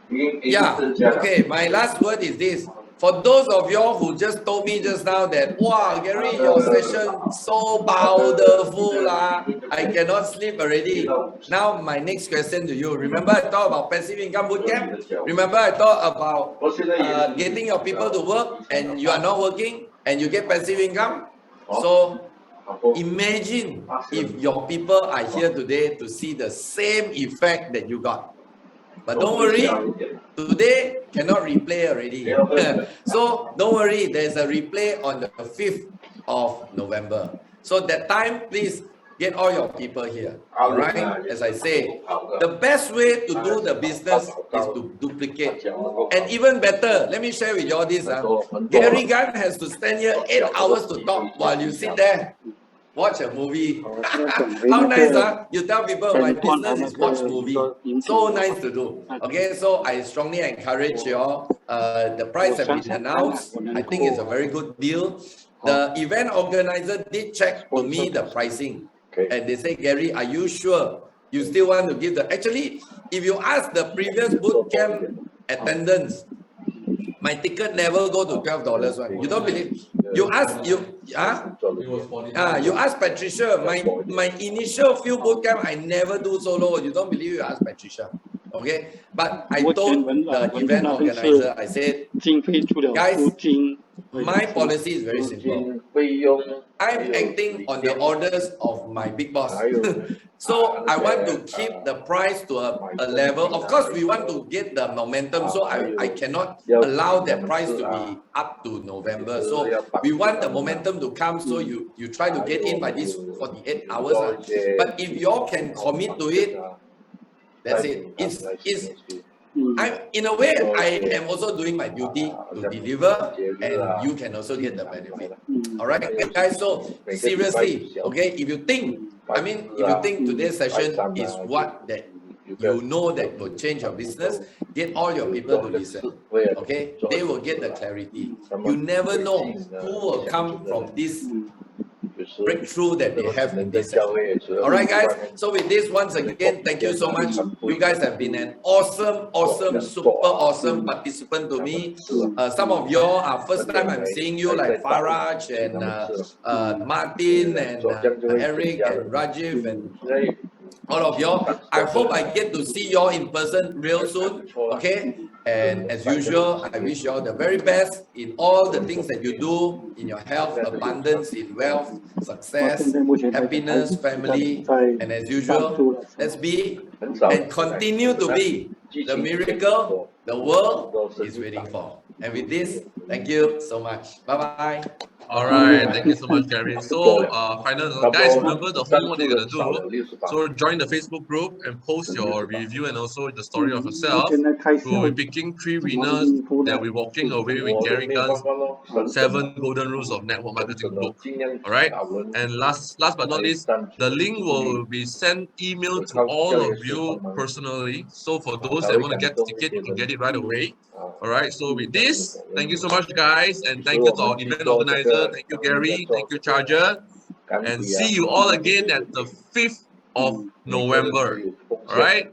Yeah. Okay. My last word is this. For those of y'all who just told me just now that, wow, Gary, your session so powerful, I cannot sleep already. Now, my next question to you. Remember I talked about passive income bootcamp? Remember I talked about getting your people to work and you are not working and you get passive income? So imagine if your people are here today to see the same effect that you got. But don't worry, today cannot replay already. So don't worry, there's a replay on the 5th of November. So that time, please get all your people here. All right? As I say, the best way to do the business is to duplicate. And even better, let me share with you all this. Gary Gunn has to stand here 8 hours to talk while you sit there. Watch a movie. How nice, huh? You tell people my business is watch movie. So nice to do. Okay, so I strongly encourage you all. The price has been announced. I think it's a very good deal. The event organizer did check to me the pricing. And they say, Gary, are you sure you still want to give the... Actually, if you ask the previous boot camp attendance, my ticket never go to $12 one. You don't believe? You ask you ask Patricia. My initial few boot camp, I never do solo. You don't believe? You ask Patricia. Okay, but I told the event organizer, I said, guys, my policy is very simple. I'm acting on the orders of my big boss. So I want to keep the price to a level. Of course, we want to get the momentum. So I cannot allow that price to be up to November. So we want the momentum to come. So you try to get in by these 48 hours. But if you all can commit to it, that's it. In a way, I am also doing my duty to deliver, and you can also get the benefit. All right, guys. So seriously, okay, if you think today's session is what that you know that will change your business, get all your people to listen. Okay, they will get the clarity. You never know who will come from this breakthrough that they have in this session. All right, guys. So with this, once again, thank you so much. You guys have been an awesome, super awesome participant to me. Some of y'all are first time I'm seeing you, like Faraj and Martin and Eric and Rajiv and all of y'all. I hope I get to see y'all in person real soon. Okay. And as usual, I wish you all the very best in all the things that you do, in your health, abundance, in wealth, success, happiness, family. And as usual, let's be and continue to be the miracle the world is waiting for. And with this, thank you so much. Bye-bye. All right, thank you so much, Gary. So, final guys, remember the homework you're gonna do. So, join the Facebook group and post your review and also the story of yourself. We'll be picking 3 winners that will be walking away with Gary Gunn's 7 golden rules of network marketing book. All right, and last but not least, the link will be sent email to all of you personally. So, for those that want to get the ticket, you can get it right away. All right, so with this, thank you so much, guys, and thank you to our event organizer. Thank you, Gary. Thank you, Charger. And see you all again at the 5th of November. All right.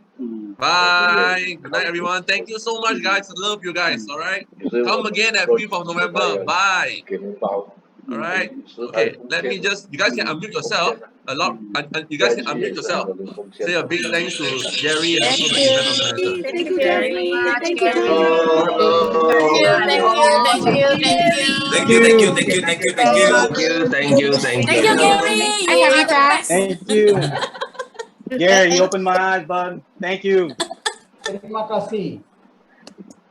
Bye. Good night, everyone. Thank you so much, guys. I love you guys. All right. Come again at 5th of November. Bye. All right. Okay. Let me just. You guys can unmute yourself. You guys can unmute yourself. Say a big thanks to Gary and also the event organizer. Thank you very much. Thank you. Thank you, Gary. Thank you. Gary, you opened my eyes, bud. Thank you. Terima kasih.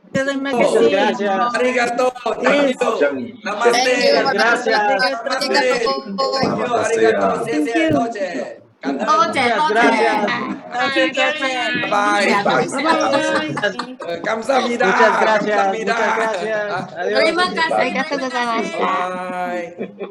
Muchas gracias. Arigato. Thank you. Namaste. Gracias. Namaste. Thank you. Arigato. Muchas gracias. Bye. Kamsahamnida. Muchas gracias. Muchas gracias. Adiós. Bye.